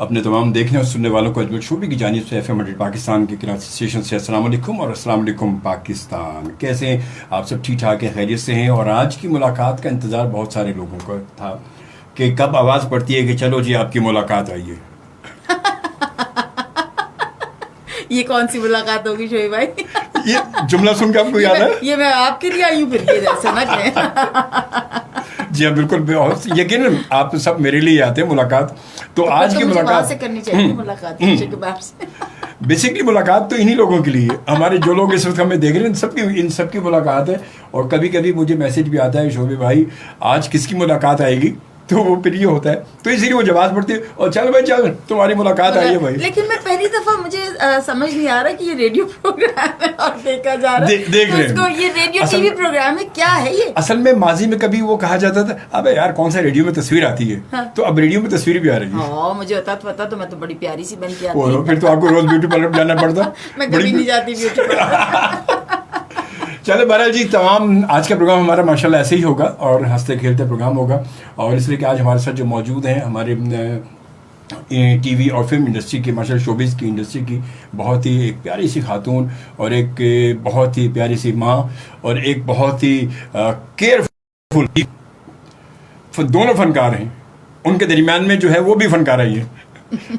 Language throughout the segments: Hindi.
अपने तमाम देखने और सुनने वालों को अजमेर शोबी की जानिब से FM 100 पाकिस्तान के कराची स्टेशन से अस्सलाम वालेकुम और अस्सलाम वालेकुम पाकिस्तान। कैसे हैं आप सब? ठीक ठाक है, खैरियत से हैं। और आज की मुलाकात का इंतज़ार बहुत सारे लोगों को था कि कब आवाज़ पड़ती है कि चलो जी आपकी मुलाकात आइए। ये कौन सी मुलाकात होगी शोएब भाई? ये जुमला सुन के आपको याद है? ये मैं आपके लिए आई हूँ, फिर ये समझ लें। जी हाँ, बिल्कुल। यकीन आप सब मेरे लिए आते हैं मुलाकात। तो आज की मुलाकात से करनी चाहिए मुलाकात के बाद से। बेसिकली मुलाकात तो इन्हीं लोगों के लिए, हमारे जो लोग इस वक्त हमें देख रहे हैं इन सबकी मुलाकात है। और कभी कभी मुझे मैसेज भी आता है, शोबे भाई आज किसकी मुलाकात आएगी? तो वो फिर ये होता है, तो इसीलिए वो जवाब पड़ती है और चल भाई चल तुम्हारी मुलाकात आई है भाई। लेकिन मैं पहली दफा मुझे समझ नहीं आ रहा कि ये रेडियो प्रोग्राम है और देखा जा रहा है। देख रहे हैं ये रेडियो टीवी प्रोग्राम है, क्या है ये? असल में माजी में कभी वो कहा जाता था अबे यार कौन सा रेडियो में तस्वीर आती है। हाँ। तो अब रेडियो में तस्वीर भी आ रही है। मुझे पता तो मैं तो बड़ी प्यारी सी बन के आती हूँ। फिर तो आपको रोज ब्यूटी पार्लर जाना पड़ता। मैं कभी नहीं जाती ब्यूटी पार्लर। चले बहरहाल जी, तमाम आज का प्रोग्राम हमारा माशाल्लाह ऐसे ही होगा और हंसते खेलते प्रोग्राम होगा। और इसलिए कि आज हमारे साथ जो मौजूद हैं हमारे टीवी और फिल्म इंडस्ट्री की, माशाल्लाह शोबिज़ की इंडस्ट्री की बहुत ही एक प्यारी सी खातून और एक बहुत ही प्यारी सी माँ और एक बहुत ही केयरफुल, दोनों फनकार हैं। उनके दरमियान में जो है वो भी फनकार ही है।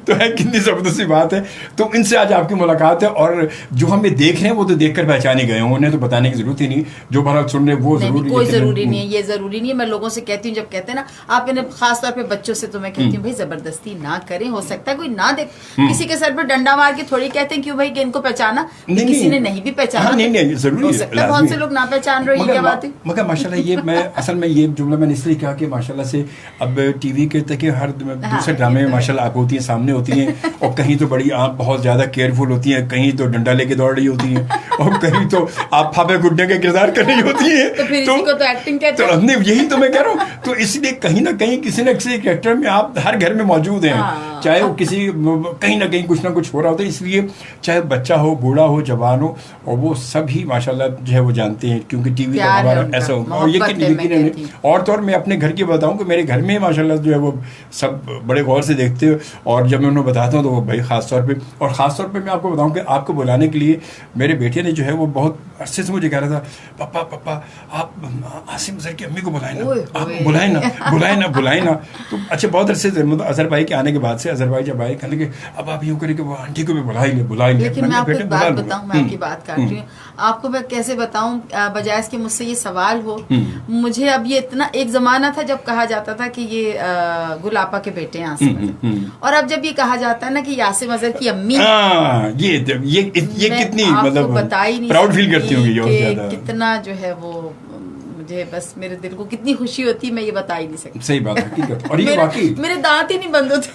तो है कितनी जबरदस्त सी बात है। तो इनसे आज आपकी मुलाकात है और जो हमें देख रहे हैं वो तो देखकर पहचाने गए हैं, उन्हें तो बताने की जरूरत ही नहीं। जो भारत सुन रहे वो जरूरी कोई जरूरी नहीं है, ये जरूरी नहीं है। मैं लोगों से कहती हूँ, जब कहते हैं ना आप इन्हें, खास तौर पे बच्चों से, तो मैं कहती हूँ भाई जबरदस्ती ना करें। हो सकता है कोई ना देख, किसी के सर पर डंडा मार के थोड़ी कहते हैं क्यों भाई कि इनको पहचाना, किसी ने नहीं भी पहचाना। नहीं जरूरी हो सकता है बहुत से लोग ना पहचान रहे, क्या बात है। मगर माशाल्लाह ये मैं असल में ये जुमला मैंने इसलिए कहा कि माशाल्लाह से अब टीवी के तक हर दूसरे ड्रामे में माशाल्लाह आप होती हैं, सामने होती हैं। और कहीं तो बड़ी आप बहुत ज्यादा केयरफुल होती हैं, कहीं तो डंडा लेके दौड़ रही होती हैं और कहीं तो आप फाफे गुड्डे के किरदार कर रही होती हैं। तो फिर इसी को तो एक्टिंग कहते हैं। तो यही तो मैं कह रहा हूँ। तो इसलिए कहीं ना कहीं किसी न किसी कैरेक्टर में आप हर घर में मौजूद हैं। चाहे वो किसी कहीं ना कहीं कुछ ना कुछ हो रहा होता है। इसलिए चाहे बच्चा हो, बूढ़ा हो, जवान हो, और वो सभी माशाल्लाह जो है वो जानते हैं, क्योंकि टीवी का हमारा ऐसा होगा। और यकीन और तो और मैं अपने घर की बताऊँ कि मेरे घर में माशाल्लाह जो है वो सब बड़े गौर से देखते हो। और जब मैं उन्हें बताता हूँ तो वो भाई ख़ास तौर पे मैं आपको बताऊं कि आपको बुलाने के लिए मेरे बेटे ने जो है वो बहुत अरसे से मुझे कह रहा था, पापा आप आसिम अजहर की अम्मी को बुलाए ना, आप बुलाए ना। तो अच्छा बहुत अरसे से, मतलब अजहर भाई के आने के बाद से अजहर भाई जब आए कहने के अब आप यूँ करें कि वो आंटी को भी बुला ले। लेकिन मैं आपको एक बात बताऊं, मैं आपकी बात काट रही हूँ, आपको मैं कैसे बताऊं, बजाय इसके मुझसे ये सवाल हो। मुझे अब ये इतना, एक जमाना था जब कहा जाता था कि ये गुलापा के बेटे हैं आसिम अजहर, और अब जब ये कहा जाता है ना कि आसिम अजहर की अम्मी, ये कितनी मतलब प्राउड फील करती होंगी, कितना जो है वो, मुझे बस मेरे दिल को कितनी खुशी होती है, मैं ये बता ही नहीं सकती। सही बात है। और ये वाकई मेरे दांत ही नहीं बंद होते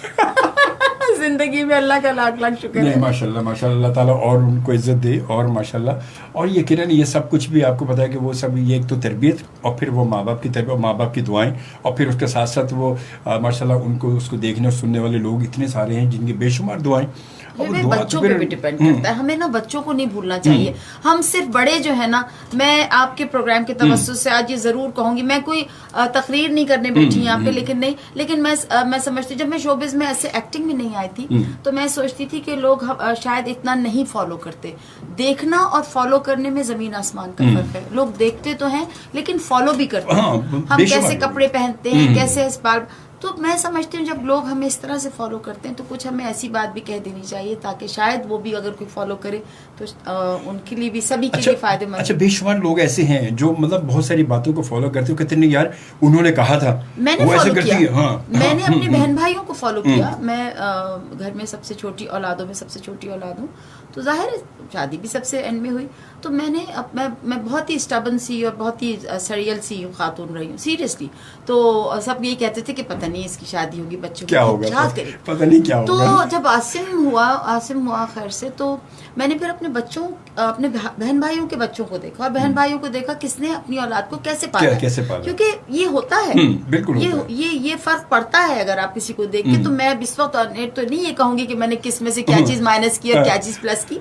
जिंदगी में। अल्लाह का लाख लाख शुक्र है। माशाल्लाह अल्लाह ताला और उनको इज्जत दे। और माशाल्लाह, और ये किरण, ये सब कुछ भी आपको पता है कि वो सब, ये एक तो तरबियत और फिर वो माँ बाप की तरबियत, माँ बाप की दुआएं, और फिर उसके साथ साथ वो माशाल्लाह उनको उसको देखने और सुनने वाले लोग इतने सारे हैं जिनकी बेशुमार दुआएं। बच्चों पे भी डिपेंड करता है। हमें ना बच्चों को नहीं भूलना चाहिए। हम सिर्फ बड़े जो है ना, मैं आपके प्रोग्राम के तवज्जुह से आज ये जरूर कहूंगी, मैं कोई तकरीर नहीं करने बैठी यहाँ पे, लेकिन मैं समझती, जब मैं शोबिज में ऐसे एक्टिंग में नहीं आई थी तो मैं सोचती थी कि लोग शायद इतना नहीं फॉलो करते। देखना और फॉलो करने में जमीन आसमान का फर्क है। लोग देखते तो हैं लेकिन फॉलो भी करते हैं। हम कैसे कपड़े पहनते हैं, कैसे बाल, तो मैं समझती हूँ जब लोग हमें इस तरह से फॉलो करते हैं तो कुछ हमें ऐसी बात भी कह देनी चाहिए ताकि शायद वो भी अगर कोई फॉलो करे तो उनके लिए भी, सभी के लिए फायदेमंद। अच्छा, बेशुमार लोग ऐसे हैं जो मतलब बहुत सारी बातों को फॉलो करते हो, कहते नहीं यार उन्होंने कहा था, मैंने फॉलो किया। मैंने अपनी बहन भाइयों को फॉलो किया। मैं घर में सबसे छोटी औलादों में सबसे छोटी औलाद हूँ, तो जाहिर है शादी भी सबसे एंड में हुई। तो मैं बहुत ही स्टबन सी और बहुत ही सरियल सी खातून रही हूँ, सीरियसली। तो सब यही कहते थे कि पता नहीं इसकी शादी होगी, बच्चों क्या होगा, पता नहीं क्या होगा। तो जब आसिम हुआ खैर से, तो मैंने फिर अपने बहन भाइयों के बच्चों को देखा और बहन भाइयों को देखा किसने अपनी औलाद को कैसे पाला, क्योंकि ये होता है, बिल्कुल ये फर्क पड़ता है अगर आप किसी को देख के। तो मैं इस वक्त तो नहीं ये कहूंगी कि मैंने किस में से क्या चीज माइनस की और क्या चीज प्लस की,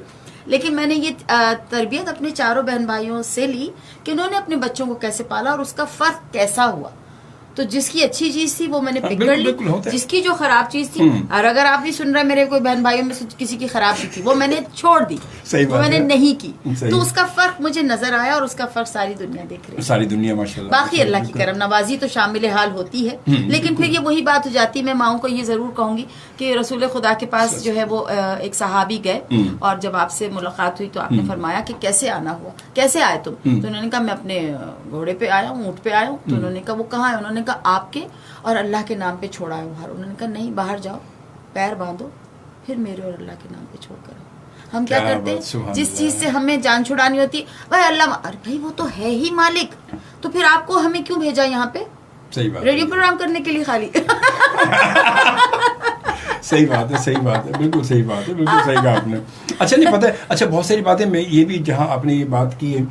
लेकिन मैंने ये तरबियत अपने चारों बहन भाइयों से ली कि उन्होंने अपने बच्चों को कैसे पाला और उसका फर्क कैसा हुआ। तो जिसकी अच्छी चीज थी वो मैंने पिक कर बिल्कुल होता ली, है। जिसकी जो खराब चीज थी, और अगर आप भी सुन रहे हैं मेरे कोई बहन भाइयों में से किसी की खराब चीज थी, वो मैंने छोड़ दी, सही वो बात मैंने है। नहीं की। सही। तो उसका फर्क मुझे नजर आया, और उसका फर्क सारी दुनिया देख रही है। सारी दुनिया माशाल्लाह। बाकी अल्लाह की करम नवाजी तो शामिल हाल होती है, लेकिन फिर ये वही बात हो जाती है। मैं माओं को ये जरूर कहूंगी कि रसूल खुदा के पास जो है वो एक सहाबी गए, और जब आपसे मुलाकात हुई तो आपने फरमाया कि कैसे आना हुआ, कैसे आए तुम? तो उन्होंने कहा मैं अपने घोड़े पे आया हूँ, ऊँट पे आया हूँ। तो उन्होंने कहा वो कहाँ है? उन्होंने कहा आपके और अल्लाह के नाम पे छोड़ा है बाहर। उन्होंने कहा नहीं, बाहर जाओ, पैर बांधो, फिर मेरे और अल्लाह के नाम पे छोड़ कर आओ। हम क्या करते हैं, जिस चीज से हमें जान छुड़ानी होती है, भाई अल्लाह, अरे भाई वो तो है ही मालिक, तो फिर आपको हमें क्यों भेजा यहाँ पे? सही बात, रेडियो प्रोग्राम करने के लिए खाली? सही बात है, सही बात है, बिल्कुल सही बात है, बिल्कुल सही कहा आपने। अच्छा नहीं पता है, अच्छा बहुत सारी बातें मैं ये भी, जहाँ आपने ये बात की है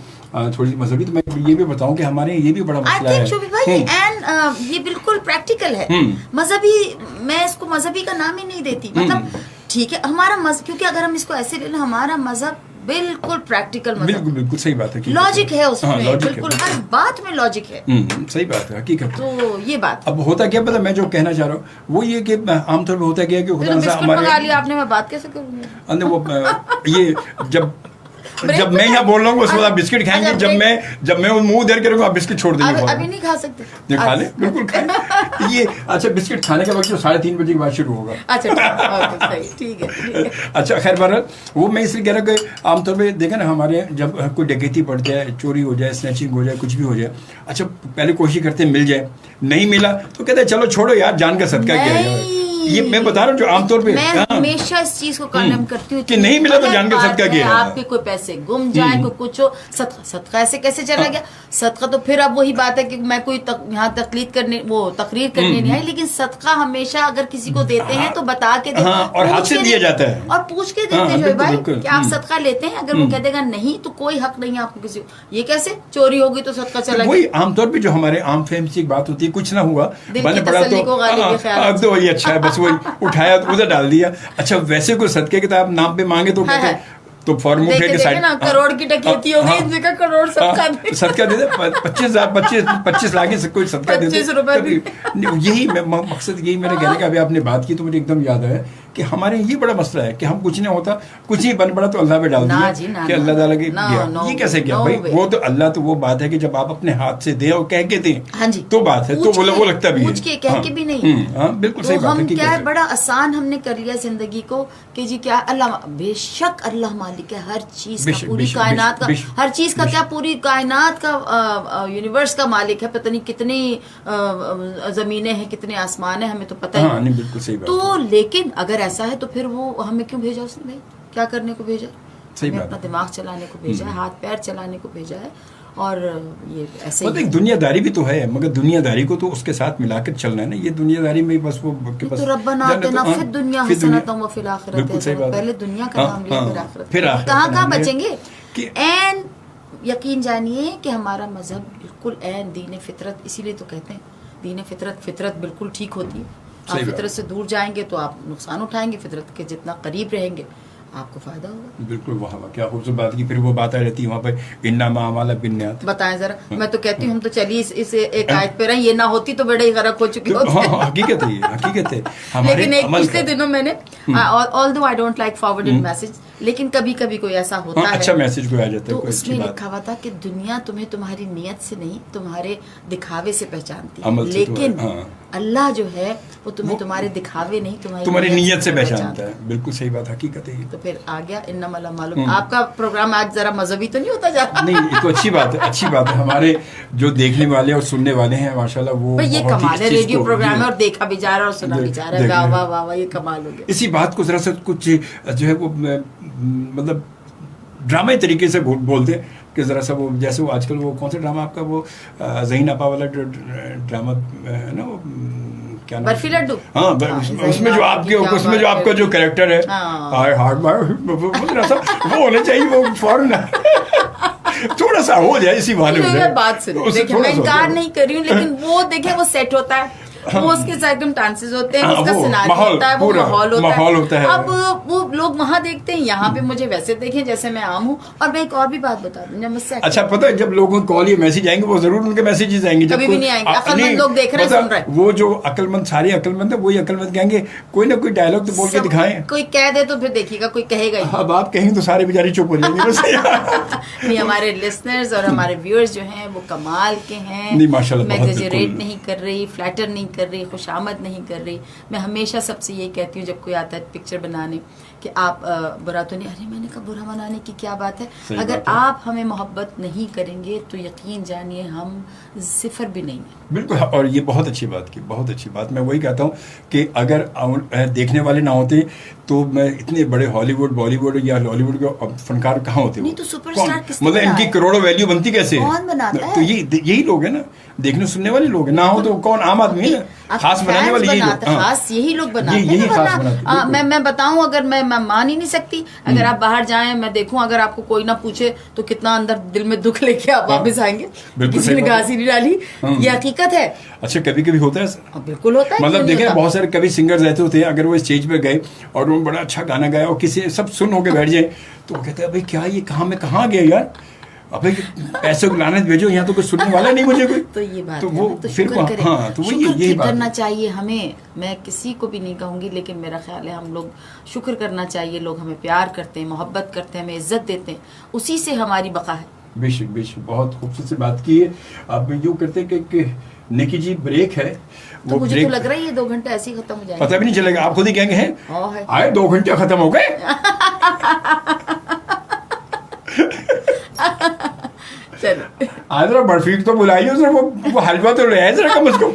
थोड़ी सी मजहबी, तो मैं ये भी बताऊं कि हमारे ये भी बड़ा मसला है। शोभी भाई, एंड ये बिल्कुल प्रैक्टिकल है। मजहबी, मैं इसको मजहबी का नाम ही नहीं देती, मतलब ठीक है हमारा मजहब, क्योंकि अगर हम इसको ऐसे ले लें, हमारा मजहब बिल्कुल प्रैक्टिकल मजहब, बिल्कुल बिल्कुल सही बात है, लॉजिक है उसमें। हाँ, लॉजिक बिल्कुल है। हर बात में लॉजिक है। सही बात है, हकीकत। तो ये बात अब होता क्या पता, मैं जो कहना चाह रहा हूँ वो ये कि आमतौर पे होता क्या है कि खुदा बिस्कुट हमारे मंगा लिया आपने, मैं बात कैसे करूँगी? अंदर वो ये जब मैं यहाँ बोल रहा हूँ उसके बाद आप बिस्किट खाएंगे, जब मैं मुंह देर करूँगा आप बिस्किट छोड़ देंगे। अभी नहीं खा सकते? नहीं, खा ले, बिल्कुल खाए। ये अच्छा बिस्किट खाने का वक्त जो 3:30 बजे के बाद शुरू होगा। अच्छा ठीक है। अच्छा खैर बहरहाल, वो मैं इसलिए कह रहा हूँ कि आमतौर पे देखा ना, हमारे जब कोई डकैती पड़ जाए, चोरी हो जाए, स्नैचिंग हो जाए, कुछ भी हो जाए, अच्छा पहले कोशिश करते हैं मिल जाए, नहीं मिला तो कहते हैं चलो छोड़ो यार, जान का सदका किया जाए। ये मैं बता रहा हूँ जो आमतौर पे मैं हमेशा इस चीज को कंडेम करती हूँ कि नहीं मिला तो जान का सदका किया। आपके कोई पैसे गुम जाए, कोई कुछ हो, सदका ऐसे कैसे चला गया? सदका तो फिर अब वही बात है कि मैं कोई यहाँ तकरीर करने नहीं आई, लेकिन सदका हमेशा अगर किसी को देते हैं तो बता के देते हैं, और हाथ से दिया जाता है, और पूछ के देते हैं भाई कि आप सदका लेते हैं। अगर वो कह देगा नहीं तो कोई हक नहीं है आपको किसी को। ये कैसे चोरी होगी तो सदका चला गया? वही आमतौर पे जो हमारे आम फहम से बात होती है, कुछ ना हुआ बने पड़ा तो वही अच्छा है, बस वही उठाया तो उधर डाल दिया। अच्छा वैसे कोई सदके के आप नाम पे मांगे तो कहते हैं तो फॉर्म मुखिया के साइड करोड़ की डकैती हो गई, जगह करोड़ सदका दे दे, 25 लाख से कोई सदका दे दे। 25 रुपए। यही मकसद, यही मैंने कहने का, अभी आपने बात की तो मुझे एकदम याद आया कि हमारे ये बड़ा मसला है कि हम कुछ नहीं होता, कुछ ही बन पड़ा तो अल्लाह पे डाल दिया कि अल्लाह ताला की गया। ये कैसे किया भाई? वो तो अल्लाह, तो वो बात है कि जब आप अपने हाथ से दे और कह के दें तो बात है, तो वो लगता भी है, पूछ के कह के भी नहीं। बिल्कुल सही बात है। क्या है, बड़ा आसान हमने कर लिया जिंदगी को कि जी क्या अल्लाह, बेशक अल्लाह मालिक है हर चीज का, पूरी कायनात का, हर चीज का, क्या पूरी कायनात का, यूनिवर्स का मालिक है। पता नहीं कितनी जमीनें हैं, कितने आसमान है, हमें तो पता ही नहीं। बिल्कुल सही बात तो लेकिन अगर ऐसा है तो फिर वो हमें क्यों भेजा उसने? भाई क्या करने को भेजा? हमें अपना दिमाग चलाने को भेजा है, हाथ पैर चलाने को भेजा है, और ये ऐसे मतलब एक दुनियादारी भी तो है, मगर दुनियादारी को तो उसके साथ मिलाकर चलना है ना। ये दुनियादारी में बस वो तो रब्बना आतिना फिद दुनिया हसनतन व फिल आखिरत हसनतन, पहले दुनिया का नाम लिया फिर आखिरत। कहाँ बचेंगे? एन यकीन जानिए कि हमारा मजहब बिल्कुल एन दीन फितरत, इसीलिए तो कहते हैं दीन फितरत बिल्कुल ठीक होती है। आप फितरत से दूर जाएंगे तो आप नुकसान उठाएंगे, फितरत के जितना करीब रहेंगे आपको फायदा होगा। बिल्कुल, वाह वाह, क्या खूबसूरत बात की। फिर वो बात आ रहती है वहाँ पे इन्नमा अमाला बिन्नियात। बताएं जरा, मैं तो कहती हूँ हम तो चलिए इस एक आयत पे रहे, ये ना होती तो बड़ा ही गरक हो चुकी होती। हकीकत है, हकीकत है। लेकिन एक पिछले दिनों मैंने, although I don't like forwarding message, लेकिन कभी कभी कोई ऐसा होता है, अच्छा मैसेज कोई आ जाता है, तो उसमें लिखा हुआ था कि दुनिया तुम्हें तुम्हारी नियत से नहीं, तुम्हारे दिखावे से पहचानती है, लेकिन अल्लाह जो है वो तुम्हें तुम्हारे दिखावे नहीं, तुम्हारी नियत से पहचानता है। बिल्कुल सही बात, हकीकत है। तो फिर आ गया इन्नमल मालूम। आपका प्रोग्राम आज जरा मजहबी तो नहीं होता जा रहा? नहीं, ये तो अच्छी बात है, अच्छी बात है। हमारे जो देखने वाले और सुनने वाले हैं माशाल्लाह, वो ये कमाल है, रेडियो प्रोग्राम है और देखा भी जा रहा है और सुना भी जा रहा है। वाह वाह वाह, ये कमाल हो गया। इसी बात को जरा सा कुछ जो है वो मतलब ड्रामे तरीके से बोलते हैं कि जरा सा वो, जैसे वो आजकल वो कौन सा ड्रामा आपका वो ज़हीन आपा वाला जो ड्रामा है ना, वो क्या नाम, बर्फी लड्डू। हाँ, उसमें जो आपके, उसमें जो आपका जो कैरेक्टर है, हार्ड वो होना चाहिए, वो फौरन थोड़ा सा हो जाए, इसी बहाने हो जाए। बात सुनो, देखिए मैं इनकार नहीं कर रही हूँ, लेकिन वो देखिए वो सेट होता है वो उसके सर्कमस्टांसेस होते हैं, हाँ, उसका वो सिनेरियो माहौल, होता है, वो पूरा माहौल होता है। है। अब वो लोग वहाँ देखते हैं, यहाँ पे मुझे वैसे देखें जैसे मैं आम हूँ। और मैं एक और भी बात बता दूं, जब मुझसे अच्छा पता है, जब लोगों को कॉल या मैसेज आएंगे वो जरूर उनके मैसेजेस आएंगे, जब कभी भी नहीं आएंगे। अक्लमंद लोग देख रहे हैं, सुन रहे हैं। वो जो अक्लमंद, सारे अक्लमंद है, वही अक्लमंद कहेंगे कोई ना कोई डायलॉग तो बोल के दिखाएं। कोई कह दे तो फिर देखिएगा कोई कहेगा ही। अब आप कहेंगे तो सारे बेचारे चुप हो जाएंगे। नहीं, हमारे लिसनर्स और हमारे व्यूअर्स जो हैं वो कमाल के हैं। नहीं माशाल्लाह, मैं बहुत एग्जैजरेट बिल्कुल। नहीं कर रही, फ्लैटर नहीं कर रही, खुशामद नहीं कर रही। मैं हमेशा सबसे यही कहती हूँ जब कोई आता है पिक्चर बनाने कि आप बुरा तो नहीं। अरे मैंने कहा बुरा बनाने की क्या बात है, सही अगर बात है। आप हमें मोहब्बत नहीं करेंगे तो यकीन जानिए हम सिफर भी नहीं है। बिल्कुल। और ये बहुत अच्छी बात की, बहुत अच्छी बात। मैं वही कहता हूँ कि अगर देखने वाले ना होते तो मैं इतने बड़े हॉलीवुड, बॉलीवुड या हॉलीवुड के फनकार कहाँ होते? नहीं वो तो सुपरस्टार कौन? किसने मतलब बनाया इनकी है? करोड़ों वैल्यू बनती कैसे है? कौन बनाता तो है? यही लोग है ना, देखने सुनने वाले लोग हैं। ना हो तो कौन, आम आदमी है ना, खास बनाने वाले यही लोग। हाँ। खास यही लोग बनाते यही हैं। खास वरना, बनाते हैं, बिल्कुल। मैं बताऊं, अगर मैं मान ही नहीं सकती। अगर आप बाहर जाएं, मैं देखूं, अगर आपको कोई ना पूछे तो कितना अंदर दिल में दुख लेके आप वापस आएंगे। बिल्कुल किसी सही ने बात है। घासी नहीं डाली, ये हकीकत है। अच्छा कभी कभी होता है सर? बिल्कुल होता है। मतलब क्यों नहीं देखें होता? बहुत सारे कभी सिंगर्स ऐसे होते हैं, अगर वो स्टेज पे गए और उन्होंने बड़ा अच्छा गाना गाया और किसी सब सुन होके बैठ जाए तो वो कहते हैं भाई क्या ये, कहाँ मैं कहाँ गया यार, अबे पैसे को लानत भेजो, यहाँ तो कुछ सुनने वाला नहीं मुझे कोई। तो ये बात तो है वो ना, तो फिर शुक्र करें। हाँ, तो वही शुक्र यही बात करना है। चाहिए हमें। मैं किसी को भी नहीं कहूंगी, लेकिन मेरा ख्याल है हम लोग शुक्र करना चाहिए। लोग हमें प्यार करते हैं, मोहब्बत करते हैं, हमें इज्जत देते हैं, उसी से हमारी बका है। बेशक बेशक, बहुत खूबसूरत सी बात की है। अब यूँ करते हैं कि निकी जी ब्रेक है, तो वो मुझे ब्रेक तो लग रहा है ये 2 घंटे ऐसे ही खत्म हो जाएंगे। पता भी नहीं चलेगा, आप खुद ही कहेंगे हैं हाँ है। आए 2 घंटे खत्म हो गए। चलो आज जरा बर्फी तो बुलाइए जरा, वो हलवा तो ले आए जरा कम से कम।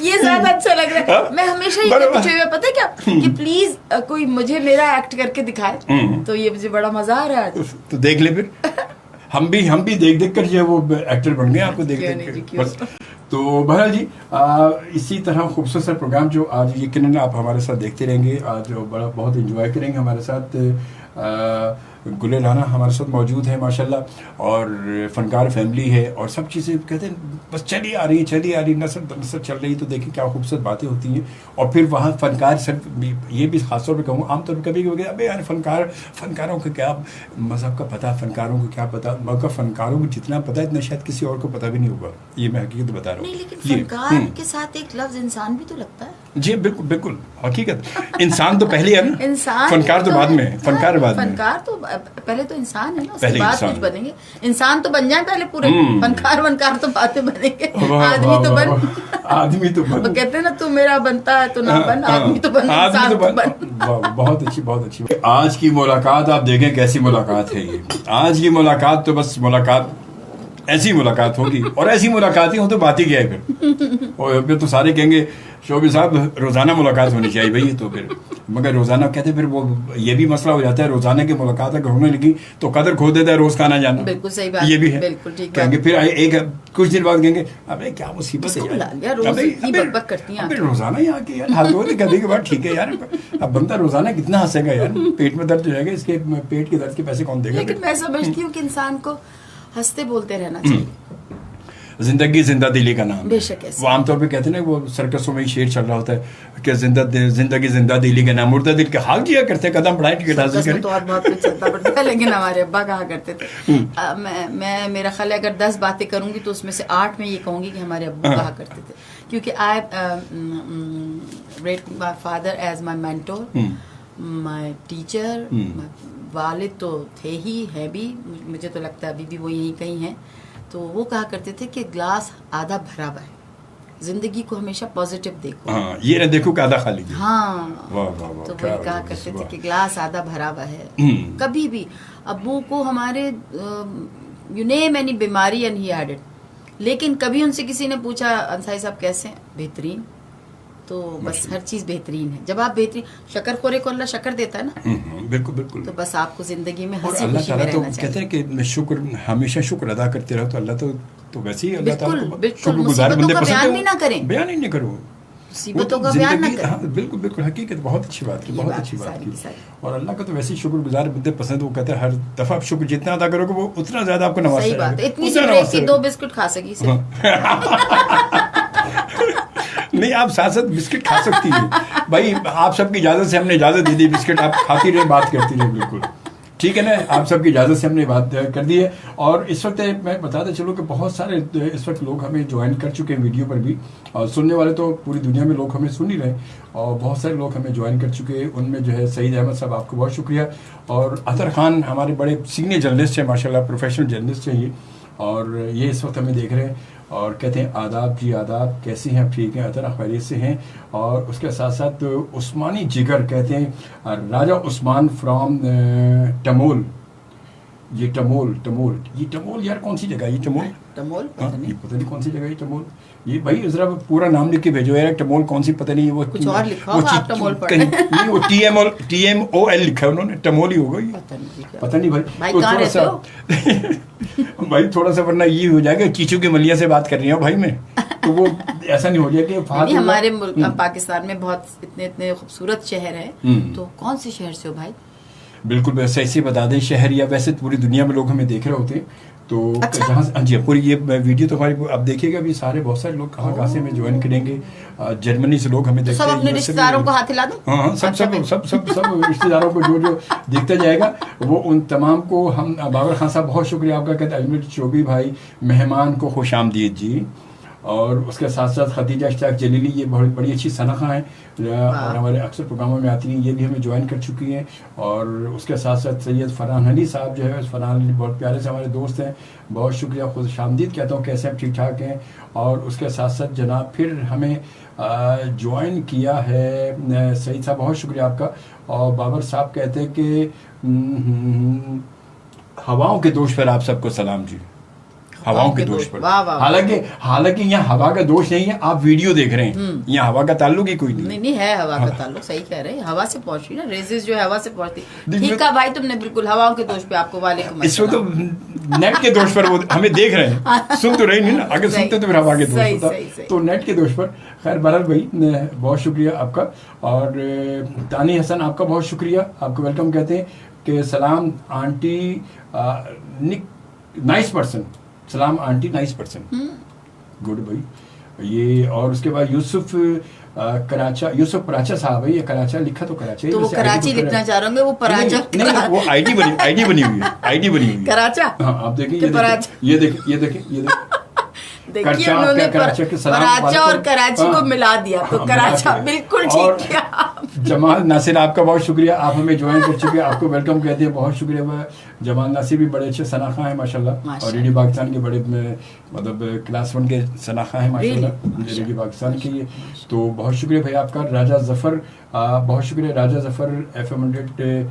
ये ज्यादा अच्छा लग रहा है। हाँ? मैं हमेशा ये बराबर। कहती हूँ, पता है क्या, कि प्लीज कोई मुझे मेरा एक्ट करके दिखाए, तो ये मुझे बड़ा मजा आ रहा है। तो देख ले फिर, हम भी देख देख कर जो है वो एक्टर बन गए, आपको देख क्यों देख नहीं जी, कर क्यों? बस। तो बहरहाल जी इसी तरह खूबसूरत सा प्रोग्राम जो आज यकीनन आप हमारे साथ देखते रहेंगे, आज बड़ा बहुत एंजॉय करेंगे हमारे साथ। गुले राना हमारे साथ मौजूद है माशाल्लाह, और फनकार फैमिली है, और सब चीज़ें कहते हैं बस चली आ रही नस्ल नस्ल चल रही। तो देखिए क्या खूबसूरत बातें होती हैं। और फिर वहाँ फनकार सर ये भी खासतौर पर कहूँ, आमतौर पर कभी कभी अबे यार फनकारों को क्या मज़हब का पता, फनकारों को क्या पता, मगर फनकारों को जितना पता है इतना शायद किसी और को पता भी नहीं होगा। ये मैं हकीकत बता रहा हूँ। नहीं, लेकिन फनकार के साथ एक लफ्ज इंसान भी तो लगता है। जी बिल्कुल बिल्कुल, हकीकत। इंसान तो पहले है ना, इंसान फनकार तो बाद में, फनकार बाद में। फनकार तो पहले तो इंसान है ना, उसके पहले बाद इंसान। कुछ बनेंगे। इंसान तो बन जाए पहले पूरे, फनकार तो बाद में बनेंगे। वाह, आदमी वाह, तो वाह, बन। वाह। आदमी तो बन। वो कहते हैं ना, तू मेरा बनता है तो ना बन, आदमी तो बन, आदमी इंसान तो तो बन। बन। वाह, बहुत अच्छी बहुत अच्छी। आज की मुलाकात आप देखें कैसी मुलाकात है ये। आज की मुलाकात तो बस मुलाकात, ऐसी मुलाकात होगी, और ऐसी मुलाकातें हो तो बात ही क्या है फिर। और फिर तो सारे कहेंगे शोबी साहब रोजाना मुलाकात होनी चाहिए भाई। तो फिर मगर रोजाना कहते फिर वो ये भी मसला हो जाता है, रोजाना की मुलाकात अगर होने लगी तो कदर खो देता है रोज खाना जाना। बिल्कुल सही बात, ये भी है। बिल्कुल ठीक कहेंगे बात। फिर एक कुछ दिन बाद कहेंगे अबे क्या मुसीबत किसको है बुला लिया, रोज अबे- इतनी अबे- बकबक करती हैं अबे आके। रोजाना यहाँ के यार हाथ धो दे कभी के बाद, ठीक है यार। अब बंदा रोजाना कितना हंसेगा यार, पेट में दर्द हो जाएगा, इसके पेट के दर्द के पैसे कौन देगा? लेकिन मैं समझती हूँ कि इंसान को हंसते बोलते रहना चाहिए। जिंदगी जिंदा दिली का नाम है। बेशक ऐसे। वो आमतौर पे कहते हैं ना, वो सर्कसों में ही शेर चल रहा होता है कि जिंदगी जिंदा दिली का नाम, मुर्दा दिल के हाल जिया करते हैं, कदम बढ़ाए टिकट हासिल सर्कस में करें। तो और बहुत कुछ चलता पड़ता है, लेकिन हमारे अब्बा कहा करते थे। मैं मेरा ख्याल है अगर 10 बातें करूंगी तो उसमें से 8 में ये कहूंगी कि हमारे अब्बू कहा करते थे, क्योंकि I rate my father as my mentor, my teacher. वालिद तो थे ही, है भी, मुझे तो लगता है अभी भी वो यहीं कहीं हैं। तो वो कहा करते थे कि ग्लास आधा भरा हुआ है, जिंदगी को हमेशा पॉजिटिव देखो। हाँ, ये ना देखो कि आधा खाली है। हाँ, वाह वाह वाह, तो क्या वही कहा बात है, करते थे वाह। कि ग्लास आधा भरा हुआ है। कभी भी अब्बू को हमारे यू नेम एनी बीमारी एंड ही हैड इट, लेकिन कभी उनसे किसी ने पूछा अंसारी साहब कैसे हैं, बेहतरीन। तो बस हर चीज बेहतरीन है। जब आप बेहतरीन, शक्कर खोरे को अल्लाह शक्कर देता है ना। बिल्कुल बिल्कुल। तो बस आपको जिंदगी में और हंसी अल्लाह खुशी ताला में तो रहना चाहिए। कहते हैं कि शुक्र, हमेशा शुक्र अदा करते रहो, तो अल्लाह तो वैसे ही अल्लाह ताला बिल्कुल, को बिल्कुल, शुक्रगुजार मुसीबतों बंदे का पसंद है। बयान भी ना करें। बयान ही नहीं करो, मुसीबतों वो का तो बयान ना जिंदगी- करें। हाँ, बिल्कुल बिल्कुल, हकीकत बहुत अच्छी बात की, ये बहुत बात अच्छी है, बात सारी की। की सारी। और अल्लाह का तो वैसे ही शुक्रगुजार बंदे पसंद, वो कहते हैं हर दफा आप शुक्र जितना अदा करोगे वो उतना ज्यादा आपको नवाजता सही बात है। रहेगा, इतनी सी उतना ब्रेक नवाजता की रहेगा। 2 बिस्कुट खा सकी सिर्फ। नहीं, आप साथ साथ बिस्किट खा सकती है भाई, आप सबकी इजाजत से हमने इजाजत दे दी, बिस्किट आप खाती रहे, बात करती रहे, बिल्कुल ठीक है ना, आप सबकी इजाज़त से हमने बात कर दी है। और इस वक्त मैं बताता चलूँ कि बहुत सारे इस वक्त लोग हमें ज्वाइन कर चुके हैं वीडियो पर भी, और सुनने वाले तो पूरी दुनिया में लोग हमें सुन ही रहे हैं, और बहुत सारे लोग हमें ज्वाइन कर चुके हैं। उनमें जो है सईद अहमद साहब, आपको बहुत शुक्रिया, और अतर खान हमारे बड़े सीनियर जर्नलिस्ट हैं माशाल्लाह, प्रोफेशनल जर्नलिस्ट हैं ये, और ये इस वक्त हमें देख रहे हैं और कहते हैं आदाब जी आदाब, कैसे हैं, ठीक हैं, अतर खैरियत से हैं। और उसके साथ साथ उस्मानी जिगर कहते हैं राजा उस्मान फ्रॉम टमोल, ये टमोल यार कौन सी जगह है ये टमोल? पता नहीं कौन सी जगह है टमोल, ये भाई जरा पूरा नाम लिख के भेजो यार, टमोल कौन सी पता नहीं, वो कुछ और लिखा होगा, आप टमोल पढ़ रहे हैं। नहीं, वो TMOL लिखा है उन्होंने, टमोल ही होगा ये, पता नहीं भाई तो थोड़ा सा भाई थोड़ा सा, वरना ये हो जाएगा चीचू की मलिया से बात कर रही हूँ भाई मैं, तो वो ऐसा नहीं हो जाए कि हमारे मुल्क पाकिस्तान में बहुत इतने खूबसूरत शहर है, तो कौन से शहर से हो भाई? बिल्कुल वैसे ऐसे बता दें शहर, या वैसे पूरी दुनिया में लोग हमें देख रहे होते हैं, तो अच्छा? जहाँ हाँ जी, पूरी ये वीडियो तो हमारी अब देखिएगा अभी सारे, बहुत सारे लोग कहाँ से हमें ज्वाइन करेंगे, जर्मनी से लोग हमें देखते हैं, सब अपने रिश्तेदारों को हाथ हिला दो। हाँ, सब रिश्तेदारों को जो देखता जाएगा वो उन तमाम को हम, बाबर खान साहब बहुत शुक्रिया आपका, कहते हैं अजमेर चौबी भाई मेहमान को खुश आमदीद जी, और उसके साथ साथ खदीजा इश्तियाक जलीली, ये बहुत बड़ी अच्छी सनखा हैं और हमारे अक्सर प्रोग्रामों में आती हैं, ये भी हमें ज्वाइन कर चुकी हैं। और उसके साथ साथ सैयद फरहान अली साहब जो है, फरहान अली बहुत प्यारे से हमारे दोस्त हैं, बहुत शुक्रिया, खुश आमदीद कहता हूँ, कैसे हम ठीक ठाक हैं। और उसके साथ साथ जनाब फिर हमें ज्वाइन किया है सईद साहब, बहुत शुक्रिया आपका। और बाबर साहब कहते हैं कि हवाओं के दोष पर आप सबको सलाम जी, हवाओं के दोष पर, हालांकि यहाँ हवा का दोष नहीं है, आप वीडियो देख रहे हैं, यहाँ हवा का ताल्लुक ही कोई नहीं है, हवा का ताल्लुक सही कह रहे हैं, हवा से पहुंची ना, रेजेस जो है हवा से पहुंचती। ठीक है भाई, तुमने बिल्कुल हवाओं के दोष पे आपको वालेकुम इसमें तो नेट के दोष पर वो हमें देख रहे हैं, सुन तो रहे नहीं ना, अगर सुनते तो फिर हवा के दोष होता, तो नेट के दोष पर। खैर बहरहाल भाई बहुत शुक्रिया आपका। और तानी हसन आपका बहुत शुक्रिया, आपको वेलकम कहते हैं कि सलाम आंटी नाइस पर्सन, सलाम आंटी नाइस पर्सन, गुड भाई ये। और उसके बाद यूसुफ पराचा साहब है, ये कराचा लिखा तो कराचा, तो वो कराची लिखना चाह रहे होंगे, वो पराचा नहीं, वो आईडी बनी हुई है, कराचा। हाँ आप देखिए, ये देखिए देखिए उन्होंने पराचा और कराची को मिला दिया, तो कराचा बिल्कुल ठीक है। जमाल नासिर आपका बहुत शुक्रिया, आप हमें ज्वाइन कर चुके हैं, आपको वेलकम कहते हैं, बहुत शुक्रिया। जमाल नासिर भी बड़े अच्छे सनाखा हैं माशाल्लाह, और रेडियो पाकिस्तान के बड़े मतलब क्लास 1 के सनाखा हैं माशाल्लाह रेडियो पाकिस्तान के, ये तो बहुत शुक्रिया भाई आपका। राजा जफर बहुत शुक्रिया, राजा जफर FM 100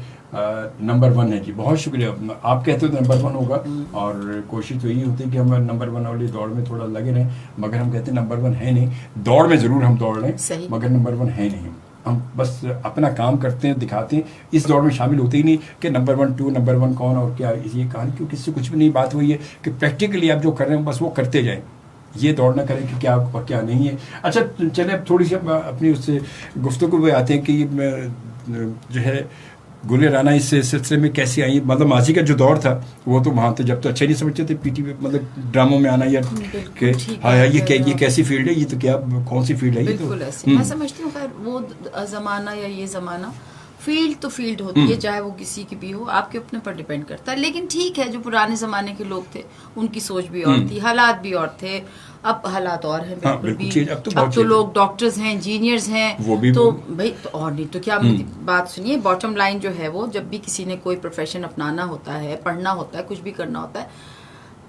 नंबर 1 है जी, बहुत शुक्रिया। आप कहते हो नंबर 1 होगा, और कोशिश तो यही होती है कि हम नंबर 1 वाली दौड़ में थोड़ा लगे रहें, मगर हम कहते हैं नंबर 1 है नहीं, दौड़ में ज़रूर हम दौड़ लें, मगर नंबर 1 है नहीं, हम बस अपना काम करते हैं, दिखाते हैं, इस दौड़ में शामिल होते ही नहीं कि नंबर 1 2 नंबर 1 कौन और क्या, ये कहानी क्यों, किससे कुछ भी नहीं। बात वही है कि प्रैक्टिकली आप जो कर रहे हैं बस वो करते जाएं, ये दौड़ ना करें कि क्या और क्या नहीं है। अच्छा चले अब थोड़ी सी अपनी उससे गुफ्तगू में आते हैं कि जो है गुल राना इस सिलसिले में कैसी आई, मतलब माजी का जो दौर था वो तो वहाँ तो जब तो अच्छा नहीं समझते थे पीटी में, मतलब ड्रामों में आना, या कि हाँ ये कैसी फील्ड है, ये तो क्या कौन सी फील्ड है, ये तो मैं समझती हूँ। खैर वो ज़माना या ये ज़माना, फील्ड तो फील्ड होती है, चाहे वो किसी की भी हो, आपके अपने पर डिपेंड करता है। लेकिन ठीक है, जो पुराने जमाने के लोग थे उनकी सोच भी और थी, हालात भी और थे, अब हालात और हैं बिल्कुल भी। अब तो लोग डॉक्टर्स हैं, इंजीनियर्स हैं, तो भाई तो और नहीं तो क्या। बात सुनिए, बॉटम लाइन जो है वो, जब भी किसी ने कोई प्रोफेशन अपनाना होता है, पढ़ना होता है, कुछ भी करना होता है,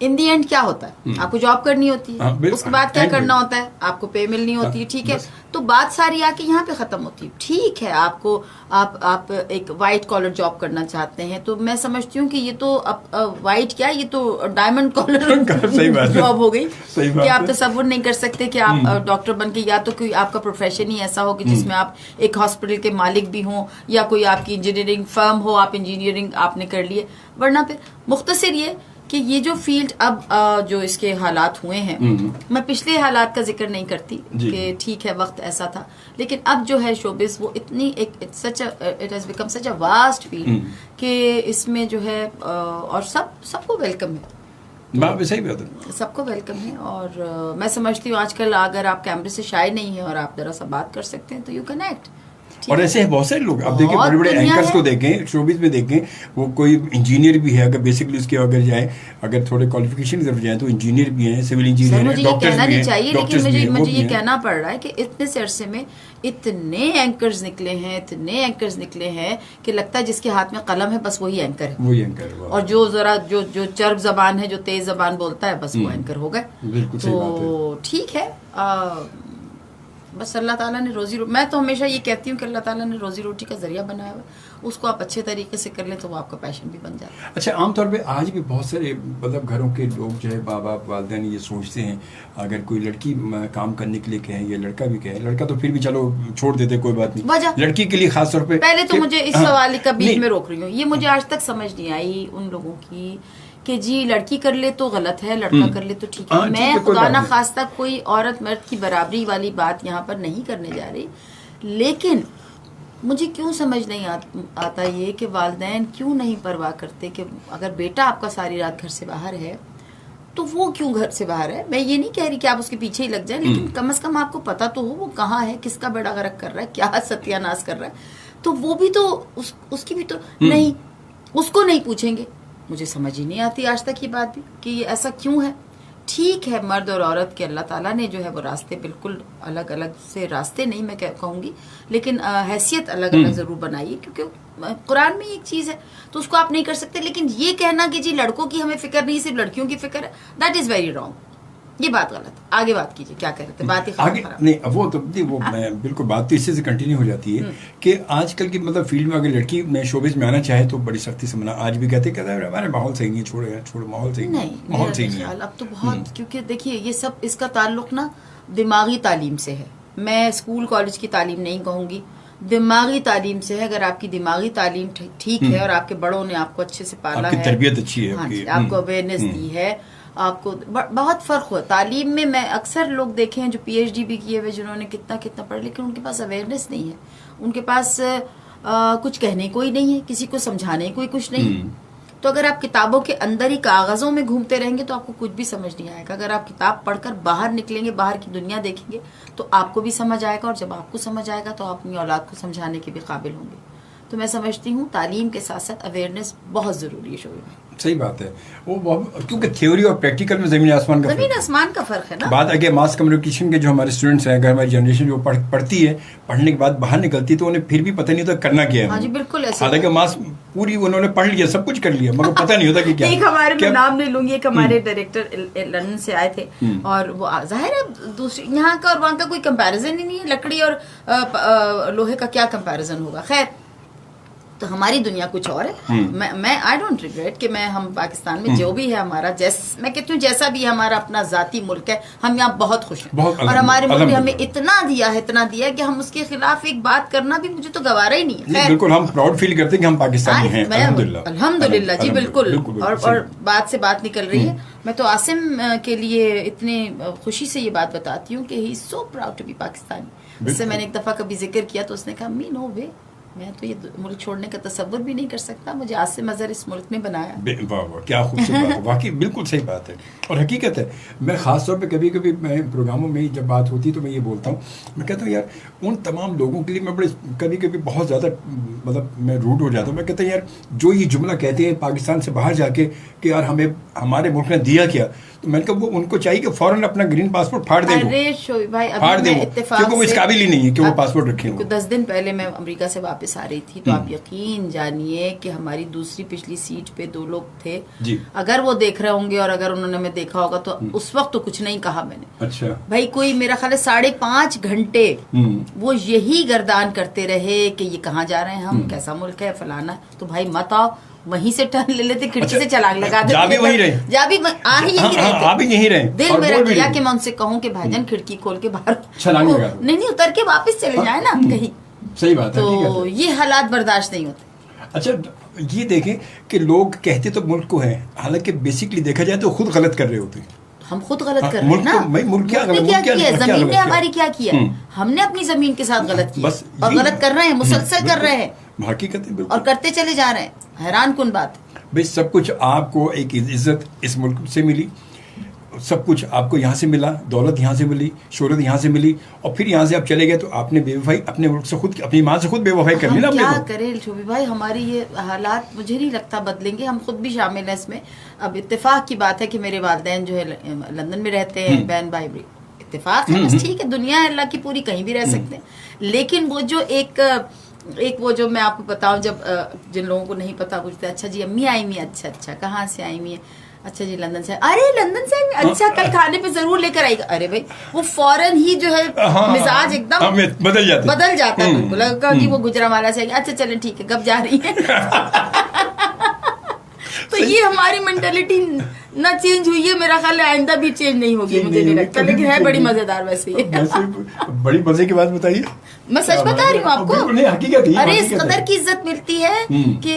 इन दी एंड क्या होता है, आपको जॉब करनी होती है, उसके बाद क्या करना होता है, आपको पे मिलनी होती है, ठीक है। तो बात सारी आके यहाँ पे खत्म होती है। ठीक है, आपको आप एक वाइट कॉलर जॉब करना चाहते हैं, तो मैं समझती हूँ कि ये तो वाइट क्या, ये तो डायमंड कॉलर जॉब हो गई कि आप तसव्वुर नहीं कर सकते कि आप डॉक्टर बन के, या तो कोई आपका प्रोफेशन ही ऐसा हो कि जिसमें आप एक हॉस्पिटल के मालिक भी हों, या कोई आपकी इंजीनियरिंग फर्म हो, आप इंजीनियरिंग आपने कर लिए, वरना फिर मुख्तसर ये कि ये जो फील्ड अब जो इसके हालात हुए हैं, मैं पिछले हालात का जिक्र नहीं करती कि ठीक है वक्त ऐसा था, लेकिन अब जो है शोबिस वो इतनी it has become such a vast field कि इसमें जो है और सबको वेलकम है, सही बात है, सबको वेलकम है। और मैं समझती हूँ आजकल अगर आप कैमरे से शाय नहीं है और आप जरा सा बात कर सकते हैं तो यू कनेक्ट। और ऐसे है बहुत सारे लोग, अब देखिए बड़े बड़े एंकर्स को देखें, शोबिज में देखें, वो कोई इंजीनियर भी है, अगर बेसिकली उसके अगर जाए, अगर थोड़े क्वालिफिकेशन की तरफ जाए तो इंजीनियर भी हैं, सिविल इंजीनियर हैं, डॉक्टर्स भी हैं, चाहिए, लेकिन मुझे ये कहना पड़ रहा है कि इतने से अरसे में इतने एंकर्स निकले हैं कि लगता है जिसके हाथ में कलम है बस वही एंकर है, वही एंकर है। और जो जरा जो चर्ब जबान है, जो तेज जबान बोलता है, बस वो एंकर हो गए। बिल्कुल सही बात है। तो ठीक है, बस अल्लाह ताला ने मैं तो हमेशा ये कहती हूँ कि अल्लाह ताला ने रोजी रोटी का जरिया बनाया हुआ है, उसको आप अच्छे तरीके से कर लें तो वो आपका पैशन भी बन जाता है। अच्छा, आमतौर पे आज भी बहुत सारे मतलब घरों के लोग जो है, बाबा वालिदैन ये सोचते हैं अगर कोई लड़की काम करने के लिए कहे या लड़का भी कहे, लड़का तो फिर भी चलो छोड़ देते, कोई बात नहीं, लड़की के लिए खास तौर पे पहले तो मुझे इस सवाल का बीच में रोक रही हूँ, ये मुझे आज तक समझ नहीं आई उन लोगों की कि जी लड़की कर ले तो गलत है, लड़का कर ले तो ठीक है। मैं खुदा ना खास्ता कोई औरत मर्द की बराबरी वाली बात यहाँ पर नहीं करने जा रही, लेकिन मुझे क्यों समझ नहीं आता ये कि वालिदैन क्यों नहीं परवाह करते कि अगर बेटा आपका सारी रात घर से बाहर है तो वो क्यों घर से बाहर है। मैं ये नहीं कह रही कि आप उसके पीछे ही लग जाए, लेकिन कम से कम आपको पता तो हो वो कहाँ है, किसका बेड़ा गर्क कर रहा है, क्या सत्यानाश कर रहा है, तो वो भी तो उसकी भी तो नहीं, उसको नहीं पूछेंगे। मुझे समझ ही नहीं आती आज तक ये बात भी कि ये ऐसा क्यों है। ठीक है, मर्द और औरत के अल्लाह ताला ने जो है वो रास्ते बिल्कुल अलग अलग से, रास्ते नहीं मैं कहूँगी, लेकिन हैसियत अलग अलग जरूर बनाइए, क्योंकि कुरान में एक चीज है तो उसको आप नहीं कर सकते। लेकिन ये कहना कि जी लड़कों की हमें फिक्र नहीं, सिर्फ लड़कियों की फिक्र है, दैट इज वेरी रॉन्ग, ये बात गलत। आगे बात कीजिए, क्या कह रहे थे, बात ही आगे नहीं, वो तो मैं बिल्कुल बात तो इससे कंटिन्यू हो जाती है कि आजकल की मतलब फील्ड में अगर लड़की में शोबिज में आना चाहे तो बड़ी सख्ती से मना, आज भी कहते हैं हमारे माहौल सही नहीं है, छोड़ो माहौल सही नहीं, माहौल सही नहीं है। अब तो बहुत, क्योंकि देखिए ये सब इसका ताल्लुक ना दिमागी तालीम से है, मैं स्कूल कॉलेज की तालीम नहीं कहूँगी, दिमागी तालीम से है। अगर आपकी दिमागी तालीम ठीक है और आपके बड़ों ने आपको अच्छे से पाला है, तरबियत अच्छी है, हाँ जी, आपको अवेयरनेस दी है, आपको बहुत फर्क हुआ तालीम में। मैं अक्सर लोग देखे हैं जो पीएचडी भी किए हुए, जिन्होंने कितना पढ़ा, लेकिन उनके पास अवेयरनेस नहीं है, उनके पास कुछ कहने को ही नहीं है, किसी को समझाने को ही कुछ नहीं है। तो अगर आप किताबों के अंदर ही कागजों में घूमते रहेंगे तो आपको कुछ भी समझ नहीं आएगा। अगर आप किताब पढ़कर बाहर निकलेंगे, बाहर की दुनिया देखेंगे, तो आपको भी समझ आएगा, और जब आपको समझ आएगा तो आप अपनी औलाद को समझाने के भी काबिल होंगे। तो मैं समझती हूँ तालीम के साथ साथ अवेयरनेस बहुत जरूरी है शोबे में। सही बात है, वो क्योंकि थ्योरी और प्रैक्टिकल में जमीन आसमान का फर्क है ना। बात आगे मास कम्युनिकेशन के जो हमारे स्टूडेंट्स हैं, अगर हमारी जनरेशन जो पढ़ती है, पढ़ने के बाद बाहर निकलती है तो उन्हें फिर भी पता नहीं होता करना क्या है। हाँ जी, बिल्कुल ऐसा। हालांकि मास पूरी उन्होंने पढ़ लिया, सब कुछ कर लिया, मगर पता नहीं होता कि क्या। एक हमारे मैं नाम नहीं लूंगी, एक हमारे डायरेक्टर लंदन से आए थे, और वो जाहिर है दूसरी यहाँ का और वहाँ का कोई कंपैरिजन ही नहीं है, लकड़ी और लोहे का क्या कंपैरिजन होगा। खैर, तो हमारी दुनिया कुछ और है। मैं आई डोंट रिग्रेट कि हम पाकिस्तान में जो भी है हमारा, मैं कहती हूँ जैसा भी है हमारा अपना जाती मुल्क है, हम यहाँ बहुत खुश हैं, और हमारे मुल्क ने हमें इतना दिया है कि हम उसके खिलाफ एक बात करना भी मुझे तो गवारा ही नहीं है। बिल्कुल, हम प्राउड फील करते हैं कि हम पाकिस्तानी हैं, अल्हम्दुलिल्लाह जी, बिल्कुल। और बात से बात निकल रही है, मैं तो आसिम के लिए इतने खुशी से ये बात बताती हूँ कि he is so proud to be Pakistani. इससे मैंने एक दफा कभी जिक्र किया तो उसने कहा मी नो वे, मैं तो ये मुल्क छोड़ने का तसव्वुर भी नहीं कर सकता, मुझे आसिम अजहर इस मुल्क ने बनाया। वाह वाह, क्या खूबसूरत बात है, वाकई बिल्कुल सही बात है और हकीकत है। मैं ख़ास तौर पे कभी कभी मैं प्रोग्रामों में जब बात होती है तो मैं ये बोलता हूँ, मैं कहता हूँ यार उन तमाम लोगों के लिए मैं बड़े कभी कभी बहुत ज़्यादा मतलब मैं रूड हो जाता हूँ। मैं कहता हूँ यार जो ये जुमला कहते हैं पाकिस्तान से बाहर जाके कि यार हमें हमारे मुल्क ने दिया क्या, तो मैंने कहा वो उनको चाहिए कि फौरन अपना ग्रीन पासपोर्ट फाड़ दें, फाड़ दें, क्योंकि वो इस काबिल ही नहीं है कि वो पासपोर्ट रखें। 10 दिन पहले मैं अमेरिका से वापस आ रही थी, तो आप यकीन जानिए कि हमारी दूसरी पिछली सीट पे 2 लोग थे जी। अगर वो देख रहे होंगे और अगर उन्होंने हमें देखा होगा तो उस वक्त तो कुछ नहीं कहा मैंने। अच्छा भाई, कोई मेरा ख्याल है 5.5 घंटे वो यही गर्दान करते रहे कि ये कहाँ जा रहे हैं हम, कैसा मुल्क है, फलाना। तो भाई मत आओ, वहीं से टर्न ले लेते, खिड़की से छलांग लगा देते, जा भी वहीं रहे, यहीं रहे। दिल मेरा किया कि मैं उनसे कहूँ कि भाईजान खिड़की खोल के बाहर छलांग लगा, नहीं उतर के वापस चले जाए ना कहीं। सही बात है, तो ये हालात बर्दाश्त नहीं होते। अच्छा ये देखें कि लोग कहते तो मुल्क को है, हालांकि बेसिकली देखा जाए तो खुद गलत कर रहे होते हैं। हम खुद गलत कर रहे हैं ना। मुल्क क्या किया, जमीन ने हमारी क्या किया, हमने अपनी जमीन के साथ गलत किया और गलत कर रहे हैं, मुसलसल कर रहे हैं, हकीकत है, और करते चले जा रहे हैं। हैरान कुन बात। भाई सब कुछ आपको एक इज्जत इस मुल्क से मिली, सब कुछ आपको यहाँ से मिला, दौलत यहाँ से मिली, शोहरत यहाँ से मिली, और फिर यहाँ से आप चले गए तो आपने बेवफाई अपने मुल्क से खुद, अपनी माँ से खुद बेवफाई करनी ना। क्या करें शोभी भाई, हमारी ये हालात मुझे नहीं लगता बदलेंगे, हम खुद भी शामिल हैं इसमें। अब इत्तेफाक की बात है कि मेरे वालिदैन जो है लंदन में रहते हैं, बहन भाई भी इत्तेफाक है, बस ठीक है, दुनिया है अल्लाह की पूरी, कहीं भी रह सकते हैं। लेकिन वो जो एक वो जो मैं आपको बताऊं, जब जिन लोगों को नहीं पता पूछते, अच्छा जी अम्मी आई हुई, अच्छा कहाँ से आई हुई है, अच्छा जी लंदन से, अरे लंदन से, अच्छा कल खाने पे जरूर लेकर आएगा। अरे भाई वो फौरन ही जो है मिजाज एकदम बदल जाता है बिल्कुल, कि वो गुजरावाला से, अच्छा चले ठीक है, कब जा रही है। तो ये हमारी मेंटालिटी ना चेंज हुई है, मेरा ख्याल है आइंदा भी चेंज नहीं होगी, मुझे नहीं लगता, लेकिन है बड़ी मजेदार वैसे ये। बड़ी मजे की बात बताइए। मैं सच बता रही हूँ आपको, अरे इस कदर की इज्जत मिलती है कि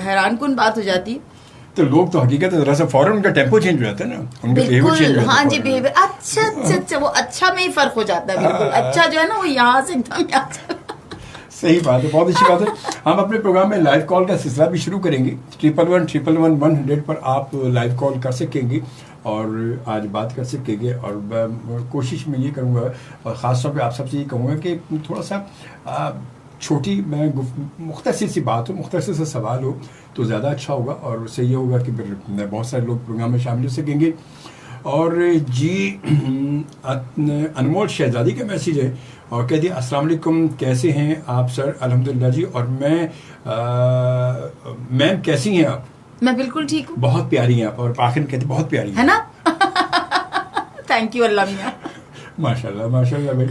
हैरान कुन बात हो जाती है। तो लोग तो हकीकत है, जरा सा फौरन उनका टेम्पो चेंज हो जाता है ना, उनका बिहेवियर चेंज हो जाता है। हाँ जी, बिहेवियर अच्छा वो अच्छा में ही फर्क हो जाता है बिल्कुल। अच्छा जो है ना वो यहाँ से एकदम सही बात है, बहुत अच्छी बात है। हम अपने प्रोग्राम में लाइव कॉल का सिलसिला भी शुरू करेंगे। 111-111-100 पर आप लाइव कॉल कर सकेंगे और आज बात कर सकेंगे। और कोशिश में ये करूँगा, और ख़ास तौर पे आप सबसे ये कहूँगा कि थोड़ा सा छोटी मुख्तसर सी बात हो, मुख्तसर सा सवाल हो तो ज़्यादा अच्छा होगा, और उससे ये होगा कि फिर बहुत सारे लोग प्रोग्राम में शामिल हो सकेंगे। और जी अनमोल शहजादी का मैसेज है और कहती है, अस्सलाम वालेकुम, कैसे हैं आप सर? अल्हम्दुलिल्लाह जी। और मैम कैसी हैं आप? मैं बिल्कुल ठीक हूँ। बहुत प्यारी हैं आप, और आखिर में कहती बहुत प्यारी है ना। थैंक यू अल्लाह मियां। माशाल्लाह माशाल्लाह भाई,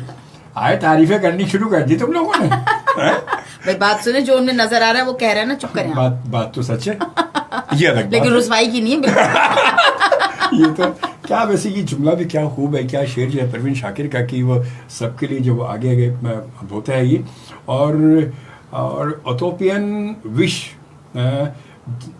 आए तारीफें करनी शुरू कर दी तुम लोगों ने। भाई बात सुने, जो उनमें नजर आ रहा है वो कह रहे हैं ना, चुप करें। बात तो सच है, ये अलग लेकिन रुसवाई की नहीं है बिल्कुल। ये तो क्या, वैसे ये जुमला भी क्या खूब है, क्या शेर जो है परवीन शाकिर का, कि वो सबके लिए जो आगे आगे होता है ये। और ओथोपियन विश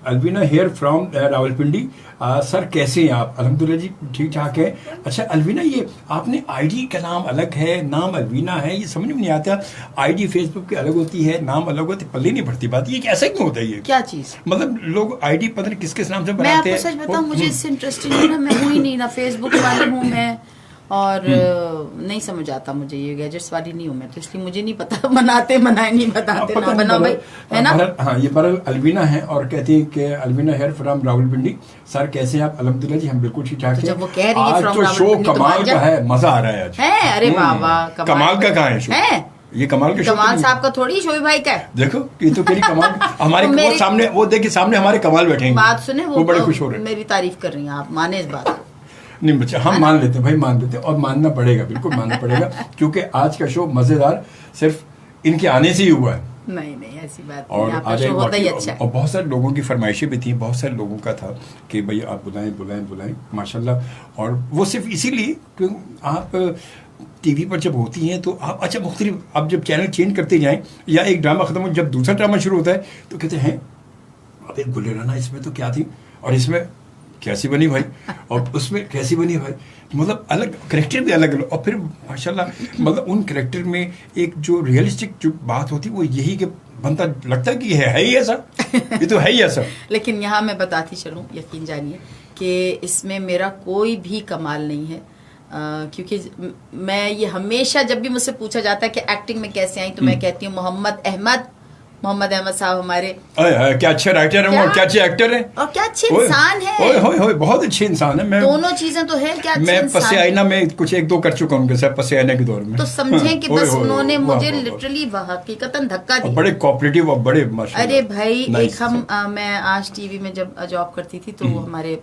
Alvina here from Rawalpindi. Sir कैसे हैं आप? अल्हम्दुलिल्लाह जी ठीक ठाक है। अच्छा अलवीना, ये आपने आईडी का नाम अलग है, नाम अलवीना है, ये समझ में नहीं आता। आईडी फेसबुक की अलग होती है, नाम अलग होती है, पल्ले नहीं भरती बात। ये कैसे क्यों होता है? ये क्या चीज, मतलब लोग आईडी पता नहीं किस नाम से बनाते हैं। मैं आपको सच बताऊं, मुझे इससे इंटरेस्टिंग है ना, मैं हूँ ही नहीं ना फेसबुक वाली हूँ मैं, और नहीं समझ आता मुझे, ये गैजेट्स वाली नहीं हूँ मैं, तो इसलिए मुझे नहीं पता बनाते बनाए नहीं बताते ना बनाओ भाई, है ना। हाँ ये बरल अलवीना है और कहती है कि Alvina here from Rawalpindi. Sir कैसे हैं आप? अल्हम्दुलिल्लाह जी हम बिल्कुल ठीक ठाक हैं। जब वो कह रही है आज तो शो कमाल का है, मजा आ रहा है आज। है अरे वाह, कमाल का कहाँ है शो? ये कमाल का कमाल साहब का थोड़ी, शोभी भाई का है। देखो ये तो मेरी कमाल हमारे वो सामने, वो देखिए सामने हमारे कमाल बैठे हैं। बात सुने, वो बड़े खुश हो रहे हैं, मेरी तारीफ कर रही हैं आप, माने इस बात। नहीं बच्चा, हम मान लेते हैं भाई, मान लेते हैं, और मानना पड़ेगा, बिल्कुल मानना पड़ेगा, क्योंकि आज का शो मजेदार सिर्फ इनके आने से ही हुआ है। नहीं ऐसी बात और आज होता ही अच्छा है। और बहुत सारे लोगों की फरमाइशें भी थी, बहुत सारे लोगों का था कि भाई आप बुलाएं माशाल्लाह। और वो सिर्फ इसीलिए कि आप टीवी पर जब होती हैं तो आप अच्छा मुख्तलिफ, आप जब चैनल चेंज करते जाएं या एक ड्रामा खत्म हो, जब दूसरा ड्रामा शुरू होता है तो कहते हैं अब एक गुलेराना इसमें तो क्या थी, और इसमें कैसी बनी भाई, और उसमें कैसी बनी भाई, मतलब अलग करेक्टर भी अलग अलग। और फिर माशाल्लाह मतलब उन करेक्टर में एक जो रियलिस्टिक जो बात होती है वो यही कि बनता लगता है कि है ही ऐसा, ये तो है ही ऐसा। लेकिन यहाँ मैं बताती चलूँ, यकीन जानिए कि इसमें मेरा कोई भी कमाल नहीं है, क्योंकि मैं ये हमेशा जब भी मुझसे पूछा जाता है कि एक्टिंग में कैसे आई, तो मैं कहती हूँ मोहम्मद अहमद साहब हमारे क्या अच्छे राइटर हैं, क्या अच्छे एक्टर हैं, और क्या अच्छे इंसान है। बहुत अच्छे इंसान है। मैं दोनों चीजें तो है, क्या मैं पसे आईना में कुछ एक दो कर चुका हूँ उनके साथ पसे आईना के दौर में, तो समझें कि बस उन्होंने मुझे लिटरली हकीकतन धक्का दिया, बड़े कोऑपरेटिव और बड़े माशाल्लाह। अरे भाई एक मैं आज टीवी में जब जॉब करती थी तो हमारे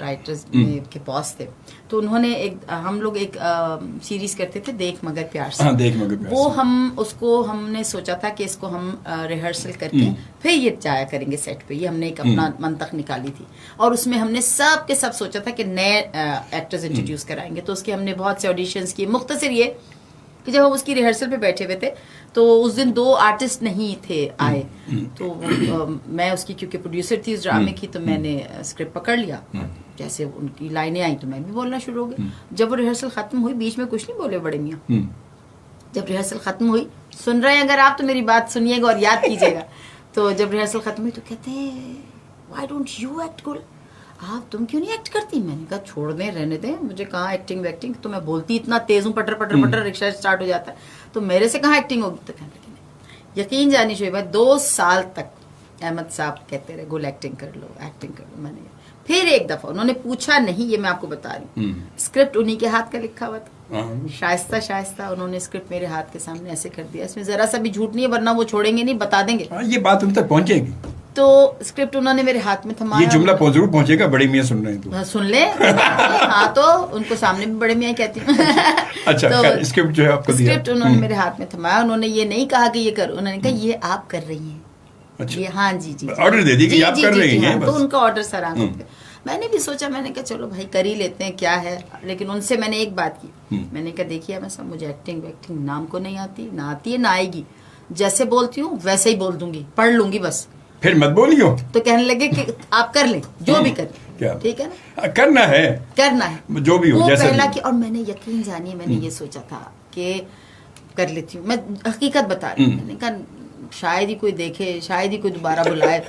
राइटर्स के बॉस थे, तो उन्होंने हम लोग एक सीरीज करते थे, देख मगर प्यार से। हाँ, देख मगर प्यार वो हमने सोचा था कि इसको हम रिहर्सल करके फिर ये जाया करेंगे सेट पे, ये हमने एक अपना मंतक निकाली थी, और उसमें हमने सब के सब सोचा था कि नए एक्टर्स इंट्रोड्यूस कराएंगे। तो उसके हमने बहुत से ऑडिशंस किए। मुख्तसर ये कि जब हम उसकी रिहर्सल पे बैठे हुए थे तो उस दिन 2 आर्टिस्ट नहीं थे आए, तो मैं उसकी क्योंकि प्रोड्यूसर थी इस ड्रामे की, तो मैंने स्क्रिप्ट पकड़ लिया, जैसे उनकी लाइनें आई तो मैं भी बोलना शुरू हो गई। जब वो रिहर्सल खत्म हुई, बीच में कुछ नहीं बोले बड़े मियाँ, जब रिहर्सल खत्म हुई, सुन रहे हैं अगर आप तो मेरी बात सुनिएगा और याद कीजिएगा, तो जब रिहर्सल खत्म हुई तो कहते why don't you act good, आप तुम क्यों नहीं एक्ट करती? मैंने कहा छोड़ दें, रहने दें, मुझे कहाँ एक्टिंग वैक्टिंग, तो मैं बोलती इतना तेज हूँ, पटर पटर पटर रिक्शा स्टार्ट हो जाता है, तो मेरे से कहाँ एक्टिंग होगी? तो कहने लगे यकीन जानी शोएब भाई 2 साल तक अहमद साहब कहते रहे गुल एक्टिंग कर लो, एक्टिंग कर लो। मैंने फिर एक दफा उन्होंने पूछा नहीं, ये मैं आपको बता रही हूँ, स्क्रिप्ट उन्हीं के हाथ का लिखा हुआ था, शाइस्ता शाइस्ता उन्होंने स्क्रिप्ट मेरे हाथ के सामने ऐसे कर दिया, इसमें जरा सा भी झूठ नहीं है, वरना वो छोड़ेंगे नहीं, बता देंगे। ये बात उन तक पहुंचेगी। तो स्क्रिप्ट उन्होंने मेरे हाथ में थमाया, ये जुमला जरूर पहुंचेगा, बड़े मियाँ सुन रहे हैं तो सुन ले। हाँ, तो उनको सामने भी बड़े मियाँ कहती हूँ। अच्छा, तो स्क्रिप्ट जो है आपको दिया, स्क्रिप्ट उन्होंने मेरे हाथ में थमाया, उन्होंने ये नहीं कहा कि ये कर, उन्होंने कहा ये आप कर रही हैं। अच्छा, ये हाँ जी ऑर्डर दे दी कि आप कर रही हैं, तो उनका ऑर्डर सर आंखों पे। मैंने भी सोचा, मैंने कहा चलो भाई कर ही लेते हैं, क्या है। लेकिन उनसे मैंने एक बात की, मैंने कहा देखिए मैं सब, मुझे एक्टिंग वैक्टिंग नाम को नहीं आती, ना आती है ना आएगी, जैसे बोलती हूँ वैसे ही बोल दूंगी, पढ़ लूंगी बस, फिर मत बोलियो। तो कहने लगे कि आप कर लें जो भी करें, ठीक है ना, करना है जो भी हो, वो जैसे पहला कि, और मैंने यकीन जानिए मैंने ये सोचा था कि कर लेती हूँ, मैं हकीकत बता रही हूँ। मैंने कहा शायद ही कोई देखे, शायद ही कोई दोबारा बुलाए,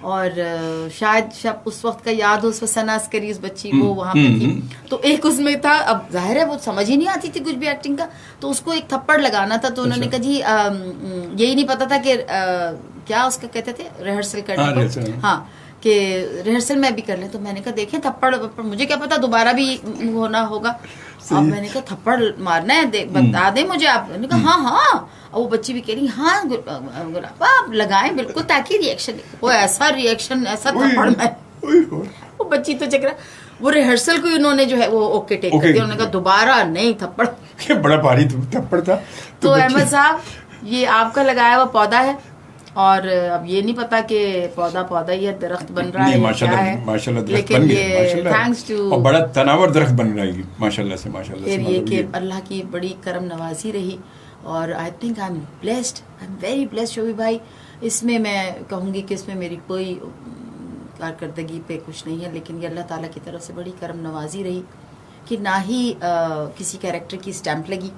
और शायद उस वक्त का याद हो, उस वक्त सना अस्करी उस बच्ची वो वहां पे थी, तो एक उसमें था, अब जाहिर है वो समझ ही नहीं आती थी कुछ भी एक्टिंग का, तो उसको एक थप्पड़ लगाना था, तो उन्होंने कहा जी यही नहीं पता था कि क्या उसका कहते थे रिहर्सल करने को, हाँ कि रिहर्सल में भी कर ले। तो मैंने कहा देखें थप्पड़, मुझे क्या पता दोबारा भी होना होगा, अब मैंने कहा थप्पड़ मारना है, बता दे मुझे आप। मैंने कहा हाँ हाँ, और वो बच्ची भी कह रही हाँ गुलाब आप लगाएं बिल्कुल, ताकि रिएक्शन, वो ऐसा रिएक्शन, ऐसा थप्पड़ मैं, वो बच्ची तो चकरा, वो रिहर्सल को उन्होंने जो है वो ओके टेक कर दिया, उन्होंने कहा दोबारा नहीं थप्पड़। बड़ा भारी थप्पड़ था। तो अहमद साहब ये आपका लगाया हुआ पौधा है, और अब ये नहीं पता कि पौधा ही है, दरख्त बन रहा है, क्या है, माशाल्लाह दरख्त लेकिन बन ये गया, थैंक्स टू, और बड़ा तनावर दरख्त बन रहा है माशाल्लाह से, माशाल्लाह से। फिर ये कि अल्लाह की बड़ी करम नवाजी रही, और I think I am blessed, I am very blessed Shobhi भाई। इसमें मैं कहूँगी कि इसमें मेरी कोई कारकर्दगी पे कुछ नहीं है, लेकिन ये अल्लाह ताला की तरफ से बड़ी करम नवाजी रही कि ना ही किसी कैरेक्टर की स्टैंप लगी।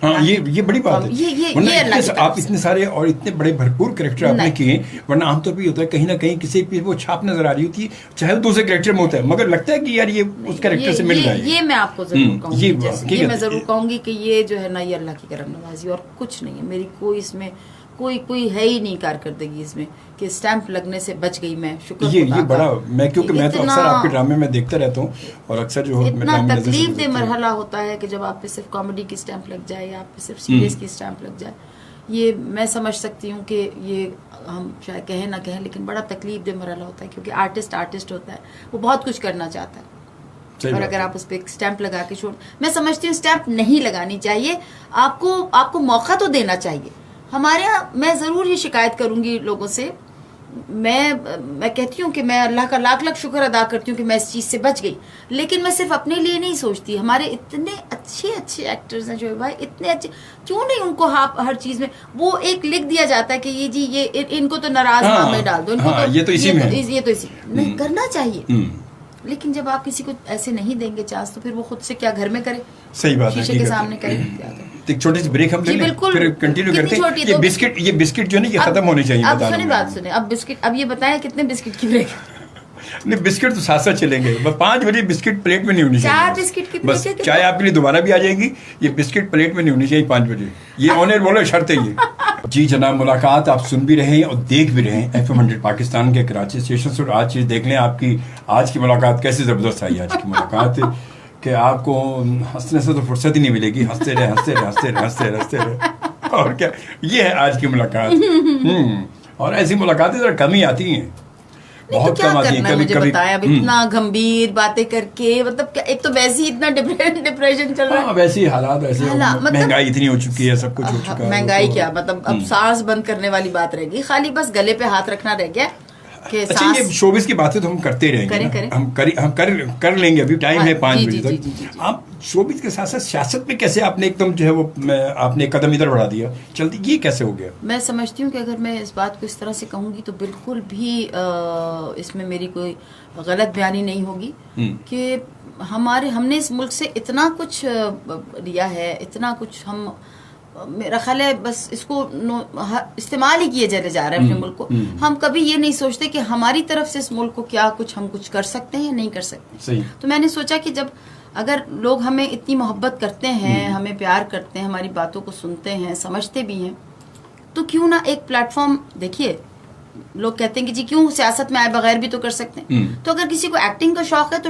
हाँ, ये बड़ी बात है। ये आप इतने सारे और इतने बड़े भरपूर कैरेक्टर आपने किए, वरना आमतौर पर होता है कहीं ना कहीं किसी पे वो छाप नजर आ रही होती है, चाहे वो दूसरे कैरेक्टर में होता है, मगर लगता है कि यार ये उस कैरेक्टर से मिल रहा है। ये मैं आपको जरूर कहूँगी, ये मैं जरूर कहूँगी कि ये जो है ना, ये अल्लाह की करम नवाजी और कुछ नहीं है। मेरी कोई इसमें कोई है ही नहीं कारकर्दगी इसमें कि स्टैंप लगने से बच गई मैं, शुक्र ये बड़ा, मैं क्योंकि मैं तो अक्सर आपके ड्रामे में देखता रहता हूँ, और अक्सर जो इतना तकलीफ दे मरहला होता है कि जब आप पे सिर्फ कॉमेडी की स्टैंप लग जाए या आप पे सिर्फ सीरियस की स्टैंप लग जाए। ये मैं समझ सकती हूँ कि ये हम शायद कहें ना कहें, लेकिन बड़ा तकलीफ दे मरहला होता है, क्योंकि आर्टिस्ट होता है, वो बहुत कुछ करना चाहता है, और अगर आप उस पर एक स्टैंप लगा के छोड़, मैं समझती हूँ स्टैंप नहीं लगानी चाहिए, आपको मौका तो देना चाहिए। हमारे यहाँ मैं जरूर ही शिकायत करूंगी लोगों से, मैं कहती हूँ कि मैं अल्लाह का लाख लाख शुक्र अदा करती हूँ कि मैं इस चीज से बच गई, लेकिन मैं सिर्फ अपने लिए नहीं सोचती। हमारे इतने अच्छे एक्टर्स हैं जो भाई, इतने अच्छे, क्यों नहीं उनको हर चीज में वो एक लिख दिया जाता है कि ये जी ये इनको तो नाराज में डाल दो, इनको ये तो इसी नहीं करना चाहिए। लेकिन जब आप किसी को ऐसे नहीं देंगे चांस, तो फिर वो खुद से क्या घर में करे, सही बात है, शीशे के सामने करे, क्या करे। एक छोटी सी ब्रेक हम ले लें, फिर कंटिन्यू करते हैं। ये बिस्किट जो नहीं, ये खत्म होने चाहिए। अब सुनिए बात सुने, अब बिस्किट, अब ये बताएं कितने बिस्किट की ब्रेक? नहीं, बिस्किट तो साथ साथ चलेंगे, बस 5 बजे बिस्किट प्लेट में नहीं होनी चाहिए। 4 बिस्किट की बस चाय आपके लिए दोबारा भी आ जाएगी, ये बिस्किट प्लेट में नहीं होनी चाहिए 5 बजे। ये ऑनर बोलो, शर्त है ये। जी जनाब, मुलाकात आप सुन भी रहे हैं और देख भी रहे हैं FM 100 पाकिस्तान के कराची स्टेशन से। आज चीज़ देख लें, आपकी आज की मुलाकात कैसी ज़बरदस्त आई। आज की मुलाकात कि आपको हंसने से तो फुर्सत ही नहीं मिलेगी, हंसते रहे। और क्या, ये है आज की मुलाकात। और ऐसी मुलाकातें जरा कम ही आती हैं, बहुत कम आती है। मुझे बताया अब इतना गंभीर बातें करके, मतलब क्या, एक तो वैसे ही इतना डिप्रेशन चल रहा है, वैसे ही हालात, वैसे महंगाई इतनी हो चुकी है, सब कुछ हो चुका है। महंगाई क्या, मतलब अब सांस बंद करने वाली बात रहेगी, खाली बस गले पे हाथ रखना रह गया। अच्छा, ये शोबिस की बातें तो हम करते रहेंगे, हम कर लेंगे, अभी टाइम है 5 बजे तक। आप शोबिस के साथ साथ सियासत में कैसे आपने एकदम जो है वो आपने कदम इधर बढ़ा दिया, चलती, ये कैसे हो गया? मैं समझती हूँ कि अगर मैं इस बात को इस तरह से कहूँगी तो बिल्कुल भी इसमें मेरी कोई गलत बयानी नहीं होगी कि हमने इस मुल्क से इतना कुछ लिया है, इतना कुछ हम मेरा ख्याल है बस इसको इस्तेमाल ही किए चले जा रहे हैं अपने मुल्क को। हम कभी ये नहीं सोचते कि हमारी तरफ से इस मुल्क को क्या हम कुछ कर सकते हैं या नहीं कर सकते। सही। तो मैंने सोचा कि जब अगर लोग हमें इतनी मोहब्बत करते हैं, हमें प्यार करते हैं, हमारी बातों को सुनते हैं, समझते भी हैं, तो क्यों ना एक प्लेटफॉर्म, देखिए लोग कहते हैं कि जी क्यों सियासत में आए बगैर भी तो कर सकते हैं। तो अगर किसी को एक्टिंग का शौक है तो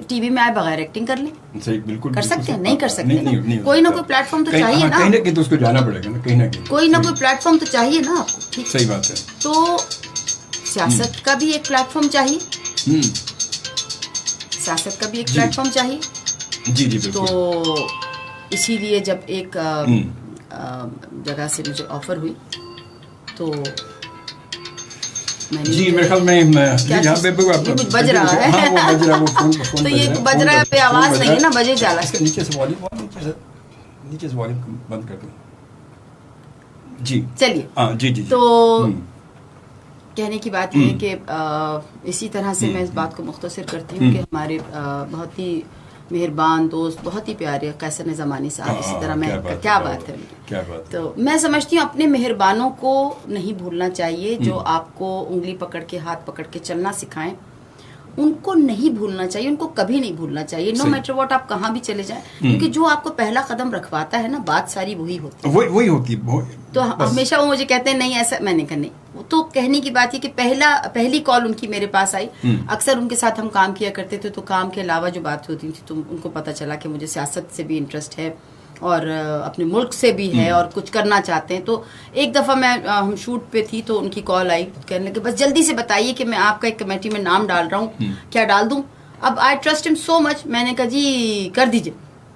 टीवी में आए बगैर एक्टिंग कर ले। सही, बिल्कुल कर सकते हैं, नहीं कर सकते नहीं, नहीं, कोई ना कोई प्लेटफॉर्म तो चाहिए ना, कहीं ना कहीं तो उसको जाना पड़ेगा ना, कहीं ना कहीं कोई ना कोई प्लेटफॉर्म तो चाहिए ना आपको। ठीक, सही बात है। तो सियासत का भी एक प्लेटफॉर्म चाहिए, सियासत का भी एक प्लेटफॉर्म चाहिए। जी जी बिल्कुल। तो इसीलिए जब एक जगह से मुझे ऑफर हुई तो जी मेरे ख्याल में यहाँ पे कुछ बज रहा है। हाँ, वो बज रहा है, वो फोन तो ये बज रहा है पे आवाज नहीं है ना, बजे जाला। इसके नीचे से वॉल्यूम बंद कर दो। जी चलिए। हाँ जी जी। तो कहने की बात ये है कि इसी तरह से मैं इस बात को मुख्तसर करती हूँ कि हमारे बहुत ही मेहरबान दोस्त, बहुत ही प्यारे कैसर ज़मानी साहब, इसी तरह मैं क्या बात है। तो मैं समझती हूँ अपने मेहरबानों को नहीं भूलना चाहिए, जो आपको उंगली पकड़ के हाथ पकड़ के चलना सिखाएं, उनको नहीं भूलना चाहिए, उनको कभी नहीं भूलना चाहिए, नो मैटर व्हाट आप कहाँ भी चले जाएं, क्योंकि जो आपको पहला कदम रखवाता है ना, बात सारी वही होती है, वही होती है। तो हमेशा वो मुझे कहते हैं नहीं ऐसा, मैंने कहा नहीं, तो कहने की बात है कि पहली कॉल उनकी मेरे पास आई। अक्सर उनके साथ हम काम किया करते थे, तो काम के अलावा जो बात होती थी तो उनको पता चला कि मुझे सियासत से भी इंटरेस्ट है और अपने मुल्क से भी है और कुछ करना चाहते हैं। तो एक दफ़ा हम शूट पे थी तो उनकी कॉल आई, कहने लगे बस जल्दी से बताइए कि मैं आपका एक कमेटी में नाम डाल रहा हूँ, क्या डाल दूँ। अब I trust him so much, मैंने कहा जी कर दीजिए।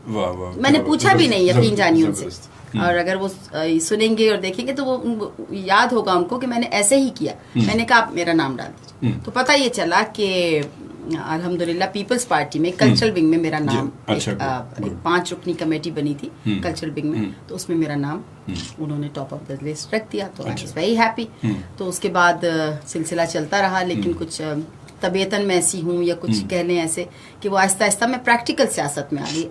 मैंने पूछा भी नहीं, यकीन जानिए उनसे, और अगर वो सुनेंगे और देखेंगे तो वो याद होगा उनको कि मैंने ऐसे ही किया। मैंने कहा आप मेरा नाम डाल दीजिए। तो पता ये चला कि अल्हम्दुलिल्लाह पीपल्स पार्टी में कल्चरल विंग में मेरा नाम, एक 5 रुकनी कमेटी बनी थी कल्चरल विंग में, तो उसमें मेरा नाम उन्होंने टॉप ऑफ द लिस्ट रख दिया। तो आई वाज वेरी हैप्पी। तो उसके बाद सिलसिला चलता रहा, लेकिन कुछ तबीयतन मैं ऐसी हूँ या कुछ कह लें ऐसे कि वो आहिस्ता आहिस्ता मैं प्रैक्टिकल सियासत में आ गई।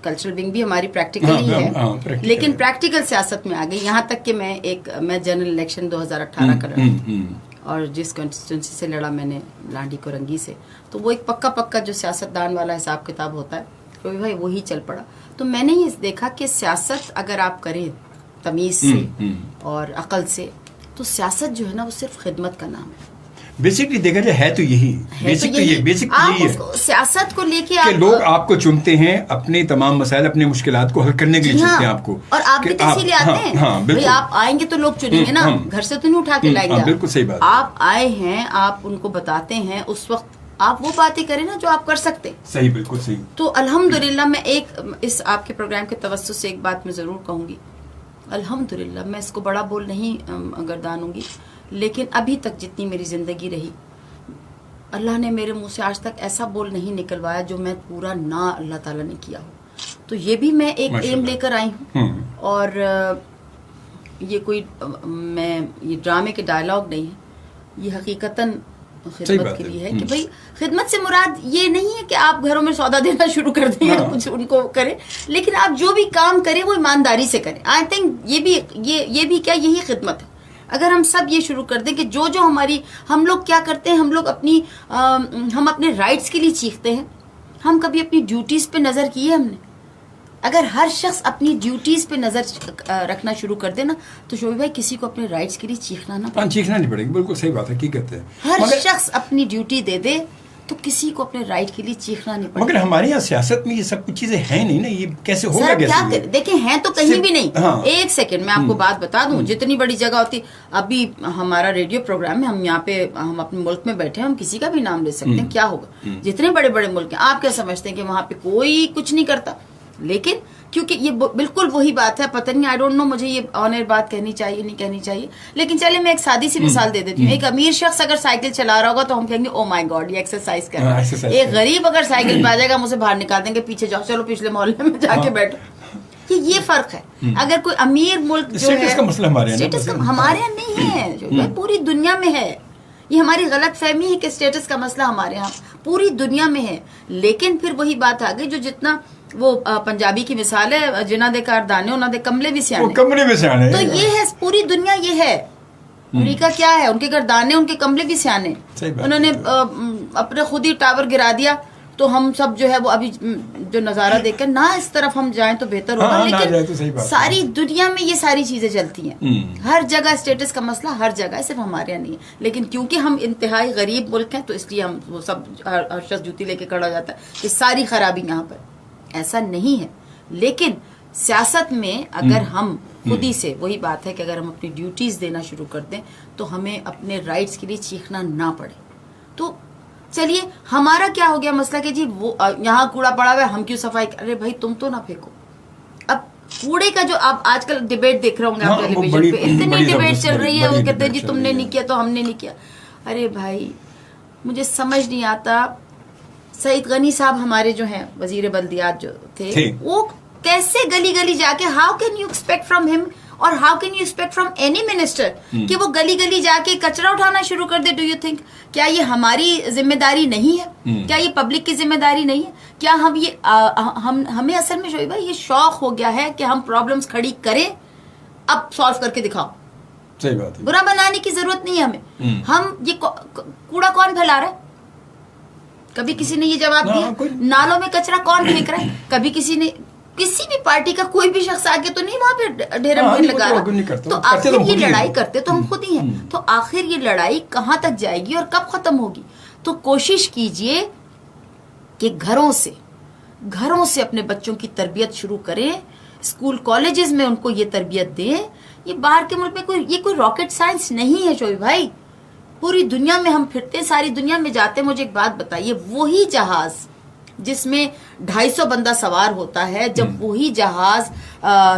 कल्चरल विंग भी हमारी प्रैक्टिकल ही है, लेकिन प्रैक्टिकल सियासत में आ गई, यहाँ तक कि मैं जनरल इलेक्शन 2018 कर रहा था और जिस कंस्टिट्यूंसी से लड़ा मैंने लांडी कोरंगी से, तो वो एक पक्का जो सियासतदान वाला हिसाब किताब होता है, तो भाई वही चल पड़ा। तो मैंने ये देखा कि सियासत अगर आप करें तमीज से और अकल से, तो सियासत जो है ना वो सिर्फ खिदमत का नाम है। बेसिकली देखा जाए है तो यही, बेसिक यही है। सियासत को लेके कि लोग आपको चुनते हैं अपने तमाम मसाइल, अपने मुश्किलात को हल करने के लिए चुनते हैं आपको, और आप भी तो इसीलिए आते हैं। भाई आप आएंगे तो लोग चुनेंगे ना, घर से तो नहीं उठा के लाएंगे। बिल्कुल सही बात। आप आए हैं, आप उनको बताते हैं, उस वक्त आप वो बातें करें ना जो आप कर सकते। सही, बिल्कुल सही। तो अल्हम्दुलिल्लाह मैं इस आपके प्रोग्राम के तवज्जुह से एक बात मैं जरूर कहूंगी, अल्हम्दुलिल्लाह मैं इसको बड़ा बोल नहीं गर्दानूंगी, लेकिन अभी तक जितनी मेरी ज़िंदगी रही, अल्लाह ने मेरे मुंह से आज तक ऐसा बोल नहीं निकलवाया जो मैं पूरा ना अल्लाह ताला ने किया हो। तो ये भी मैं एक एम लेकर आई हूँ, और ये कोई ये ड्रामे के डायलॉग नहीं है, ये हकीकतन खिदमत के लिए है कि भाई खिदमत से मुराद ये नहीं है कि आप घरों में सौदा देना शुरू कर दें या कुछ उनको करें, लेकिन आप जो भी काम करें वो ईमानदारी से करें। आई थिंक ये भी क्या, यही खिदमत है। अगर हम सब ये शुरू कर दें कि जो हम लोग क्या करते हैं, हम अपने राइट्स के लिए चीखते हैं, हम कभी अपनी ड्यूटीज पे नजर की है हमने? अगर हर शख्स अपनी ड्यूटीज पे नजर रखना शुरू कर दे ना, तो शोभी भाई किसी को अपने राइट्स के लिए चीखना नहीं पड़ेगा। बिल्कुल सही बात है, की कहते हैं हर शख्स अपनी ड्यूटी दे दे तो किसी को अपने राइट के लिए चीखना नहीं पड़ेगा। मगर हमारे यहाँ सियासत में ये सब कुछ चीजें हैं नहीं ना, ये कैसे होगा? क्या देखें, हैं तो कहीं भी नहीं। हाँ। एक सेकंड मैं आपको बात बता दूं, जितनी बड़ी जगह होती, अभी हमारा रेडियो प्रोग्राम है, हम यहाँ पे हम अपने मुल्क में बैठे हैं, हम किसी का भी नाम ले सकते हैं, क्या होगा? जितने बड़े बड़े मुल्क हैं, आप क्या समझते हैं कि वहां पे कोई कुछ नहीं करता? लेकिन क्योंकि ये बिल्कुल वही बात है, पता नहीं, आई डोंट नो मुझे ये ऑनर बात कहनी चाहिए नहीं कहनी चाहिए, लेकिन चलिए मैं एक सादी सी मिसाल दे देती हूँ। एक अमीर शख्स अगर साइकिल चला रहा होगा तो हम कहेंगे ओ माय गॉड ये एक्सरसाइज कर रहा है। एक गरीब अगर साइकिल पे आ जाएगा, मुझे बाहर निकाल देंगे, पीछे जाओ, चलो पिछले मोहल्ले में जाके बैठो। ये फर्क है। अगर कोई अमीर मुल्क जो है, स्टेटस का हमारे यहाँ नहीं है, जो पूरी दुनिया में है। ये हमारी गलत फहमी है कि स्टेटस का मसला हमारे यहाँ पूरी दुनिया में है। लेकिन फिर वही बात आ गई, जो जितना वो पंजाबी की मिसाल है, जिन्ना दे कार दाने उन्ना दे कमले भी वो सियाने। कमरे में से आने तो ये है पूरी दुनिया, ये है अमेरिका क्या है, उनके घर दाने उनके कमले भी सियाने। सही बात उन्होंने अपने खुद ही टावर गिरा दिया, तो हम सब जो है वो अभी जो नजारा देखकर ना इस तरफ हम जाएं तो बेहतर होगा। हाँ, ना जाए तो सही लेकिन बात है। सारी दुनिया में ये सारी चीजें चलती हैं, हर जगह स्टेटस का मसला हर जगह है, सिर्फ हमारे यहाँ नहीं है। लेकिन क्योंकि हम इंतहाई गरीब मुल्क हैं तो इसलिए हम वो सब हर शख्स जूती लेके खड़ा हो जाता है कि सारी खराबी यहाँ पर। ऐसा नहीं है। लेकिन सियासत में अगर हम खुद ही से, वही बात है कि अगर हम अपनी ड्यूटीज देना शुरू कर दें तो हमें अपने राइट्स के लिए चीखना ना पड़े। तो चलिए, हमारा क्या हो गया मसला कि जी वो यहाँ कूड़ा पड़ा हुआ है, हम क्यों सफाई अरे भाई तुम तो ना फेंको। अब कूड़े का जो आप आजकल डिबेट देख रहे होंगे आप टेलीविजन पे, इतनी डिबेट चल रही है, वो कहते हैं जी तुमने नहीं किया तो हमने नहीं किया। अरे भाई मुझे समझ नहीं आता, सईद गनी साहब हमारे जो हैं वजीर बल्दियात जो थे, वो कैसे गली गली जाके, how can you expect from him और how can you expect from any minister कि वो गली गली जाके कचरा उठाना शुरू कर दे। डू यू थिंक क्या ये हमारी जिम्मेदारी नहीं है? क्या ये पब्लिक की जिम्मेदारी नहीं है? क्या हम ये हमें असल में शोएब भाई ये शौक हो गया है कि हम प्रॉब्लम्स खड़ी करें, अब सॉल्व करके दिखाओ। सही बात है। बुरा बनाने की जरूरत नहीं है हमें। हम ये कूड़ा कौन फैला रहा है? कभी किसी ने ये जवाब दिया? नालों में कचरा कौन फेंक रहा है? कभी किसी ने, किसी भी पार्टी का कोई भी शख्स आके तो नहीं वहां पे ढेर लगा रहा। तो आखिर ये लड़ाई करते तो हम खुद ही हैं। तो आखिर ये लड़ाई कहाँ तक जाएगी और कब खत्म होगी? तो कोशिश कीजिए कि घरों से अपने बच्चों की तरबियत शुरू करें, स्कूल कॉलेजेस में उनको ये तरबियत दें। ये बाहर के मुल्क में ये कोई रॉकेट साइंस नहीं है शोएब भाई। पूरी दुनिया में हम फिरते हैं, सारी दुनिया में जाते हैं। मुझे एक बात बताइए, वही जहाज जिसमें 250 बंदा सवार होता है, जब वही जहाज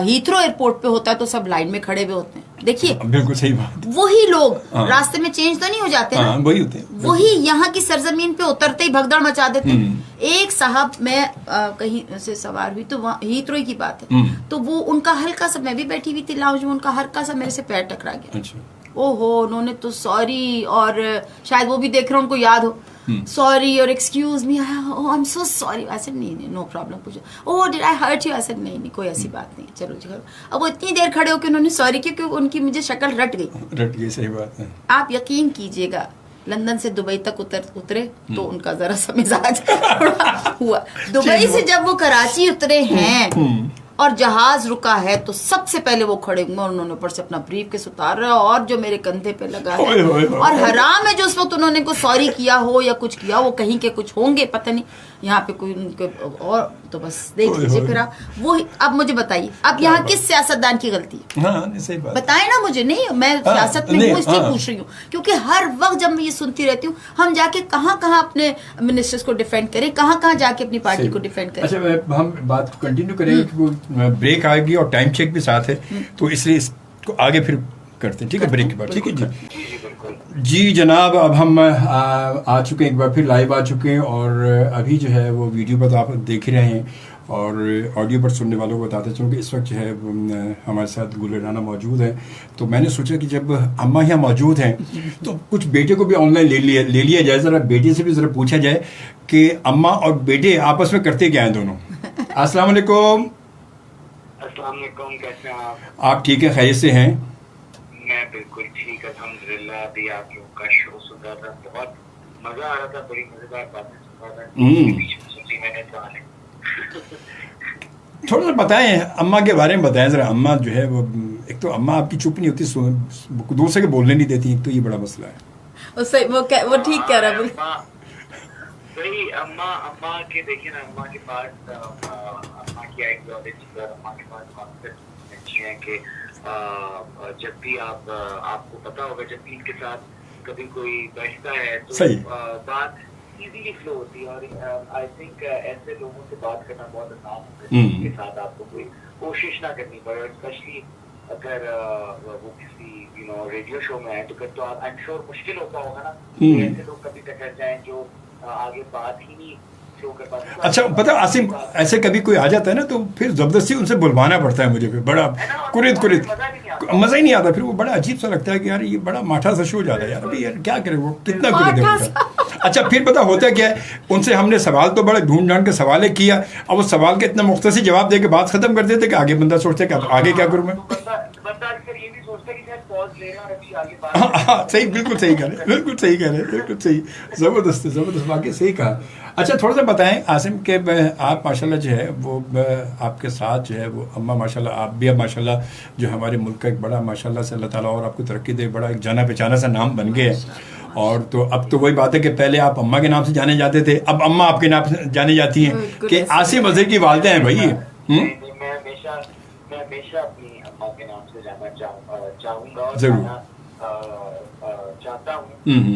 हीथ्रो एयरपोर्ट पे होता है तो सब लाइन में खड़े हुए होते हैं। देखिए बिल्कुल सही बात, वही लोग रास्ते में चेंज तो नहीं हो जाते ना, वही होते हैं। वही यहाँ की सरजमीन पे उतरते ही भगदड़ मचा देते हैं। एक साहब, मैं कहीं से सवार हुई तो वहाँ हीथ्रो की बात है, तो वो उनका हल्का सा, मैं भी बैठी हुई थी लाउंज में, उनका हल्का सा मेरे से पैर टकरा गया। ओहो, उन्होंने तो सॉरी, और शायद वो भी देख रहे हो, उनको याद हो, सॉरी और excuse me, I am so sorry. I said नहीं नो प्रॉब्लम। पूछो, oh did I hurt you? I said नहीं कोई ऐसी बात नहीं, चलो जी। अब वो इतनी देर खड़े होकर उन्होंने सॉरी की क्योंकि उनकी मुझे शक्ल रट गई। सही बात है। आप यकीन कीजिएगा, लंदन से दुबई तक उतरे तो उनका जरा सा मिजाज हुआ। दुबई से जब वो कराची उतरे हैं और जहाज रुका है तो सबसे पहले वो खड़े हुए और उन्होंने ऊपर से अपना ब्रीफ केस उतारा और जो मेरे कंधे पे लगा है, और हराम है जो उस वक्त उन्होंने को सॉरी किया हो या कुछ किया, वो कहीं के कुछ होंगे, पता नहीं यहाँ पे कोई उनके, और तो बस देख लीजिए फिर आप वो। अब मुझे बताइए, अब यहाँ किस सियासतदान की गलती है? सही बात बताए ना मुझे। नहीं, मैं सियासत में हूँ इसलिए पूछ रही हूँ, क्योंकि हर वक्त जब मैं ये सुनती रहती हूँ, हम जाके कहाँ अपने मिनिस्टर्स को डिफेंड करें, कहाँ जाके अपनी पार्टी को डिफेंड करें। अच्छा, हम बात कंटिन्यू करेंगे, ब्रेक आएगी और टाइम चेक भी साथ है, तो इसलिए इसको आगे फिर करते हैं, ठीक है, ब्रेक के बाद। ठीक है जी जनाब, अब हम आ चुके हैं, एक बार फिर लाइव आ चुके हैं, और अभी जो है वो वीडियो पर तो आप देख ही रहे हैं, और ऑडियो पर सुनने वालों को बताते चलूँ कि इस वक्त जो है हमारे साथ गुल राना मौजूद है। तो मैंने सोचा कि जब अम्मा यहाँ मौजूद हैं तो कुछ बेटे को भी ऑनलाइन ले लिया जाए, ज़रा बेटे से भी ज़रा पूछा जाए कि अम्मा और बेटे आपस में करते क्या हैं दोनों। अस्सलाम वालेकुम। अस्सलाम वालेकुम, कैसे हैं आप? आप ठीक है, खैरियत से हैं? मैं बिल्कुल ठीक, अल्हम्दुलिल्लाह। अभी आप लोग का शो सुन रहा था, बहुत मजा आ रहा था, बड़ी मजेदार बातें सुन रहा था, बीच में सोची मैंने तो थोड़ा सा बताएं अम्मा के बारे में, बताएं जरा। अम्मा जो है वो, एक तो अम्मा आपकी चुप नहीं होती, दूसरे के बोलने नहीं देती, एक तो ये बड़ा मसला है। वो ठीक कह रहा है। वही अम्मा के देखिए ना, अम्मा के पास अम्मा की आइडियोलॉजी और अम्मा के पास कॉन्सेप्ट अच्छी है कि जब भी आपको पता होगा, जब भी इनके साथ कभी कोई बैठता है तो बात इजीली फ्लो होती है, और आई थिंक ऐसे लोगों से बात करना बहुत आसान होता है जिनके साथ आपको कोई कोशिश ना करनी पड़े। स्पेशली अगर वो किसी रेडियो शो में है तो फिर तो आई एम श्योर मुश्किल होता होगा ना, ऐसे लोग कभी टकरा जाएं जो आगे बात ही नहीं थ्रो कर पाते। अच्छा पता आसिम, ऐसे कभी कोई आ जाता है ना तो फिर जबरदस्ती उनसे बुलवाना पड़ता है मुझे, फिर बड़ा कुरिद कुरिद, मजा ही नहीं आता, फिर वो बड़ा अजीब सा लगता है कि यार ये बड़ा माठा सा शो जा रहा है यार, अभी यार क्या करे वो, कितना कुरिद है उनका। अच्छा फिर पता होता क्या है, उनसे हमने सवाल तो बड़े ढूंढ ढांड के सवाल किया, अब वो सवाल के इतना मुख्तसर जवाब दे के बात खत्म कर देते कि आगे बंदा सोचते कि आगे क्या करूँ मैं। बंदा अक्सर ये भी सोचता है कि शायद पॉज ले रहे हैं और अभी आगे बात हाँ सही, बिल्कुल सही कह रहे हैं, बिल्कुल सही कह रहे हैं, बिल्कुल सही, ज़बरदस्त ज़बरदस्त, बाकी सही कहा। अच्छा थोड़ा सा बताएं आसिम के आप माशाल्लाह जो है वो आपके साथ जो है वो अम्मा माशाल्लाह, आप भी अब माशाल्लाह जो हमारे मुल्क का एक बड़ा माशाल्लाह से अल्लाह ताला और आपको तरक्की दे, बड़ा एक जाना पहचाना सा नाम बन गए हैं। और तो अब तो वही बात है कि पहले आप अम्मा के नाम से जाने जाते थे, अब अम्मा आपके नाम से जाने जाती हैं कि आसिम अजहर की वालिदा हैं भाई। मैं हमेशा अपनी अम्मा के नाम से जाना चाहूँगा और चाहता हूँ,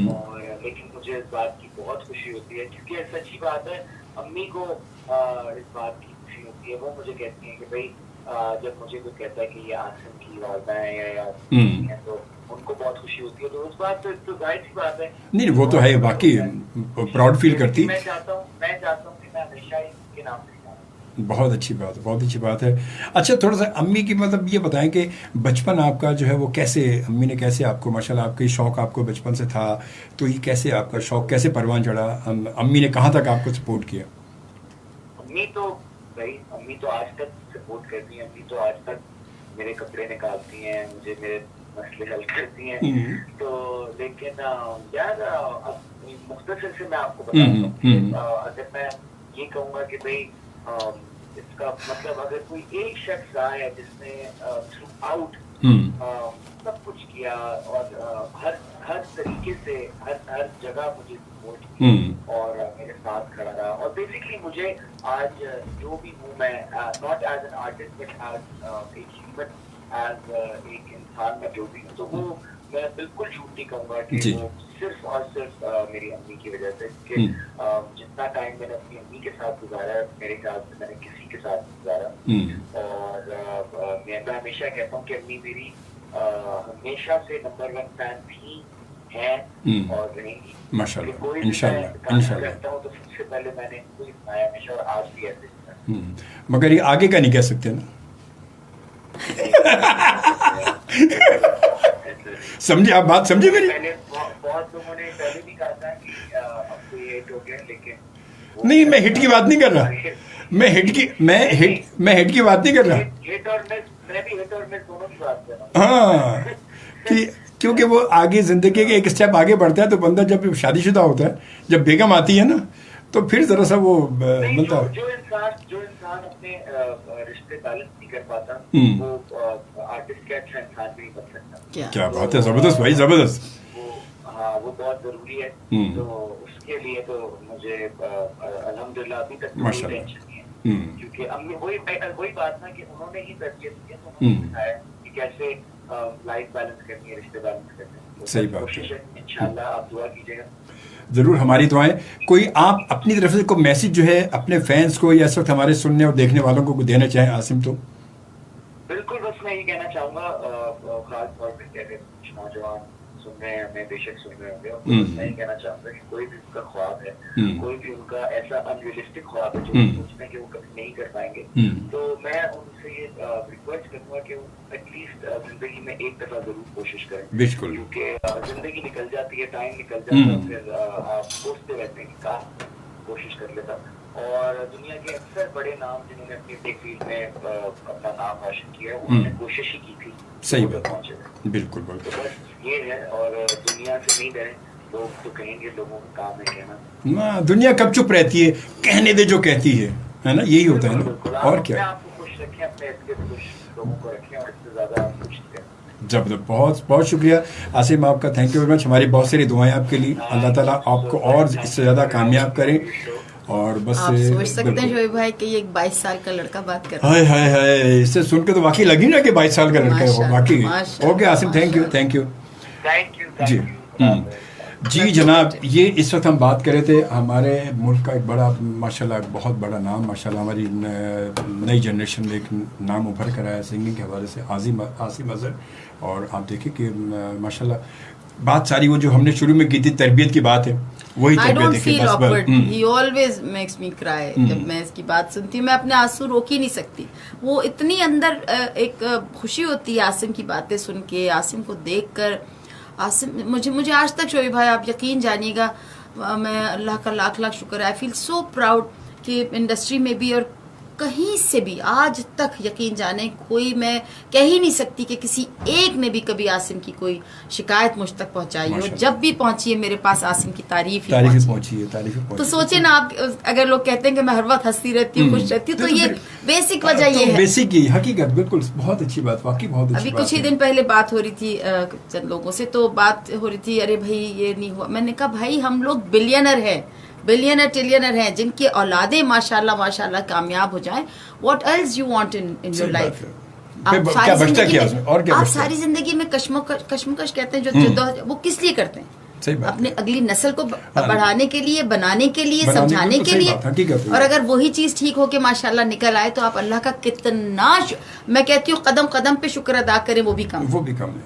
और लेकिन मुझे इस बात की बहुत खुशी होती है क्योंकि सच्ची बात है, अम्मी को इस बात की खुशी होती है। वो मुझे कहती हैं कि भाई जब मुझे कोई कहता है कि ये आसिम की वालिदा है या तो उनको बहुत खुशी होती है, तो उस बात तो जाहिर सी बात है। नहीं वो तो है, बाकी प्राउड फील करती। मैं चाहता हूँ कि मैं हमेशा इनके नाम से जाऊँ। बहुत अच्छी बात है, बहुत अच्छी बात है। अच्छा थोड़ा सा अम्मी की मतलब ये बताएं कि बचपन आपका जो है वो कैसे, अम्मी ने कैसे आपको माशाल्लाह, आपके शौक़ आपको बचपन से था, तो ये कैसे आपका शौक़ कैसे परवान चढ़ा, अम्मी ने कहाँ तक आपको सपोर्ट किया? अम्मी तो आज तक सपोर्ट करती हैं। अम्मी तो आज तक मेरे कपड़े निकालती हैं, मुझे मेरे मसले हल करती हैं। तो लेकिन यार अब मुख्तसर से मैं आपको बताता हूँ, अगर मैं ये कहूँगा कि भाई इसका मतलब अगर कोई एक शख्स रहा है जिसने थ्रू आउट सब कुछ किया और हर तरीके से हर जगह मुझे सपोर्ट की और मेरे साथ खड़ा रहा, और बेसिकली मुझे आज जो भी हूँ मैं, not as an artist but as a human, as एक इंसान में जो भी हूँ, तो वो मैं बिल्कुल झूठ नहीं कहूँगा कि वो सिर्फ और सिर्फ मेरी अम्मी की वजह से, कि जितना टाइम मैंने अपनी अम्मी के साथ गुजारा है मेरे ख्याल से मैंने किसी के साथ गुजारा। और मैं हमेशा कहता हूँ कि अम्मी मेरी हमेशा से नंबर 1 फैन थी, है और रहेंगी माशाल्लाह, इंशाल्लाह करता हूँ तो सबसे पहले मैंने इनको ही सुनाया हमेशा, और आज भी ऐसे। मगर ये आगे का नहीं कह सकते ना। समझे आप बात, समझे मेरी? बहुत लोगों ने पहले भी कहा था कि अब तो ये हिट हो गया, लेकिन नहीं मैं हिट की बात नहीं कर रहा, मैं हिट की बात नहीं कर रहा। हिट और मिस, मैं भी हिट और मिस दोनों की बात कर रहा हूँ। हाँ कि क्योंकि वो आगे जिंदगी के एक स्टेप आगे बढ़ता है, तो बंदा जब शादीशुदा होता है, जब बेगम आती है ना, तो फिर जरा सा वो बनता है। जो इंसान अपने रिश्ते बैलेंस नहीं कर पाता, वो आर्टिस्ट के अच्छा इंसान भी नहीं बन सकता। क्या बात है, जबरदस्त भाई, जबरदस्त। वो बहुत जरूरी है। तो उसके लिए तो मुझे अल्हम्दुलिल्लाह अभी तक कोई टेंशन नहीं है, क्योंकि अम्मी वही बात ना कि उन्होंने ही तरबियत दी है, तो उन्होंने सिखाया कि कैसे लाइफ बैलेंस करनी है, रिश्ते बैलेंस करने हैं। सही बात है, इंशाल्लाह आप दुआ कीजिएगा। जरूर, हमारी दुआएं। कोई आप अपनी तरफ से कोई मैसेज जो है अपने फैंस को या इस वक्त हमारे सुनने और देखने वालों को देना चाहें आसिम? तो बिल्कुल, बस मैं ये कहना चाहूंगा, खास तौर पे कहते कुछ नौजवान सुन रहे हैं, हमें बेशक सुन रहे होंगे, और मैं ये कहना चाहूंगा कि कोई भी उनका ख्वाब है, कोई भी उनका ऐसा अनरियलिस्टिक ख्वाब है जो सोचते हैं कि वो कभी नहीं कर पाएंगे, तो मैं उनसे ये रिक्वेस्ट करूंगा कि वो एटलीस्ट जिंदगी में एक दफा जरूर कोशिश करें। बिल्कुल, क्योंकि जिंदगी निकल जाती है, टाइम निकल जाता है, फिर आप सोचते रहते हैं कि काश कोशिश कर लेता। और दुनिया के अक्सर बड़े नाम जिन्होंने अपनी टेक फील्ड में अपना नाम रोशन किया है, उन्होंने कोशिश ही की थी। सही बात, बिल्कुल बिल्कुल। तो बस ये है, और दुनिया से नहीं डरें। लोग तो कहेंगे, लोगों का काम है कहना, दुनिया कब चुप रहती है, कहने दे जो कहती है ना, यही होता है ना, और क्या। आपको खुश रखें, अपने खुश लोगों को रखें, और इससे ज्यादा आप कुछ नहीं करें। जब बहुत बहुत शुक्रिया आसिम आपका, थैंक यू वेरी मच। हमारी बहुत सारी दुआएं आपके लिए, अल्लाह ताला आपको और इससे ज़्यादा कामयाब करें। और बस आप सोच सकते हैं शोएब भाई कि ये एक 22 साल का लड़का बात कर रहा है। हाय हाय हाय, इससे सुन के तो वाकई लगी ना कि 22 साल का लड़का है वो, वाकई। ओके आसिम, थैंक यू जी। जी जनाब, ये इस वक्त हम बात कर रहे थे हमारे मुल्क का एक बड़ा माशाल्लाह, बहुत बड़ा नाम माशाल्लाह, हमारी नई जनरेशन में एक नाम उभर कर आया सिंगिंग के हवाले से, आसिम अजहर। और आप देखिए कि माशाल्लाह बात सारी वो जो हमने शुरू में की थी तरबियत की बात है, वही आई डोंट तरबियत है कि फील बस ऑकवर्ड, ही ऑलवेज मेक्स मी क्राई। जब मैं इसकी बात सुनती हूँ मैं अपने आंसू रोक ही नहीं सकती। वो इतनी अंदर एक खुशी होती है आसिम की बातें सुन के, आसिम को देख कर। आसिम मुझे आज तक शोएब भाई आप यकीन जानिएगा, मैं अल्लाह का लाख लाख शुक्र, आई फील सो प्राउड कि इंडस्ट्री में भी और कहीं से भी आज तक यकीन जाने कोई, मैं कह ही नहीं सकती कि किसी एक ने भी कभी आसिम की कोई शिकायत मुझ तक पहुंचाई हो। जब भी पहुंची है मेरे पास आसिम की तारीफ पहुंची है। तो सोचे ना आप, अगर लोग कहते हैं कि मैं हर वक्त हंसती रहती हूँ, खुश रहती हूँ, तो ये बेसिक वजह ये है। बेसिक ही हकीकत, बिल्कुल बहुत अच्छी बात, वाकई बहुत अच्छी अभी बात कुछ ही दिन पहले बात हो रही थी चंद लोगों से, तो बात हो रही थी अरे भाई ये नहीं हुआ। मैंने कहा भाई हम लोग बिलियनर हैं, बिलियनर ट्रिलियनर हैं, जिनकी औलादें माशाल्लाह माशाल्लाह कामयाब हो जाएं। What else you want in your life? आप सारी जिंदगी में कश्मकश कहते हैं जो वो किस लिए करते हैं? अपने अगली नस्ल को बढ़ाने के लिए, बनाने के लिए, समझाने के लिए। और अगर वही चीज ठीक होके माशाल्लाह निकल आए तो आप अल्लाह का कितना मैं कहती हूँ कदम कदम पे शुक्र अदा करें, वो भी कम है।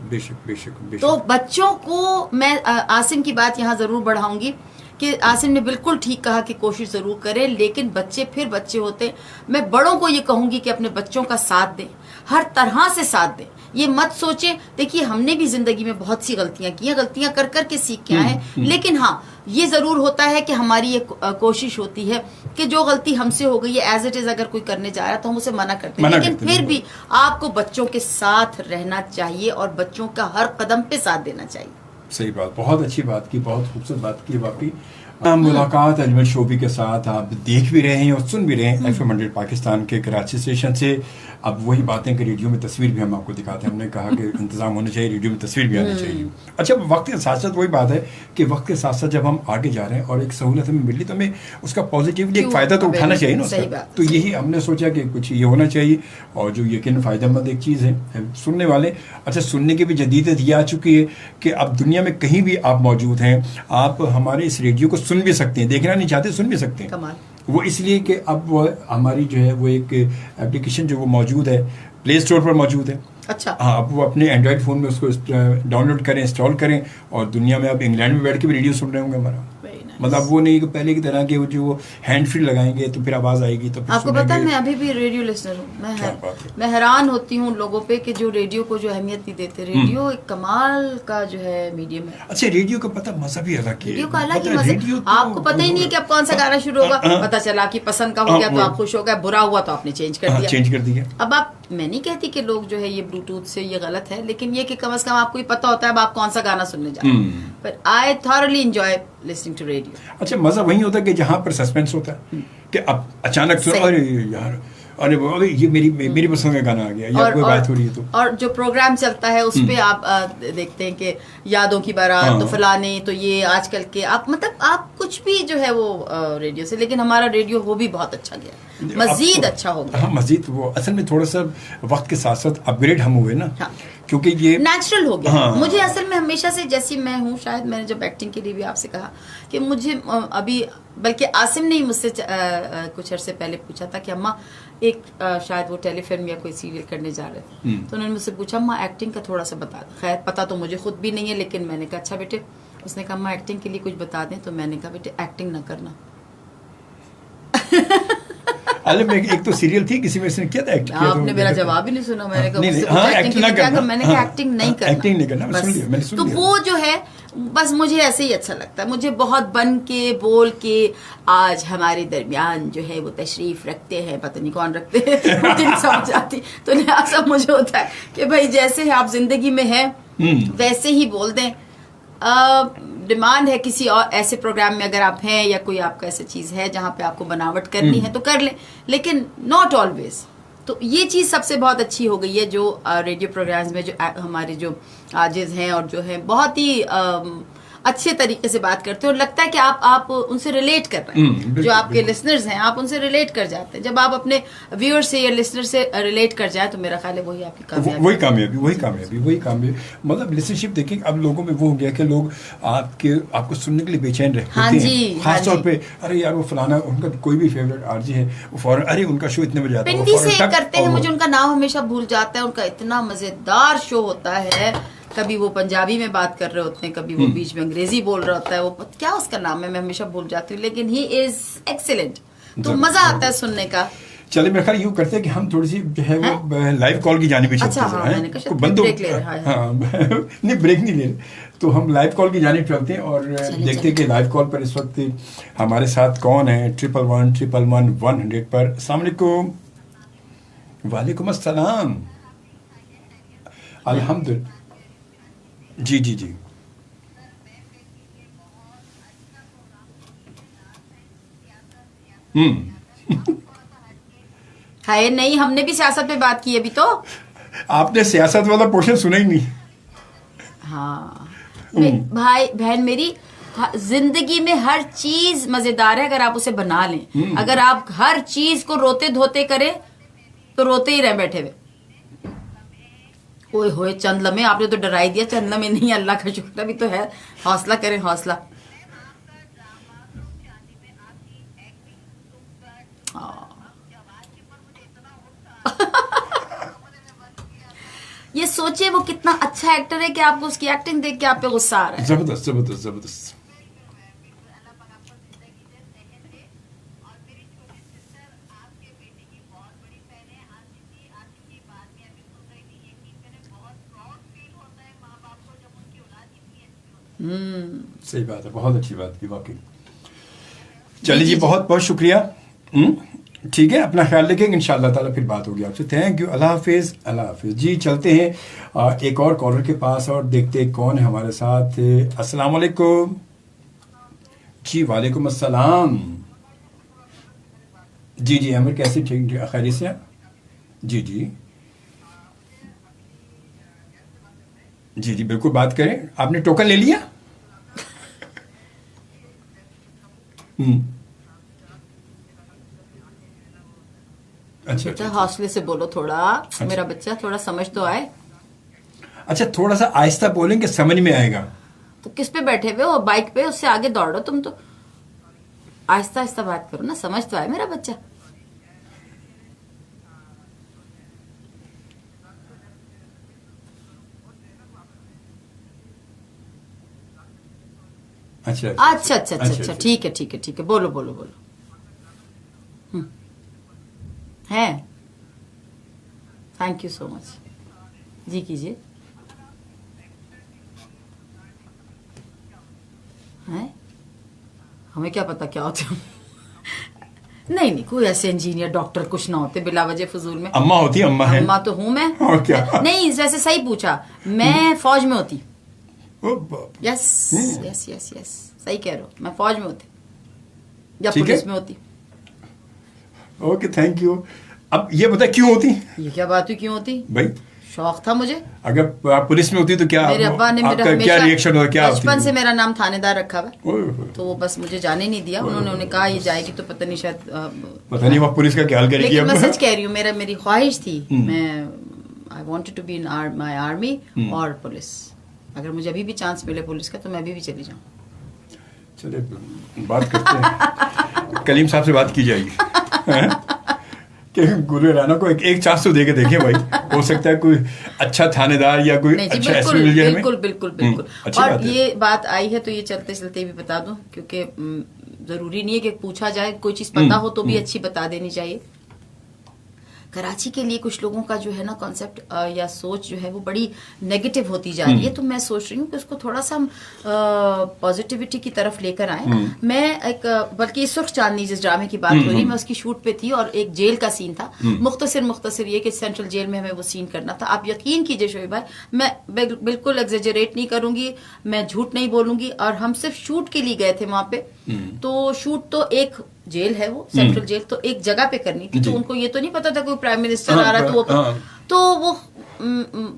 बेशक बेशक बेशक। तो बच्चों को मैं आसिम की बात यहाँ जरूर बढ़ाऊंगी कि आसिम ने बिल्कुल ठीक कहा कि कोशिश जरूर करें, लेकिन बच्चे फिर बच्चे होते हैं। मैं बड़ों को ये कहूंगी कि अपने बच्चों का साथ दें, हर तरह से साथ दें। ये मत सोचें, देखिए हमने भी जिंदगी में बहुत सी गलतियां की हैं, गलतियां कर कर के सीख के आए हैं, लेकिन हाँ ये जरूर होता है कि हमारी ये कोशिश होती है कि जो गलती हमसे हो गई है एज इट इज अगर कोई करने जा रहा है तो हम उसे मना करते हैं, लेकिन फिर भी आपको बच्चों के साथ रहना चाहिए और बच्चों का हर कदम पे साथ देना चाहिए। सही बात, बहुत अच्छी बात की, बहुत खूबसूरत बात की वाकई। मुलाकात अजमल शोभी के साथ आप देख भी रहे हैं और सुन भी रहे हैं FM 100 पाकिस्तान के कराची स्टेशन से। अब वही बातें कि रेडियो में तस्वीर भी हम आपको दिखाते हैं, हमने कहा कि इंतजाम होना चाहिए, रेडियो में तस्वीर भी आनी चाहिए। अच्छा, वक्त के साथ साथ वही बात है कि वक्त के साथ साथ जब हम आगे जा रहे हैं और एक सहूलत हमें मिली तो हमें उसका पॉजिटिवली एक फ़ायदा तो उठाना चाहिए ना उसका। तो यही हमने सोचा कि कुछ ये होना चाहिए और जो यकीन फ़ायदेमंद एक चीज़ है सुनने वाले। अच्छा, सुनने की भी जदीदत ये आ चुकी है कि अब दुनिया में कहीं भी आप मौजूद हैं, आप हमारे इस रेडियो को सुन भी सकते हैं, देखना नहीं चाहते सुन भी सकते हैं। कमाल। वो इसलिए कि अब वो हमारी जो है वो एक एप्लीकेशन जो वो मौजूद है, प्ले स्टोर पर मौजूद है। अच्छा। हाँ, अब वो अपने एंड्रॉइड फ़ोन में उसको डाउनलोड करें, इंस्टॉल करें और दुनिया में आप इंग्लैंड में बैठ के भी रेडियो सुन रहे होंगे हमारा। मतलब वो नहीं कि पहले की तरह के वो जो हैंड फ्री लगाएंगे तो फिर आवाज आएगी तो फिर आपको पता है मैं अभी भी रेडियो लिसनर हूँ। मैं हैरान होती हूँ लोगों पे कि जो रेडियो को जो अहमियत नहीं देते। रेडियो एक कमाल का जो है मीडियम है। अच्छा, रेडियो का पता मजा भी अलग है, रेडियो का अलग ही मजा। आपको पता ही नहीं कि अब कौन सा गाना शुरू होगा, पता चला कि पसंद का हो गया तो आप खुश हो गए, बुरा हुआ तो आपने चेंज कर दिया। अब आप, मैं नहीं कहती कि लोग जो है ये ब्लूटूथ से ये गलत है, लेकिन ये कि कम से कम आपको ये पता होता है अब आप कौन सा गाना सुनने जा रहे हैं। पर I thoroughly enjoy listening to radio. अच्छा, मजा वही होता है कि जहाँ पर सस्पेंस होता है कि अब अचानक सुनो, अरे यार, अरे ये मेरी पसंद का गाना आ गया या कोई बात हो रही है तो। और जो प्रोग्राम चलता है उस पे आप देखते हैं कि यादों की बारात, तो फलाने, तो ये आजकल के आप मतलब आप कुछ भी जो है वो रेडियो से, लेकिन हमारा रेडियो वो भी बहुत अच्छा गया, मजीद अच्छा हो गया। हाँ, मजीद वो असल में थोड़ा सा वक्त के साथ साथ अपग्रेड हम हुए ना। हाँ। क्योंकि ये नेचुरल हो गया। हाँ। मुझे असल में हमेशा से जैसी मैं हूँ, शायद मैंने जब एक्टिंग के लिए भी आपसे कहा कि मुझे अभी, बल्कि आसिम ने ही मुझसे कुछ अरसे पहले पूछा था कि अम्मा एक शायद वो टेलीफिल्म या कोई सीरियल करने जा रहे थे, तो उन्होंने मुझसे पूछा अम्मा एक्टिंग का थोड़ा सा बता दो। खैर पता तो मुझे खुद भी नहीं है, लेकिन मैंने कहा अच्छा बेटे, उसने कहा अम्मा एक्टिंग के लिए कुछ बता दें, तो मैंने कहा बेटे एक्टिंग ना करना। अरे मैं एक तो सीरियल थी, किसी में इसने किया था एक्ट किया, आपने मेरा जवाब ही नहीं सुना। मैंने कहा मैंने कहा एक्टिंग नहीं करना, मैंने सुन लिया। तो वो जो है बस मुझे ऐसे ही अच्छा लगता है। मुझे बहुत बन के बोल के आज हमारे दरमियान जो है वो तशरीफ रखते हैं, पता नहीं कौन रखते हैं, मुझे नहीं समझ आती। तो लिहाजा मुझे होता है कि भाई जैसे आप जिंदगी में हैं वैसे ही बोल दें। डिमांड है किसी और ऐसे प्रोग्राम में अगर आप हैं या कोई आपका ऐसी चीज़ है जहाँ पे आपको बनावट करनी है तो कर लें, लेकिन नॉट ऑलवेज। तो ये चीज़ सबसे बहुत अच्छी हो गई है जो रेडियो प्रोग्राम्स में जो हमारे जो आजिज हैं और जो हैं बहुत ही अच्छे तरीके से बात करते हैं और लगता है कि आप उनसे रिलेट कर रहे हैं। जो आपके लिसनर्स हैं आप उनसे रिलेट कर जाते हैं। जब आप अपने व्यूअर से या लिसनर से रिलेट कर जाए तो मेरा ख्याल है वही आपकी कामयाबी। वही कामयाबी मतलब लिसनरशिप। देखिए अब लोगों में वो हो गया कि लोग आपको सुनने के लिए बेचैन रहते हैं। खासतौर पे अरे यार वो फलाना, उनका कोई भी फेवरेट आरजी है, वो फौरन अरे उनका शो इतने बजे आता है, पिंडी से करते हैं, मुझे उनका नाम हमेशा भूल जाता है। उनका इतना मजेदार शो होता है कभी वो पंजाबी में बात कर रहे होते हैं, कभी वो बीच में अंग्रेजी बोल रहा होता है, वो क्या उसका नाम है मैं हमेशा भूल जाती हूँ, लेकिन ही इज एक्सीलेंट, तो मजा आता है सुनने का। चलिए मेरे ख्याल यूँ करते हैं कि हम थोड़ी सी जो है वो लाइव कॉल की जानिब चलते अच्छा, हाँ, मैंने कहा बंद ब्रेक ले रहे हैं। हाँ नहीं ब्रेक नहीं ले रहे, तो हम लाइव कॉल की जानिब चलते हैं और देखते हैं कि लाइव कॉल पर इस वक्त हमारे साथ कौन है। 11111 पर। अस्सलाम वालेकुम। वालेकुम अस्सलाम। अल्हम्दुलिल्लाह। जी जी जी। है नहीं, हमने भी सियासत पे बात की अभी तो। आपने सियासत वाला पोर्शन सुना ही नहीं। हाँ भाई बहन मेरी, जिंदगी में हर चीज मजेदार है अगर आप उसे बना लें। अगर आप हर चीज को रोते धोते करें तो रोते ही रह बैठे हुए। ओए होए चंद लम्हे, आपने तो डरा ही दिया। चंद लम्हे नहीं, अल्लाह का शुक्र अभी तो है। हौसला करें, हौसला। ये सोचिए वो कितना अच्छा एक्टर है कि आपको उसकी एक्टिंग देख के आप पे गुस्सा आ रहा है। जबरदस्त जबरदस्त जबरदस्त। सही बात है, बहुत अच्छी बात की वाकई। चलिए जी, बहुत बहुत शुक्रिया। ठीक है, अपना ख्याल रखेंगे, इंशाअल्लाह ताला फिर बात होगी आपसे। थैंक यू, अल्लाह हाफिज, अल्लाह हाफिज। जी चलते हैं एक और कॉलर के पास और देखते हैं कौन है हमारे साथ। अस्सलाम वालेकुम। जी वालेकुम अस्सलाम। जी जी अमर, कैसे? ठीक खैरियत से? जी जी जी जी बिल्कुल बात करें। आपने टोकन ले लिया? अच्छा बेटा हौसले से बोलो थोड़ा। अच्छा। मेरा बच्चा थोड़ा समझ तो आए। अच्छा, थोड़ा सा आहिस्ता बोलेंगे, समझ में आएगा। तो किस पे बैठे हुए हो? बाइक पे? उससे आगे दौड़ो तुम तो। आहिस्ता आहिस्ता बात करो ना, समझ तो आए मेरा बच्चा। अच्छा अच्छा अच्छा अच्छा अच्छा, ठीक है ठीक है ठीक है, बोलो बोलो बोलो। है, थैंक यू सो मच। जी कीजिए। हैं? हमें क्या पता क्या होते हो। नहीं नहीं, कोई ऐसे इंजीनियर डॉक्टर कुछ ना होते बिला वजह फजूल में। अम्मा होती? अम्मा है? अम्मा तो हूँ मैं। और क्या? नहीं, वैसे सही पूछा, मैं फौज में होती। यस यस यस यस, सही कह रहे हो, मैं फौज में होती या पुलिस में होती। Okay thank you. अब ये बता क्यों होती? ये क्या बात हुई, क्यों होती? भाई शौक था मुझे। अगर आप पुलिस में होती तो क्या मेरे अब्बा ने मेरा आपका क्या रिएक्शन होगा? क्या बचपन से मेरा नाम थानेदार रखा हुआ, तो वो बस मुझे जाने नहीं दिया। उन्होंने कहा ये जाएगी तो पता नहीं, शायद पता नहीं वह पुलिस का क्या हाल करेगी। लेकिन मैं सच कह रही हूँ, मेरी ख्वाहिश थी, मैं I wanted to be in my army और पुलिस। अगर मुझे अभी भी चांस मिले पुलिस का तो मैं अभी भी चली जाऊँ। चलिए बात करते हैं। कलीम साहब से बात की जाएगी कि गुरु राना को एक चांस तो दे के देखें भाई, हो सकता है कोई अच्छा थानेदार या कोई अच्छा एसपी मिल जाए। बिल्कुल बिल्कुल बिल्कुल। और ये बात आई है तो ये चलते चलते भी बता दूं, क्योंकि जरूरी नहीं है कि पूछा जाए, कोई चीज पता हो तो भी अच्छी बता देनी चाहिए। कराची के लिए कुछ लोगों का जो है ना कॉन्सेप्ट या सोच जो है वो बड़ी नेगेटिव होती जा रही है, तो मैं सोच रही हूँ कि उसको थोड़ा सा हम पॉजिटिविटी की तरफ लेकर आए। मैं एक बल्कि सुर्ख चांदनी जिस ड्रामे की बात हो रही, मैं उसकी शूट पे थी और एक जेल का सीन था। मुख्तसर ये कि सेंट्रल जेल में हमें वो सीन करना था। आप यकीन कीजिए शोएब भाई, मैं बिल्कुल एग्जेजरेट नहीं करूंगी, मैं झूठ नहीं बोलूंगी। और हम सिर्फ शूट के लिए गए थे वहां पे, तो शूट तो एक जेल है वो सेंट्रल जेल, तो एक जगह पे करनी थी। तो उनको ये तो नहीं पता था कोई प्राइम मिनिस्टर आ रहा है, तो वो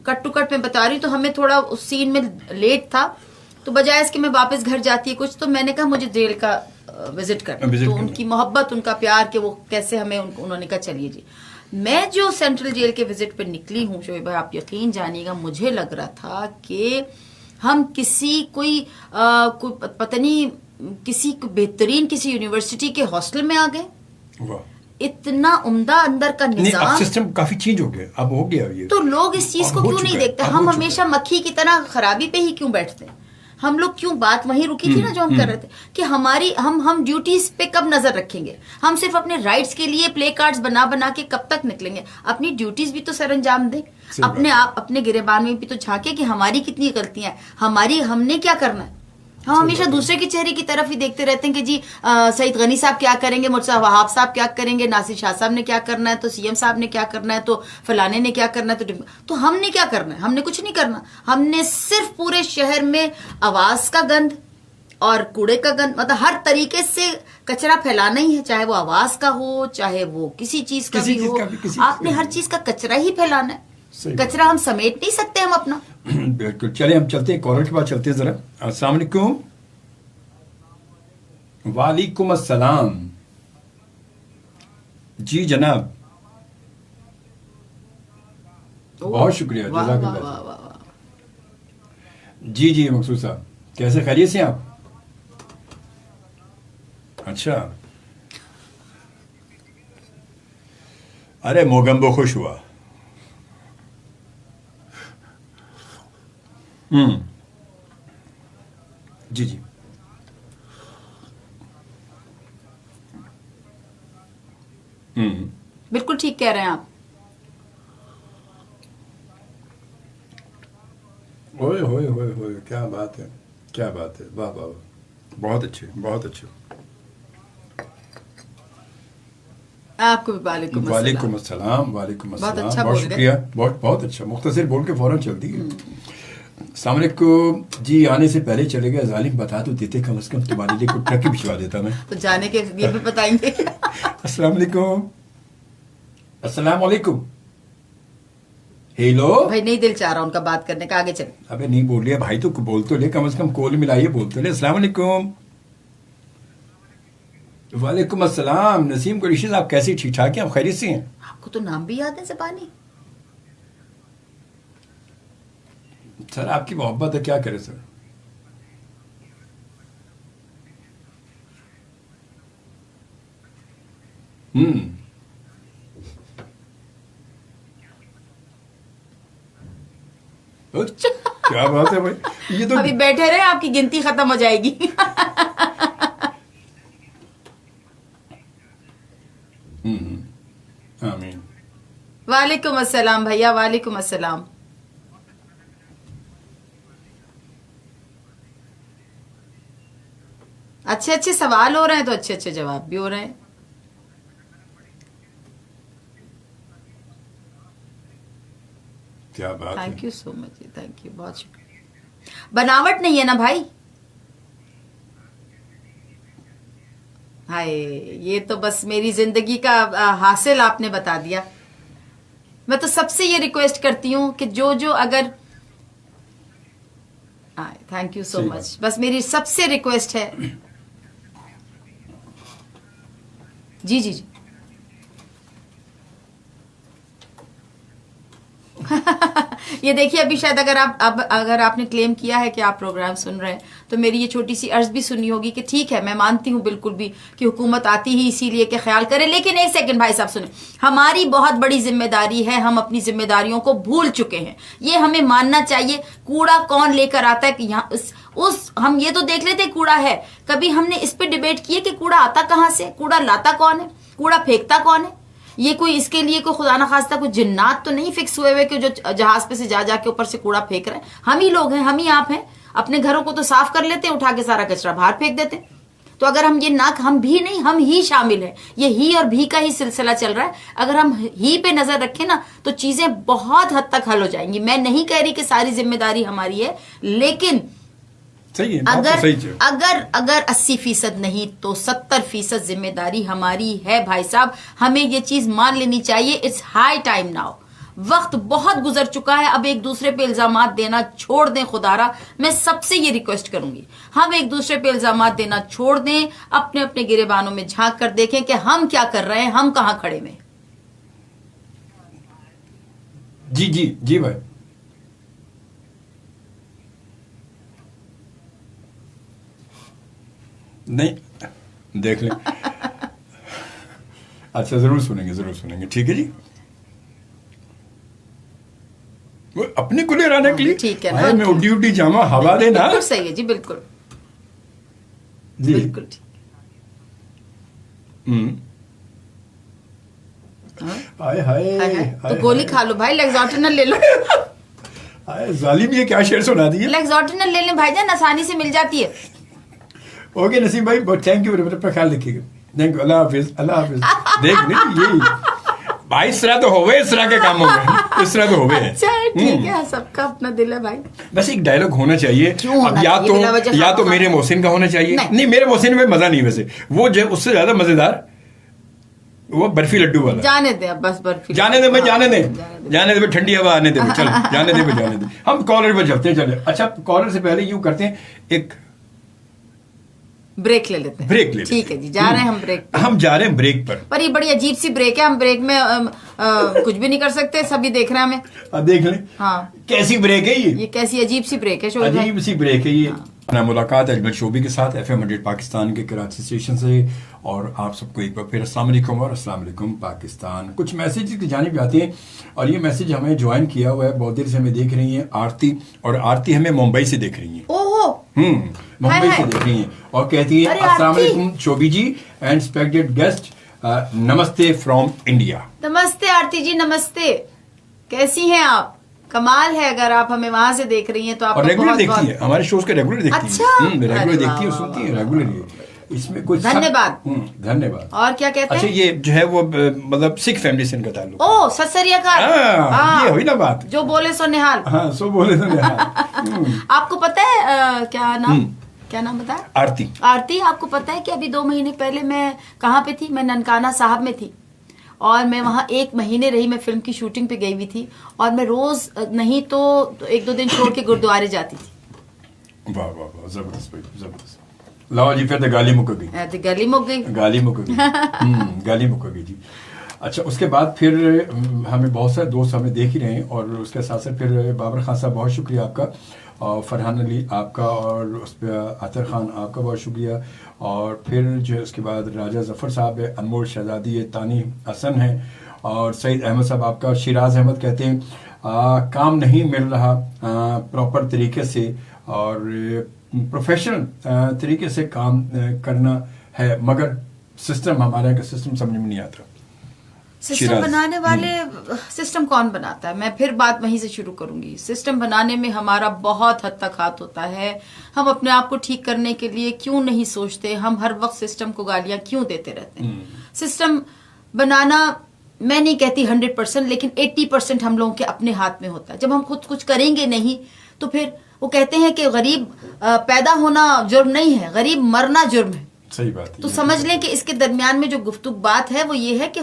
कट टू कट में बता रही, तो हमें थोड़ा उस सीन में लेट था, तो बजाय इसके मैं वापस घर जाती है कुछ, तो मैंने कहा मुझे जेल का विजिट करना। तो उनकी मोहब्बत, उनका प्यार कि वो कैसे हमें उन्होंने कहा चलिए जी। मैं जो सेंट्रल जेल के विजिट पे निकली हूँ शोएब भाई, आप यकीन जानिएगा, मुझे लग रहा था कि हम किसी कोई पता नहीं किसी बेहतरीन किसी यूनिवर्सिटी के हॉस्टल में आ गए। इतना उम्दा अंदर का नहीं, अब निजाम, सिस्टम काफी चेंज हो गया, अब हो गया ये। तो लोग इस चीज अब को हो क्यों चुका नहीं है, देखते? अब हम हो चुका हमेशा है। मक्खी की तरह खराबी पे ही क्यों बैठते हैं? हम लोग क्यों, बात वहीं रुकी थी ना जो हम कर रहे थे कि हमारी हम ड्यूटीज पे कब नजर रखेंगे? हम सिर्फ अपने राइट्स के लिए प्ले कार्ड्स बना बना के कब तक निकलेंगे? अपनी ड्यूटीज भी तो सर अंजाम दें, सही अपने बात। आप अपने गिरेबान में भी तो झांके कि हमारी कितनी गलतियां हैं, हमारी, हमने क्या करना है। हम हमेशा बात है। दूसरे के चेहरे की तरफ ही देखते रहते हैं कि जी सईद गनी साहब क्या करेंगे, मुर्तजा वहाब साहब क्या करेंगे, नासिर शाह साहब ने क्या करना है, तो सीएम साहब ने क्या करना है, तो फलाने ने क्या करना है, तो हमने क्या करना है? हमने कुछ नहीं करना। हमने सिर्फ पूरे शहर में आवाज का गंद और कूड़े का गंद, मतलब हर तरीके से कचरा फैलाना ही है, चाहे वो आवाज का हो, चाहे वो किसी चीज का किसी भी चीज हो। का भी, किसी आपने चीज का हर भी। चीज का कचरा ही फैलाना है। सही बात। कचरा हम समेट नहीं सकते हम अपना। बिल्कुल, चले हम चलते हैं कॉलर के पास, चलते हैं जरा। अस्सलाम वालेकुम। वालेकुम अस्सलाम। जी जनाब, बहुत शुक्रिया, वाह, जज़ाकल्लाह। वाह, वाह, वाह। जी जी मकसूद साहब, कैसे, खैरियत से हैं आप? अच्छा, अरे मोगम्बो खुश हुआ। जी जी। बिल्कुल ठीक कह रहे हैं आप। ओए होए होए होए, क्या बात है, क्या बात है, वाह वाह वाह, बहुत अच्छे, बहुत अच्छे। आपको भी वालेकुम वालेकुम अस्सलाम। अस्सलाम, वालेकुम बहुत अस्सलाम, अच्छा बहुत बोल गए। शुक्रिया, बहुत बहुत अच्छा, मुख्तसर बोल के फौरन चल दी। अस्सलाम वालेकुम जी, आने से पहले चले गए जालिम, बता तो देते कम से कम, तुम्हारे लिए कोई ट्रक ही भिजवा देता मैं। तो जाने के लिए भी बताएंगे। अस्सलाम वालेकुम, अस्सलाम वालेकुम, हेलो। भाई नहीं दिल चाह रहा उनका बात करने का, आगे चल। अबे नहीं बोल लिया भाई, तो बोल तो ले, कम से कम कॉल मिलाइए, बोल तो ले। अस्सलाम वालेकुम। वालेकुम अस्सलाम, नसीम कुरैशी साहब, कैसे, ठीक ठाक हैं आप, खैरियत से हैं? आपको तो नाम भी याद है ज़बानी। सर आपकी मोहब्बत है, क्या करें सर। अच्छा, क्या बात है भाई, ये तो अभी बैठे रहे, आपकी गिनती खत्म हो जाएगी। आमीन। वालेकुम अस्सलाम भैया, वालेकुम अस्सलाम। अच्छे अच्छे सवाल हो रहे हैं तो अच्छे अच्छे जवाब भी हो रहे हैं। क्या बात है। Thank you so much ji, thank you, बहुत शुक्रिया। बनावट नहीं है ना भाई। हाय, ये तो बस मेरी जिंदगी का हासिल आपने बता दिया। मैं तो सबसे ये रिक्वेस्ट करती हूँ कि जो जो अगर, थैंक यू सो सही मच, बस मेरी सबसे रिक्वेस्ट है। जी जी जी। ये देखिए, अभी शायद अगर आप अब अगर आपने क्लेम किया है कि आप प्रोग्राम सुन रहे हैं, तो मेरी ये छोटी सी अर्ज भी सुनी होगी कि ठीक है, मैं मानती हूँ बिल्कुल भी कि हुकूमत आती ही इसीलिए कि ख्याल करे, लेकिन एक सेकंड भाई साहब सुने, हमारी बहुत बड़ी जिम्मेदारी है, हम अपनी जिम्मेदारियों को भूल चुके हैं, ये हमें मानना चाहिए। कूड़ा कौन लेकर आता है कि यहाँ उस हम ये तो देख लेते हैं कूड़ा है, कभी हमने इस पे डिबेट किए कि कूड़ा आता कहाँ से, कूड़ा लाता कौन है, कूड़ा फेंकता कौन है? ये कोई, इसके लिए कोई खुदा ना खास्ता कोई जिन्नात तो नहीं फिक्स हुए हुए कि जो जहाज पे से जा जाके ऊपर से कूड़ा फेंक रहे हैं। हम ही लोग हैं, हम ही आप हैं। अपने घरों को तो साफ कर लेते हैं, उठा के सारा कचरा बाहर फेंक देते हैं। तो अगर हम ये ना, हम भी नहीं, हम ही शामिल हैं, ये ही और भी का ही सिलसिला चल रहा है। अगर हम ही पे नजर रखें ना, तो चीजें बहुत हद तक हल हो जाएंगी। मैं नहीं कह रही कि सारी जिम्मेदारी हमारी है, लेकिन सही है, बात तो सही है। अगर 80% नहीं तो 70% जिम्मेदारी हमारी है भाई साहब। हमें ये चीज मान लेनी चाहिए। It's high time now. वक्त बहुत गुजर चुका है, अब एक दूसरे पे इल्जामात देना छोड़ दें। खुदारा, मैं सबसे ये रिक्वेस्ट करूंगी, हम एक दूसरे पे इल्जामात देना छोड़ दें, अपने अपने गिरेबानों में झांक कर देखें कि हम क्या कर रहे हैं, हम कहां खड़े में। जी जी जी भाई। नहीं, देख लें। अच्छा, जरूर सुनेंगे, ठीक है जी। वो अपने को ले रहने के लिए ठीक है, भाई, मैं उड्डी जामा हवा देना। बिल्कुल सही है जी, बिल्कुल जी। बिल्कुल ठीक। हाय हाय हाय हाय, हाय, तो गोली हाय। खा लो भाई, लेक्सोटिनल ले लो। हाय जालिम, ये क्या शेर सुना दिए। लेक्सोटिनल ले लें भाईजान, आसानी से मिल जाती है। ओके नसीम भाई, बहुत थैंक यू, अपना ख्याल रखिएगा। थैंक यू, अल्लाह हाफिज, अल्लाह हाफिज। देख नहीं यही भाई, इस तरह तो होवे, इस तरह के काम हो गए, इस तरह तो होवे है। अच्छा है, ठीक है, सबका अपना दिल है भाई। बस एक डायलॉग होना चाहिए। क्यों होना अब चाहिए? बिला वजह या तो खामखा। मेरे मोहसिन का होना चाहिए। नहीं। नहीं, मेरे मोहसिन में मजा नहीं, वैसे वो जो उससे ज्यादा मजेदार वो बर्फी लड्डू वाला। जाने दे अब, बस बर्फी जाने दे भाई, जाने दे, जाने जाने दे भाई, ठंडी हवा आने दे भाई, चल जाने दे भाई, जाने दे। हम कॉलर पर चलते हैं, चले। अच्छा, कॉलर से पहले यूं करते हैं, एक ब्रेक ले लेते हैं। ब्रेक ले लेते ठीक है जी, जा रहे हैं हम ब्रेक पे। हम जा रहे हैं ब्रेक पर ये बड़ी अजीब सी ब्रेक है, हम ब्रेक में कुछ भी नहीं कर सकते, सभी देख रहे हैं हमें। अब देख लें हाँ, कैसी ब्रेक है ये कैसी अजीब सी ब्रेक है शोएब भाई। अजीब सी ब्रेक है ये। अपना मुलाकात अजमल शोबी के साथ FM 100 पाकिस्तान के कराची स्टेशन से। और आप सबको एक बार फिर अस्सलाम वालेकुम और अस्सलाम वालेकुम पाकिस्तान। कुछ मैसेज की जानिब आते हैं और ये मैसेज हमें ज्वाइन किया हुआ है, बहुत देर से हमें देख रही हैं आरती, और आरती हमें मुंबई से देख रही हैं। ओहो, मुंबई से देख रही हैं और कहती है अरे अस्सलाम आरती। वालेकुम शोबी जी एंड रिस्पेक्टेड गेस्ट, नमस्ते फ्रॉम इंडिया। नमस्ते आरती जी, नमस्ते, कैसी हैं आप? कमाल है, अगर आप हमें वहां से देख रही हैं तो आप और रेगुलर देखती है हमारे शोज के, रेगुलर देखती है। अच्छा। रेगुलर अरे देखती है, वाह, सुनती वाह, है रेगुलर। इसमें कुछ धन्यवाद। धन्यवाद। और क्या कहते अच्छा, हैं? ये जो है वो मतलब सिख फैमिली से इनका ताल्लुक है। ओ, सत श्री अकाल। ये हुई ना बात। जो बोले सो निहाल। हाँ, सो बोले तो आपको पता है क्या नाम बताया? आरती। आरती, आपको पता है कि अभी 2 महीने पहले मैं कहाँ पे थी? मैं ननकाना साहब में थी और मैं वहाँ 1 महीने रही। मैं फिल्म की शूटिंग पे गई हुई थी और मैं रोज नहीं तो 1-2 दिन छोड़ के गुरुद्वारे जाती थी। वाह वाह वाह, जबरदस्त भाई, जबरदस्त। लाओ जी, फिर तो गाली मुक गई। तो गली मुक गई। गाली मुक गई। गाली मुक गई जी। अच्छा, उसके बाद फिर हमें बहुत सारे दोस्त हमें देख ही रहे हैं और उसके साथ साथ फिर बाबर खान साहब, बहुत शुक्रिया आपका, और फरहान अली आपका, और उस पर आतर खान आपका बहुत शुक्रिया। और फिर जो है उसके बाद राजा जफ़र साहब है, अनमोल शहजादी है, तानी हसन है, और सईद अहमद साहब आपका। शिराज अहमद कहते हैं काम नहीं मिल रहा प्रॉपर तरीके से और प्रोफेशनल तरीके से काम करना है, मगर सिस्टम, हमारे का सिस्टम समझ में नहीं आता। सिस्टम बनाने वाले, सिस्टम कौन बनाता है? मैं फिर बात वहीं से शुरू करूंगी। सिस्टम बनाने में हमारा बहुत हद तक हाथ होता है। हम अपने आप को ठीक करने के लिए क्यों नहीं सोचते? हम हर वक्त सिस्टम को गालियां क्यों देते रहते हैं? सिस्टम बनाना, मैं नहीं कहती 100%, लेकिन 80% हम लोगों के अपने हाथ में होता है। जब हम खुद कुछ करेंगे नहीं तो फिर वो कहते हैं कि गरीब पैदा होना जुर्म नहीं है, गरीब मरना जुर्म है। सही बात है। तो समझ लें कि इसके दरमियान में जो गुफ्तगू बात है वो ये है कि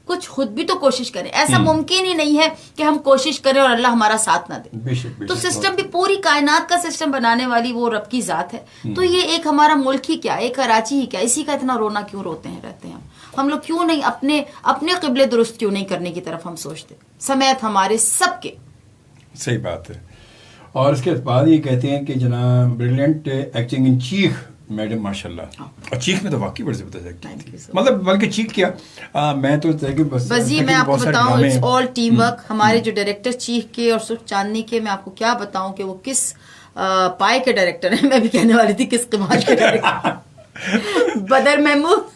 कुछ खुद भी तो कोशिश करें। ऐसा मुमकिन ही नहीं है कि हम कोशिश करें और अल्लाह हमारा साथ ना दे। बेशक, तो सिस्टम भी, पूरी कायनात का सिस्टम बनाने वाली वो रब की जात है। तो ये एक हमारा मुल्क ही क्या, एक कराची ही क्या, इसी का इतना रोना क्यों रोते हैं रहते हैं हम लोग? क्यों नहीं अपने क़िबले दुरुस्त क्यों नहीं करने की तरफ हम सोचते, समेत हमारे सबके। सही बात है। और इसके बाद ये कहते हैं कि जनाब ब्रिलियंट एक्टिंग इन चीख मैडम, माशाल्लाह। और चीख में तो वाकई बड़ी जबरदस्त एक्टिंग थी, मतलब बल्कि चीख क्या, मैं तो बस जी, मैं आपको बताऊं, इट्स ऑल टीम वर्क। हमारे जो डायरेक्टर चीख के और सुख चांदनी के, मैं आपको क्या बताऊं कि वो किस पाए के डायरेक्टर हैं। मैं भी कहने वाली थी किस कमाल के डायरेक्टर। बदर महमूद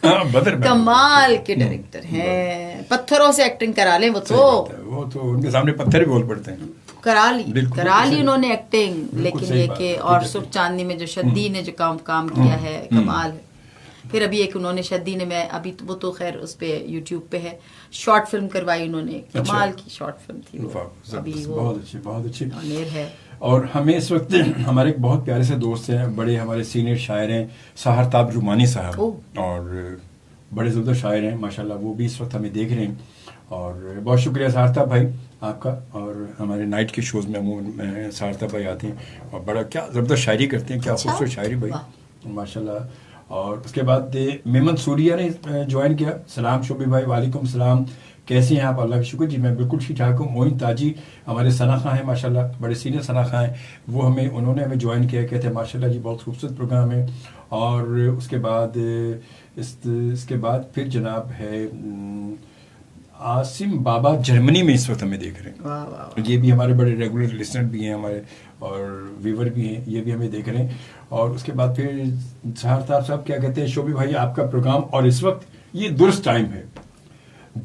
कमाल के डायरेक्टर हैं। पत्थरों से एक्टिंग करा लें वो तो उनके सामने पत्थर भी बोल पड़ते हैं। करा ली उन्होंने एक्टिंग। लेकिन ये कि और सुख चांदनी में जो शद्दी ने जो काम किया है, कमाल है। फिर अभी एक उन्होंने शद्दी ने, मैं अभी वो तो खैर उस पे यूट्यूब पे है, शॉर्ट फिल्म करवाई उन्होंने, कमाल की शॉर्ट फिल्म थी वो। अभी वो बहुत अच्छी है। और हमें इस वक्त हमारे एक बहुत प्यारे से दोस्त हैं, बड़े हमारे सीनियर शायर हैं, साहरताब रुमानी साहब, और बड़े ज़बरदस्त शायर हैं माशाल्लाह। वो भी इस वक्त हमें देख रहे हैं और बहुत शुक्रिया साहरताब भाई आपका। और हमारे नाइट के शोज़ में अमूमन साहरताब भाई आते हैं और बड़ा क्या ज़बरदस्त शायरी करते हैं, क्या खूबसूरत शायरी भाई माशाल्लाह। और उसके बाद मेमन सूरिया ने ज्वाइन किया। सलाम शोबी भाई, वालेकुम सलाम, कैसे हैं आप? अल्लाह का शुक्र जी, मैं बिल्कुल ठीक ठाक हूँ। मोइन ताजी हमारे सना खां हैं माशाल्लाह, बड़े सीनियर सना खां हैं, वो उन्होंने हमें ज्वाइन किया, कहते हैं माशाल्लाह जी बहुत खूबसूरत प्रोग्राम है। और उसके बाद इसके बाद फिर जनाब है आसिम बाबा, जर्मनी में इस वक्त हमें देख रहे हैं। वाह वाह, ये भी हमारे बड़े रेगुलर लिसनर भी हैं हमारे, और व्यूवर भी हैं, ये भी हमें देख रहे हैं। और उसके बाद फिर सहारताब साहब क्या कहते हैं, शोभी भाई आपका प्रोग्राम और इस वक्त ये दुरुस्त टाइम है,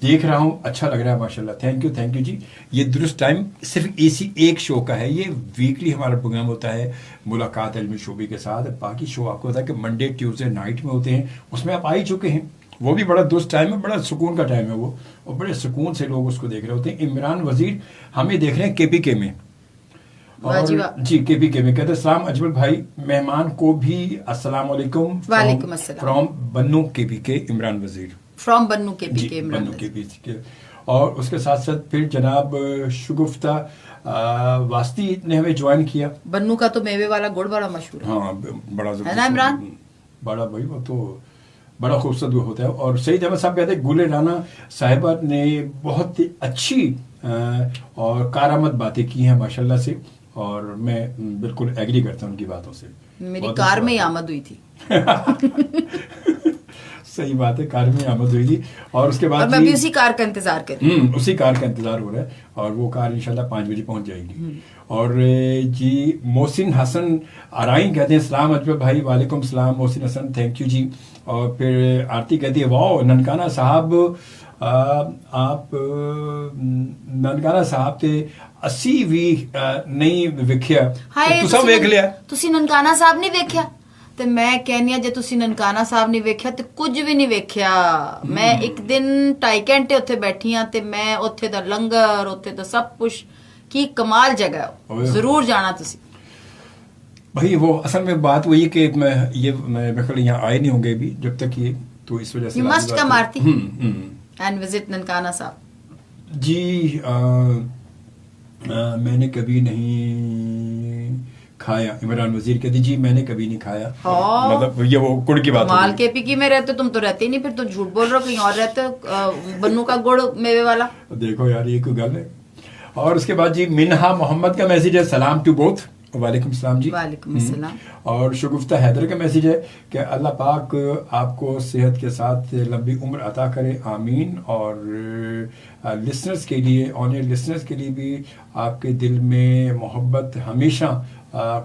देख रहा हूँ, अच्छा लग रहा है माशाल्लाह। थैंक यू जी। ये दुरुस्त टाइम सिर्फ इसी एक शो का है, ये वीकली हमारा प्रोग्राम होता है मुलाकात इल्मी शोबी के साथ। बाकी शो आपको होता है कि मंडे ट्यूसडे नाइट में होते हैं, उसमें आप आ ही चुके हैं। वो भी बड़ा दुरुस्त टाइम है, बड़ा सुकून का टाइम है वो, और बड़े सुकून से लोग उसको देख रहे होते हैं। इमरान वजीर हमें देख रहे हैं KPK में, और जी KPK में कहते हैं सलाम अजमल भाई, मेहमान को भी अस्सलाम वालेकुम फ्रॉम बन्नू KPK, इमरान वजीर from Bannu KPK, Bannu KPK। और उसके साथ साथ फिर जनाब शुगुफ्ता वास्ती ने हमें ज्वाइन किया। बन्नू का तो मेवे वाला गुड़ बड़ा मशहूर है। हाँ बड़ा है ना इमरान, बड़ा भाई वो तो बड़ा खूबसूरत होता है। और सईद अहमद साहब कहते हैं गुले राना साहिबा ने बहुत अच्छी और कारामद बातें की हैं माशाल्लाह से, और मैं बिल्कुल एग्री करता हूँ उनकी बातों से। मेरी कार में ही आमद हुई थी। सही बात है, कार में आमद हुई थी। और उसके बाद मैं भी उसी कार का इंतजार कर रही हूँ। उसी कार का इंतजार हो रहा है, और वो कार इंशाल्लाह 5 बजे पहुंच जाएगी। और जी मोहसिन हसन आराई कहते हैं सलाम अजमल भाई, वालेकुम सलाम मोहसिन हसन, थैंक यू जी। और फिर आरती कहती है वाह ननकाना साहब, आप ननकाना साहब ते 80 भी नहीं वेख्या, तुसा वेख लिया? तुसी ननकाना साहब नहीं वेख्या? ਤੇ ਮੈਂ ਕਹਿੰਨੀ ਆ ਜੇ ਤੁਸੀਂ ਨਨਕਾਣਾ ਸਾਹਿਬ ਨਹੀਂ ਵੇਖਿਆ ਤੇ ਕੁਝ ਵੀ ਨਹੀਂ ਵੇਖਿਆ। ਮੈਂ ਇੱਕ ਦਿਨ 2.5 ਘੰਟੇ ਉੱਥੇ ਬੈਠੀ ਆ ਤੇ ਮੈਂ ਉੱਥੇ ਦਾ ਲੰਗਰ, ਉੱਥੇ ਦਾ ਸਭ ਕੁਝ, ਕੀ ਕਮਾਲ ਜਗ੍ਹਾ ਹੈ, ਜ਼ਰੂਰ ਜਾਣਾ ਤੁਸੀਂ। भाई वो असल में बात वही कि मैं कल यहाँ आए नहीं होंगे भी जब तक ये, तो इस वजह से you must come Aarti and visit Nankana साहब जी। मैंने कभी नहीं खाया, इमरान वजीर कहती जी मैंने कभी नहीं खाया। मतलब ये वो गुड़ की बात माल KPK में रहते तुम तो रहते ही नहीं, फिर तो झूठ बोल रहे हो, कहीं और रहते हो। बन्नू का गुड़ मेवे वाला, देखो यार ये कोई गल है। और उसके बाद जी मिनहा मोहम्मद का मैसेज है, सलाम टू बोथ, वालेकुम सलाम जी। वालेकुम सलाम। और शुगुफ्ता हैदर का मैसेज है कि अल्लाह पाक आपको सेहत के साथ लंबी उम्र अता करे, आमीन। और लिसनर्स के लिए, ऑन एयर लिसनर्स के लिए भी आपके दिल में मोहब्बत हमेशा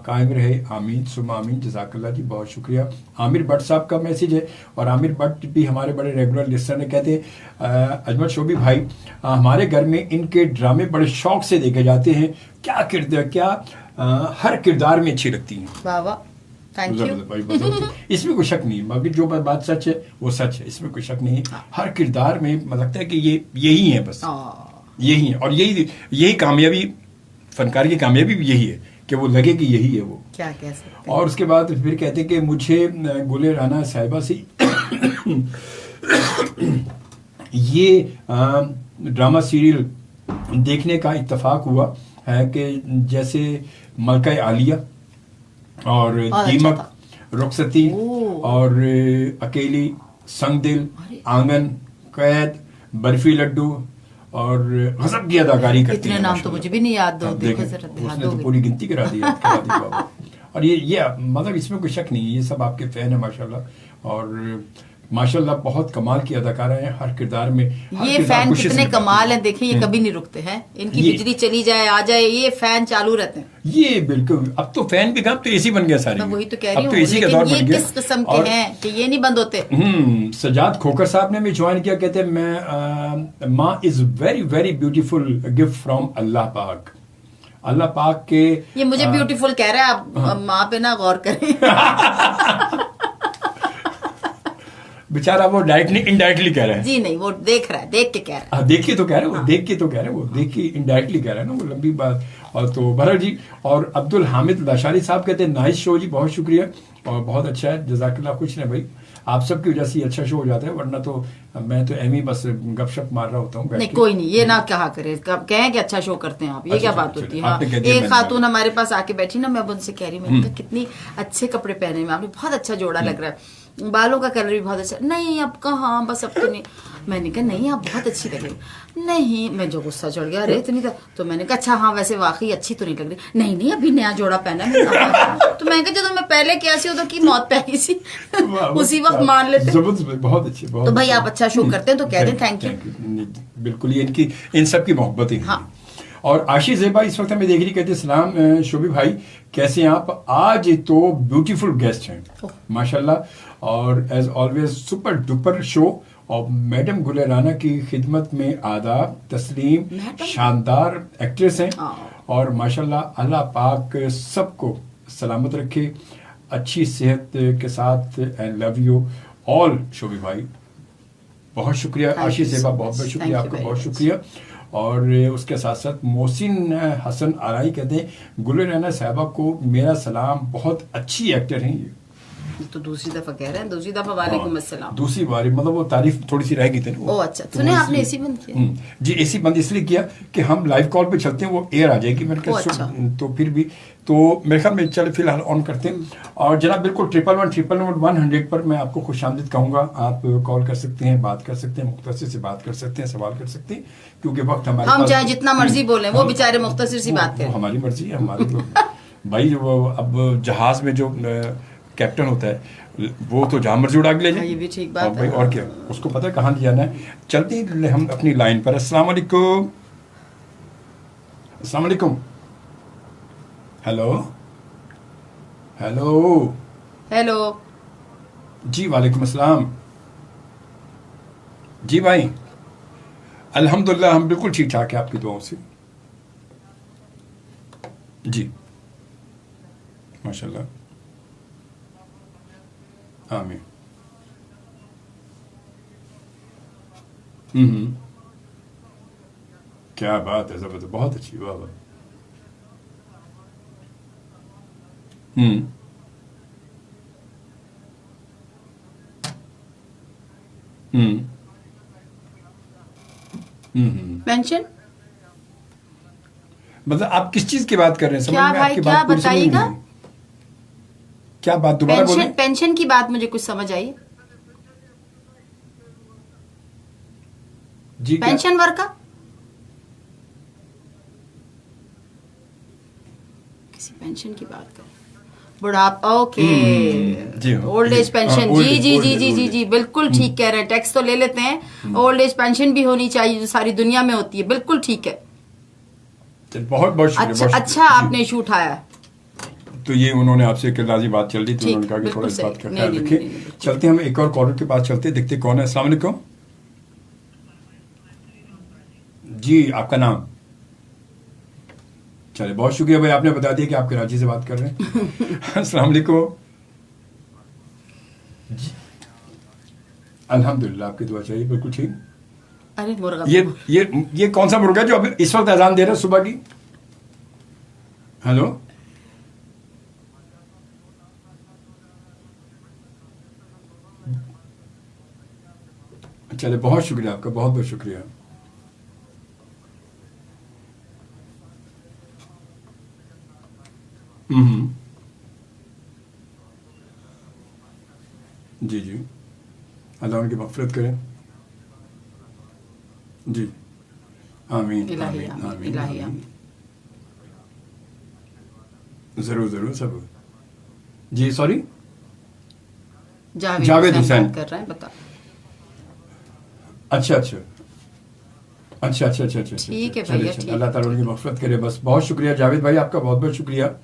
कायम रहे, आमीन सुमा आमीन, जज़ाकल्लाह जी, बहुत शुक्रिया। आमिर भट्ट साहब का मैसेज है, और आमिर भट्ट भी हमारे बड़े रेगुलर लिसनर ने, कहते अजमल शोभी भाई हमारे घर में इनके ड्रामे बड़े शौक से देखे जाते हैं, क्या किरदार, क्या हर किरदार में अच्छी लगती हैं। वाह वाह, थैंक यू। इसमें कोई शक नहीं, बाकी जो बात सच है वो सच है, इसमें कोई शक नहीं है। हर किरदार में लगता है कि ये यही है, बस यही है, और यही कामयाबी, फनकार की कामयाबी भी यही है कि वो लगे कि यही है वो, क्या कह सकते। और उसके बाद फिर कहते कि मुझे गुले राना साहिबा से ये ड्रामा सीरियल देखने का इत्तेफाक हुआ है कि जैसे मलका आलिया और दीमक, रुखसती और अकेली, संगदिल, आंगन, कैद, बर्फी लड्डू और गजब की अदाकारी करती है। इतने नाम तो मुझे भी नहीं याद, दो देखो जरा, उसने तो पूरी गिनती करा दी बाबा। और ये मतलब इसमें कोई शक नहीं है, ये सब आपके फैन है माशाल्लाह, और माशाल्लाह बहुत कमाल की अदाकारा है हर किरदार में। ये फैन कितने कमाल हैं, देखिए ये कभी नहीं रुकते हैं, इनकी बिजली चली जाए आ जाए ये फैन चालू रहते हैं। ये बिल्कुल, अब तो फैन भी तो एसी बन गया सारे, मैं वही तो कह रही हूँ, लेकिन ये किस किस्म के हैं कि ये नहीं बंद होते। सजाद खोकर साहब ने भी ज्वाइन किया, कहते हैं मैं माँ is very very beautiful gift from Allah Pak. Allah पाक के, ये मुझे ब्यूटीफुल कह रहा है, आप माँ पे ना गौर करें। बेचारा वो डायरेक्टली इनडायरेक्टली कह रहा है। जी नहीं, वो देख रहा है, देख के कह रहा है। देख के तो कह रहा है वो, देख के तो कह रहा है वो, देख के इनडायरेक्टली कह रहा है ना वो, लंबी बात। और तो बहरहाल जी, और अब्दुल हामिद लाशारी साहब कहते हैं नाइस शो जी, बहुत शुक्रिया और बहुत अच्छा है, जज़ाकल्लाह। कुछ नहीं भाई, आप सबकी वजह से ही अच्छा शो हो जाता है, वरना तो मैं तो एम ही बस गपशप मार रहा होता हूँ। नहीं कोई नहीं, ये ना कहा करे, कहें कि अच्छा शो करते हैं आप, ये क्या बात होती है। एक खातून हमारे पास आके बैठी ना, मैं उनसे कह रही हूँ, मैंने कहा कितनी अच्छे कपड़े पहने हैं आपने, बहुत अच्छा जोड़ा लग रहा है। बालों का कलर भी बहुत अच्छा, नहीं अब कहाँ, बस अब तो नहीं। मैंने कहा नहीं आप बहुत अच्छी लग रही, नहीं मैं जो गुस्सा चढ़ गया, अरे इतनी तो मैंने कहा अच्छा हाँ वैसे वाकई अच्छी तो नहीं लग रही, नहीं नहीं अभी नया जोड़ा पहना है। तो मैं कहा जब मैं पहले क्या सी उधर की मौत पे आई सी उसी वक्त मान लेते। बहुत अच्छी, बहुत तो भाई आप अच्छा शो करते हैं तो कह दें थैंक यू। बिल्कुल, ये इनकी इन सब की मोहब्बत है। हाँ। और आशीष ज़ेबा इस वक्त हमें देख रही, कहते सलाम शोभी भाई कैसे हैं आप, आज तो ब्यूटीफुल गेस्ट हैं माशाल्लाह, और as always super duper show. और मैडम गुल राना की खिदमत में आदाब, तस्लीम शानदार एक्ट्रेस हैं, और माशाल्लाह अल्लाह पाक सबको सलामत रखे, अच्छी सेहत के साथ। एंड लव यू ऑल शोभी भाई, बहुत शुक्रिया आशीष ज़ेबा, बहुत बहुत शुक्रिया आपका, बहुत शुक्रिया। और उसके साथ साथ मोहसिन हसन आराई कहते हैं गुल राना साहबा को मेरा सलाम, बहुत अच्छी एक्टर हैं ये। तो दूसरी दफा कह रहे हैं, दूसरी दफा वालेकुम अस्सलाम, दूसरी बारी मतलब वो तारीफ थोड़ी सी रह गई थी। ओ अच्छा, सुने आपने एसी बंद किया? जी एसी बंद इसलिए किया कि हम लाइव कॉल पे चलते हैं, वो एयर आ जाएगी मेरे ख्याल। अच्छा। तो फिर भी तो मेरे ख्याल में चले फिलहाल ऑन करते हैं। और जनाब बिल्कुल 111 पर मैं आपको खुशामदीद कहूँगा, आप कॉल कर सकते हैं, बात कर सकते हैं, मुख्तसर से बात कर सकते हैं, सवाल कर सकते हैं, क्योंकि वक्त हमारे हम चाहे जितना मर्जी बोले, वो बेचारे मुख्तसर सी बात करें, हमारी मर्जी है हमारी। भाई जो अब जहाज में जो कैप्टन होता है वो तो जहाँ मर्जी उड़ा के ले जाए, ये भी ठीक बात भाई है। और क्या, उसको पता है कहाँ जाना है। चलते हैं हम अपनी लाइन पर। अस्सलाम वालेकुम, अस्सलाम वालेकुम, हेलो हेलो हेलो जी, वालेकुम अस्सलाम जी भाई, अल्हम्दुलिल्लाह हम बिल्कुल ठीक ठाक है आपकी दुआओं से जी, माशाल्लाह, आमीन। क्या बात है, जबरदस्त, बहुत अच्छी, वाह वाह। पेंशन मतलब आप किस चीज की बात कर रहे हैं? समझ क्या में भाई, आपकी क्या बात पूरी समझ नहीं बताइएगा? आई। क्या बात दोबारा बोलें? पेंशन की बात मुझे कुछ समझ आई। जी क्या? पेंशन वर्क का किसी पेंशन की बात कर, बुढ़ापा, ओके, जी हाँ, ओल्ड एज जी, पेंशन, हाँ, जी जी old जी age, जी old जी age। जी बिल्कुल ठीक कह रहे हैं, टैक्स तो ले लेते हैं, ओल्ड एज पेंशन भी होनी चाहिए जो सारी दुनिया में होती है, बिल्कुल ठीक है। चल, बहुत बहुत शुक्रिया, अच्छा बहुत अच्छा शुक्रिया। जी। आपने इशू उठाया। तो ये उन्होंने आपसे एक राजी बात चल रही थी, ठीक, उन्होंने कहा कि बिल्कुल थोड़ा इस बात सही। का नहीं, ख्याल नहीं, रखें। नहीं, नहीं, चलते हैं हम एक और कॉलर के पास चलते हैं, देखते हैं कौन है। अस्सलाम वालेकुम जी, आपका नाम? चलिए, बहुत शुक्रिया भाई, आपने बता दिया कि आप कराची से बात कर रहे हैं। अस्सलाम वालेकुम जी, अल्हम्दुलिल्लाह, आपकी दुआ चाहिए, बिल्कुल ठीक। अरे मुर्गा, ये कौन सा मुर्गा जो अभी इस वक्त अजान दे रहा है सुबह की? हेलो, चले, बहुत शुक्रिया आपका, बहुत बहुत शुक्रिया। जी जी, अल्लाह उनकी मग़फ़िरत करें जी, आमीन इलाही आमीन आमीन, आमीन इलाही आमीन। आमीन। जरूर जरूर सब जी, सॉरी, जावेद जावेद हुसैन हुसैन। बात कर रहे हैं, बता। अच्छा अच्छा अच्छा अच्छा अच्छा अच्छा, ठीक है चलिए, भैया, चलिए, ठीक, अल्लाह ताला उनकी मग़फ़िरत करे, बस। बहुत शुक्रिया जावेद भाई, आपका बहुत बहुत शुक्रिया।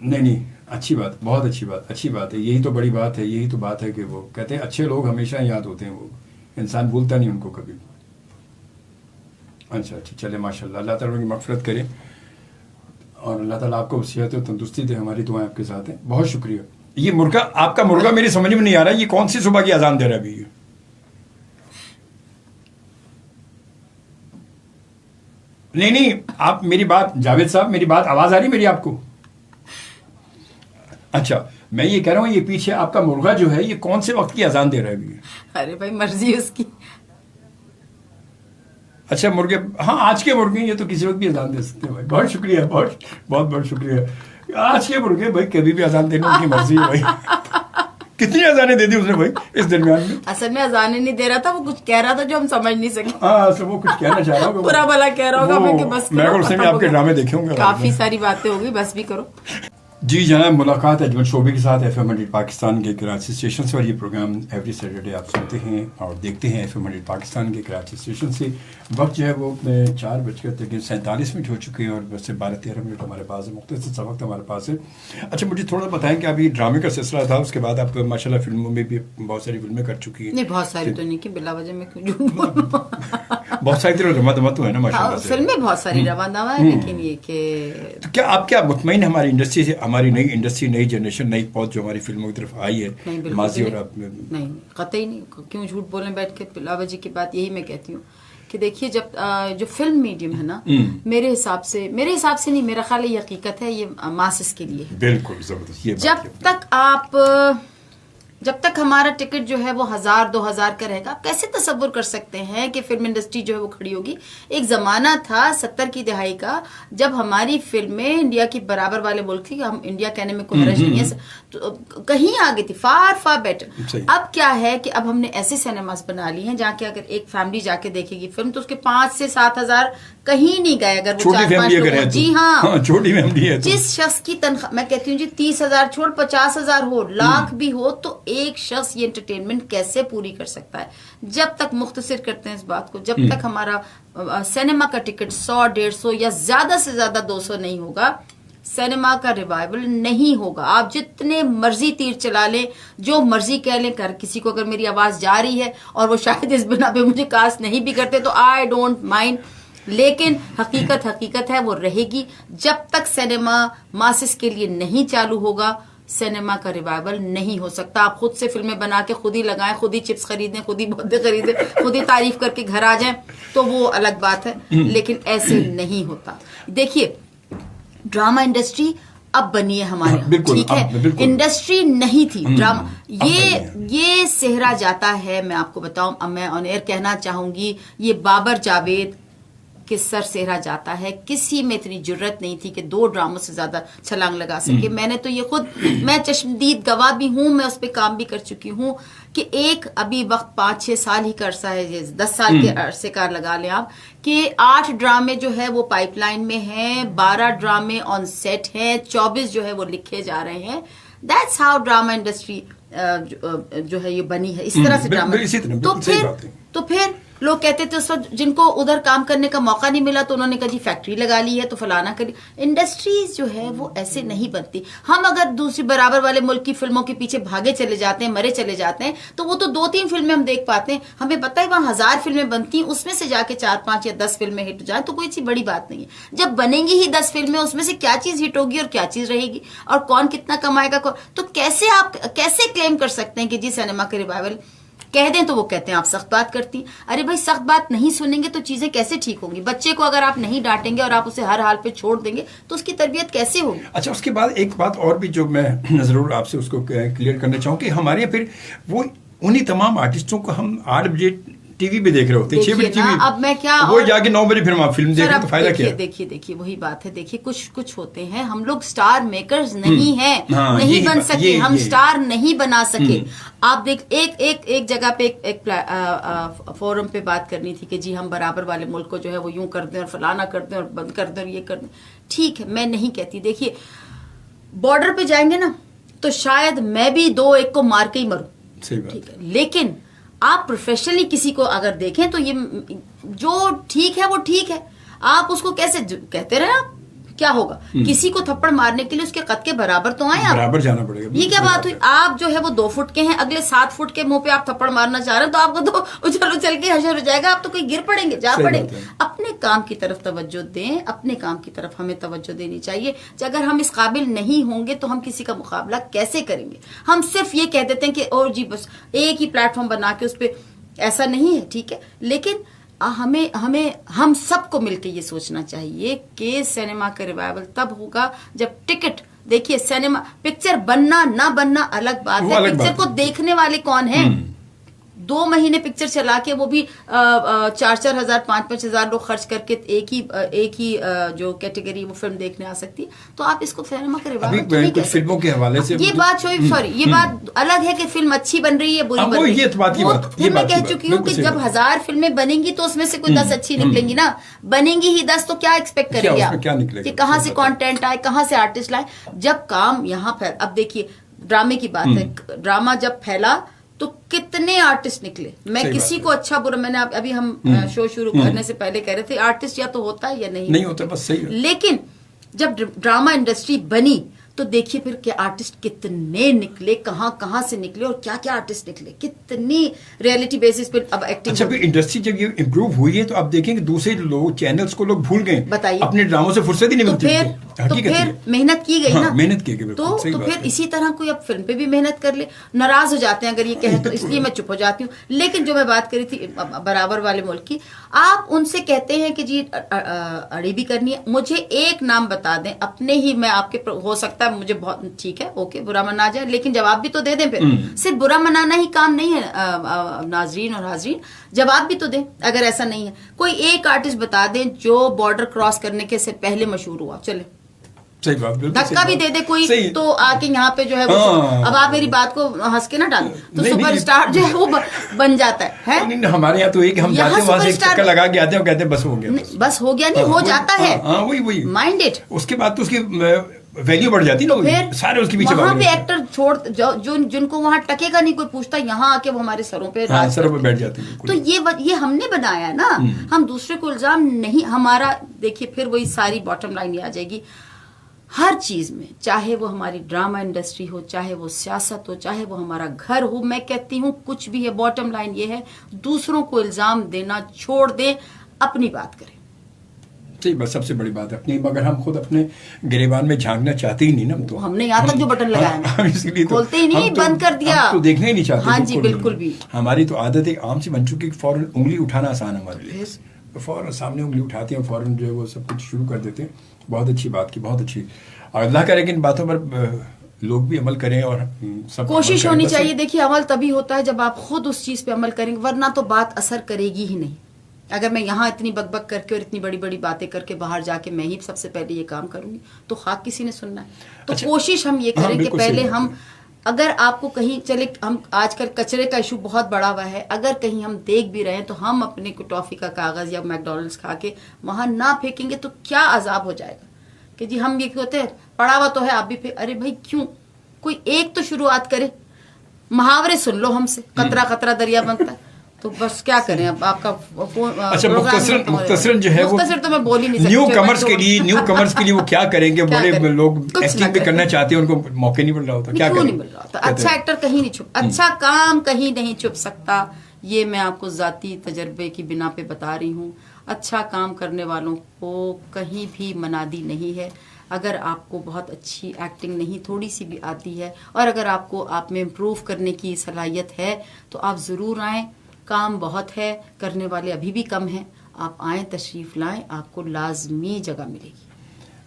नहीं नहीं, अच्छी बात, बहुत अच्छी बात, अच्छी बात है, यही तो बड़ी बात है, यही तो बात है कि वो कहते हैं अच्छे लोग हमेशा याद होते हैं, वो इंसान भूलता नहीं उनको कभी। अच्छा अच्छा, चले, माशाल्लाह, अल्लाह ताला उनकी मग़फ़िरत करे, और अल्लाह ताला आपको सेहत और तंदुरुस्ती दे, हमारी दुआएं आपके साथ हैं। बहुत शुक्रिया। ये मुर्गा, आपका मुर्गा मेरी समझ में नहीं आ रहा है, ये कौन सी सुबह की अजान दे रहा है अभी ये? नहीं नहीं, आप मेरी बात, जावेद साहब, मेरी बात आवाज आ रही मेरी आपको? अच्छा, मैं ये कह रहा हूँ, ये पीछे आपका मुर्गा जो है, ये कौन से वक्त की अजान दे रहा है अभी? अरे भाई मर्जी उसकी। अच्छा, मुर्गे, हाँ, आज के मुर्गे, ये तो किसी वक्त भी अजान दे सकते हैं भाई। बहुत शुक्रिया, बहुत बहुत बहुत शुक्रिया। आज के बुढ़ के भाई कभी भी अजान देने उनकी मर्जी है भाई। कितनी अजानें दे दी उसने भाई इस दरमियान में। असल में अजानें नहीं दे रहा था, वो कुछ कह रहा था जो हम समझ नहीं सके। हाँ, तो वो कुछ कहना चाह रहा होगा, बुरा भला कह रहा होगा, मैं कि बस मैं उसने भी आपके ड्रामे देखे होंगे, काफी सारी बातें हो गई, बस भी करो। जी जनाब, मुलाकात अजमल शोबे के साथ FM 100 पाकिस्तान के कराची स्टेशन से, और ये प्रोग्राम एवरी सैटरडे आप सुनते हैं और देखते हैं FM 100 पाकिस्तान के कराची स्टेशन से। वक्त जो है वो 4:47 हो चुके हैं और बस 12-13 मिनट हमारे पास है, मुख्तसर सा वक्त हमारे पास है। अच्छा, मुझे थोड़ा बताएं कि अभी ड्रामे का सिलसिला था, उसके बाद आप माशाल्लाह फिल्मों में भी बहुत सारी फिल्में कर चुकी हैं। नहीं, बहुत सारी तो नहीं की, बिला वजह में क्यों झूठ बोलूं। बहुत सारी तरह रमा दमा तो है ना माशाल्लाह से। फिल्में बहुत सारी रवा दवा है, लेकिन ये कि तो क्या आप क्या मुतमईन हमारी इंडस्ट्री से, हमारी नई इंडस्ट्री, नई जनरेशन, नई पौध जो हमारी फिल्मों की तरफ आई है माजी और आप? नहीं, कतई नहीं, क्यों झूठ बोलने बैठ के बिलावज की बात। यही मैं कहती हूँ कि देखिए, जब जो फिल्म मीडियम है ना, मेरे हिसाब से नहीं, मेरा ख्याल ये हकीकत है, ये मासेस के लिए है। बिल्कुल जबरदस्त। ये जब तक हमारा टिकट जो है वो 1000-2000 का रहेगा, आप कैसे तसव्वुर कर सकते हैं कि फिल्म इंडस्ट्री जो है वो खड़ी होगी। एक जमाना था 70 की दहाई का, जब हमारी फिल्में इंडिया की बराबर वाले मुल्क थी, हम इंडिया कहने में कोई हर्ज नहीं है, तो कहीं आगे थी, फार बेटर। अब क्या है कि अब हमने ऐसे सिनेमास बना ली हैं जहाँ के अगर एक फैमिली जाके देखेगी फिल्म तो उसके 5 से 7 हजार कहीं नहीं गए, अगर वो 4-5 लोग। जी हाँ, छोटी फैमिली है। जिस शख्स की तनख्वाह, मैं कहती हूँ जी 30,000 छोड़ 50,000 हो, लाख भी हो, तो एक शख्स ये एंटरटेनमेंट कैसे पूरी कर सकता है? जब तक मुख्तसर करते हैं इस बात को, जब तक हमारा सिनेमा का टिकट 100-150 या ज्यादा से ज्यादा 200 नहीं होगा, सिनेमा का रिवाइवल नहीं होगा। आप जितने मर्जी तीर चला लें, जो मर्जी कह लें, कर किसी को अगर मेरी आवाज जा रही है और वो शायद इस बिना पे मुझे कास्ट नहीं भी करते तो आई डोंट माइंड, लेकिन हकीकत है, वो रहेगी। जब तक सिनेमा मासेस के लिए नहीं चालू होगा, सिनेमा का रिवाइवल नहीं हो सकता। आप खुद से फिल्में बना के खुद ही लगाएं, खुद ही चिप्स खरीदें, खुद ही बौद्धे खरीदें, खुद ही तारीफ करके घर आ जाएं, तो वो अलग बात है, लेकिन ऐसे नहीं होता। देखिए, ड्रामा इंडस्ट्री अब बनी है हमारे यहाँ, ठीक है, इंडस्ट्री नहीं थी ड्रामा। ये सेहरा जाता है, मैं आपको बताऊं, अब मैं ऑन एयर कहना चाहूंगी, ये बाबर जावेद के सर सेहरा जाता है। किसी में इतनी जुर्रत नहीं थी कि 2 ड्रामों से ज्यादा छलांग लगा सके। मैंने तो ये खुद, मैं चश्मदीद गवाह भी हूं, मैं उस पर काम भी कर चुकी हूं कि एक अभी वक्त 5-6 साल ही का अरसा है, 10 साल के अरसे का लगा लें आप, कि 8 ड्रामे जो है वो पाइपलाइन में हैं, 12 ड्रामे ऑन सेट हैं, 24 जो है वो लिखे जा रहे हैं। दैट्स हाउ ड्रामा इंडस्ट्री जो है ये बनी है, इस तरह से ड्रामा। तो फिर लोग कहते थे उस वक्त जिनको उधर काम करने का मौका नहीं मिला तो उन्होंने कहा जी फैक्ट्री लगा ली है तो फलाना करी। इंडस्ट्रीज जो है वो ऐसे नहीं बनती। हम अगर दूसरी बराबर वाले मुल्क की फिल्मों के पीछे भागे चले जाते हैं, मरे चले जाते हैं, तो वो तो 2-3 फिल्में हम देख पाते हैं। हमें पता है वहां 1000 फिल्में बनती हैं, उसमें से जाके 4-5 या 10 फिल्में हिट जाए तो कोई अच्छी बड़ी बात नहीं है। जब बनेंगी ही 10 फिल्में, उसमें से क्या चीज हिट होगी और क्या चीज रहेगी और कौन कितना कमाएगा, तो कैसे आप कैसे क्लेम कर सकते हैं कि जी सिनेमा के रिवाइवल कह दें तो वो कहते हैं आप सख्त बात करती हैं। अरे भाई, सख्त बात नहीं सुनेंगे तो चीजें कैसे ठीक होंगी? बच्चे को अगर आप नहीं डांटेंगे और आप उसे हर हाल पे छोड़ देंगे तो उसकी तरबियत कैसे होगी? अच्छा, उसके बाद एक बात और भी जो मैं जरूर आपसे उसको क्लियर करना चाहूँ कि हमारे यहाँ फिर वो उन्हीं तमाम आर्टिस्टों को हम 8 बजे टीवी पे देख रहे होते हैं, 6 बजे टीवी, अब मैं क्या, वो जाके 9 बजे फिर आप फिल्म देख रहे हैं, तो फायदा क्या है? देखिए वही बात है। देखिए, कुछ होते हैं, हम लोग स्टार मेकर्स नहीं हैं, नहीं बन सके, हम स्टार नहीं बना सके। आप देख, एक जगह पे एक फोरम पे बात करनी थी कि जी हम बराबर वाले मुल्क को जो है वो यूं कर दें और फलाना कर दें और बंद कर दें और ये कर दें। ठीक है, मैं नहीं कहती। देखिए, बॉर्डर पे जाएंगे ना तो शायद मैं भी 2-1 को मार के ही मरूं, ठीक है, लेकिन आप प्रोफेशनली किसी को अगर देखें तो ये जो ठीक है वो ठीक है। आप उसको कैसे कहते रहे, आप क्या होगा? किसी को थप्पड़ मारने के लिए उसके कद के बराबर तो आए, आप बराबर जाना पड़ेगा। ये क्या बात हुई? आप जो है वो 2 फुट के हैं, अगले 7 फुट के मुंह पे आप थप्पड़ मारना चाह रहे हैं तो आपको तो उछल के हशर हो जाएगा, आप तो कहीं गिर पड़ेंगे, जा पड़ेंगे। अपने काम की तरफ तवज्जो दें, अपने काम की तरफ हमें तवज्जो देनी चाहिए। अगर हम इस काबिल नहीं होंगे तो हम किसी का मुकाबला कैसे करेंगे? हम सिर्फ ये कह देते हैं कि और जी बस एक ही प्लेटफॉर्म बना के उस पर, ऐसा नहीं है, ठीक है, लेकिन हम सबको मिलकर ये सोचना चाहिए कि सिनेमा का रिवाइवल तब होगा जब टिकट, देखिए पिक्चर बनना ना बनना अलग बात है, पिक्चर को देखने वाले कौन हैं? 2 महीने पिक्चर चला के वो भी 4-4 हजार 5-5 हजार लोग खर्च करके एक ही जो कैटेगरी वो फिल्म देखने आ सकती है, तो आप इसको सिनेमा का रिवाज अभी कुछ फिल्मों के हवाले से ये बात सॉरी ये बात अलग है कि फिल्म अच्छी बन रही है बुरी बन रही है, वो मैं कह चुकी हूँ कि जब 1000 फिल्में बनेंगी तो उसमें से कोई 10 अच्छी निकलेंगी ना, बनेंगी ही 10 तो क्या एक्सपेक्ट करेंगे आप कि कहाँ से कंटेंट आए, कहाँ से आर्टिस्ट लाए। जब काम यहाँ फैल, अब देखिए ड्रामे की बात है, ड्रामा जब फैला तो कितने आर्टिस्ट निकले। मैं किसी को अच्छा बुरा, मैंने अभी हम शो शुरू करने से पहले कह रहे थे आर्टिस्ट या तो होता है या नहीं होता, बस सही है। लेकिन जब ड्रामा इंडस्ट्री बनी तो देखिए फिर क्या आर्टिस्ट कितने निकले, कहाँ से निकले और क्या क्या आर्टिस्ट निकले, कितनी रियलिटी बेसिस पे अब एक्टिंग। अच्छा, इंडस्ट्री जब ये इम्प्रूव हुई है तो अब देखेंगे दूसरे लोग चैनल्स को लोग भूल गए, बताइए अपने ड्रामों से फुर्सत ही नहीं मिलती। तो फिर मेहनत की गई ना, मेहनत की गई, तो फिर इसी तरह कोई अब फिल्म पे भी मेहनत कर ले। नाराज हो जाते हैं अगर ये कहें तो, इसलिए मैं चुप हो जाती हूँ। लेकिन जो मैं बात करी थी बराबर वाले मुल्क की, आप उनसे कहते हैं कि जी अड़ी भी करनी है, मुझे एक नाम बता दें अपने ही, मैं आपके हो सकता है मुझे बहुत ठीक है ओके बुरा मना जाए, लेकिन जवाब भी तो दे दें। फिर सिर्फ बुरा मनाना ही काम नहीं है नाजरीन और हाजरीन, जवाब भी तो दें। अगर ऐसा नहीं है, कोई एक आर्टिस्ट बता दें जो बॉर्डर क्रॉस करने के से पहले मशहूर हुआ, चले सही बात, धक्का भी दे दे कोई तो आके यहाँ पे जो है वो अब आप मेरी बात को हंस के ना डालें तो सुपरस्टार जो है वो बन जाता है। नहीं, हमारे यहाँ तो एक हम जाते हैं वहां से चक्कर लगा के आते हैं, कहते हैं बस हो गया, बस हो गया, नहीं हो जाता है, वही माइंड इट। उसके बाद तो उसकी वैल्यू बढ़ जाती है ना, सारे उसके पीछे वहां पे एक्टर छोड़ जो जिनको वहां टकेगा नहीं कोई पूछता, यहाँ आके वो हमारे सरों पे बैठ जाते हैं। तो ये हमने बनाया ना, हम दूसरे को इल्जाम नहीं, हमारा देखिए फिर वही सारी बॉटम लाइन आ जाएगी हर चीज में, चाहे वो हमारी ड्रामा इंडस्ट्री हो, चाहे वो सियासत हो, चाहे वो हमारा घर हो, मैं कहती हूँ कुछ भी है, बॉटम लाइन ये है दूसरों को इल्जाम देना छोड़ दें, अपनी बात करें। सही बस सबसे बड़ी बात है अपनी, मगर हम खुद अपने गिरेबान में झांकना चाहते ही नहीं ना, तो हमने यहाँ तक जो बटन लगाया इसलिए खोलते ही नहीं, बंद कर दिया, तो देखना ही नहीं चाहते। हाँ जी बिल्कुल भी, हमारी तो आदत एक आम सी बन चुकी है, फौरन उंगली उठाना आसान हमारे लिए, तो फौरन सामने उंगली उठाते हैं, फौरन जो है वो सब कुछ शुरू कर देते हैं। बहुत अच्छी बात की, बहुत अच्छी, और अल्लाह करे कि इन बातों पर लोग भी अमल करें और सब कोशिश होनी चाहिए। देखिए अमल तभी होता है जब आप खुद उस चीज पे अमल करेंगे, वरना तो बात असर करेगी ही नहीं। अगर मैं यहाँ इतनी बकबक करके और इतनी बड़ी बड़ी बातें करके बाहर जाके मैं ही सबसे पहले ये काम करूंगी तो खाक किसी ने सुनना है। तो अच्छा, कोशिश हम ये करें कि पहले हम, अगर आपको कहीं चले, हम आजकल कचरे का इशू बहुत बड़ा हुआ है, अगर कहीं हम देख भी रहे हैं तो हम अपने को टॉफी का कागज या मैकडोनल्ड्स खा के वहां ना फेंकेंगे तो क्या अजाब हो जाएगा कि जी हम ये होते हैं पड़ा हुआ तो है आप भी फेंक, अरे भाई क्यों, कोई एक तो शुरुआत करे। मुहावरे सुन लो हमसे, कतरा कतरा दरिया बनता है, तो बस क्या करें अब आपका अच्छा मुख्तसरन जो है वो तो मैं बोल ही नहीं सकती। न्यू कमर्स के लिए वो क्या करेंगे, बड़े लोग एक्टिंग भी करना चाहते हैं, उनको मौके नहीं मिल रहा होता, क्या क्यों नहीं मिल रहा होता। अच्छा एक्टर कहीं नहीं छुप, अच्छा काम कहीं नहीं छुप सकता, ये मैं आपको जाती तजर्बे की बिना पे बता रही हूँ। अच्छा काम करने वालों को कहीं भी मनादी नहीं है। अगर आपको बहुत अच्छी एक्टिंग नहीं थोड़ी सी भी आती है और अगर आपको आप में इम्प्रूव करने की सलाहियत है तो आप ज़रूर आएँ, काम बहुत है, करने वाले अभी भी कम हैं, आप आएँ, तशरीफ़ लाएँ, आपको लाजमी जगह मिलेगी।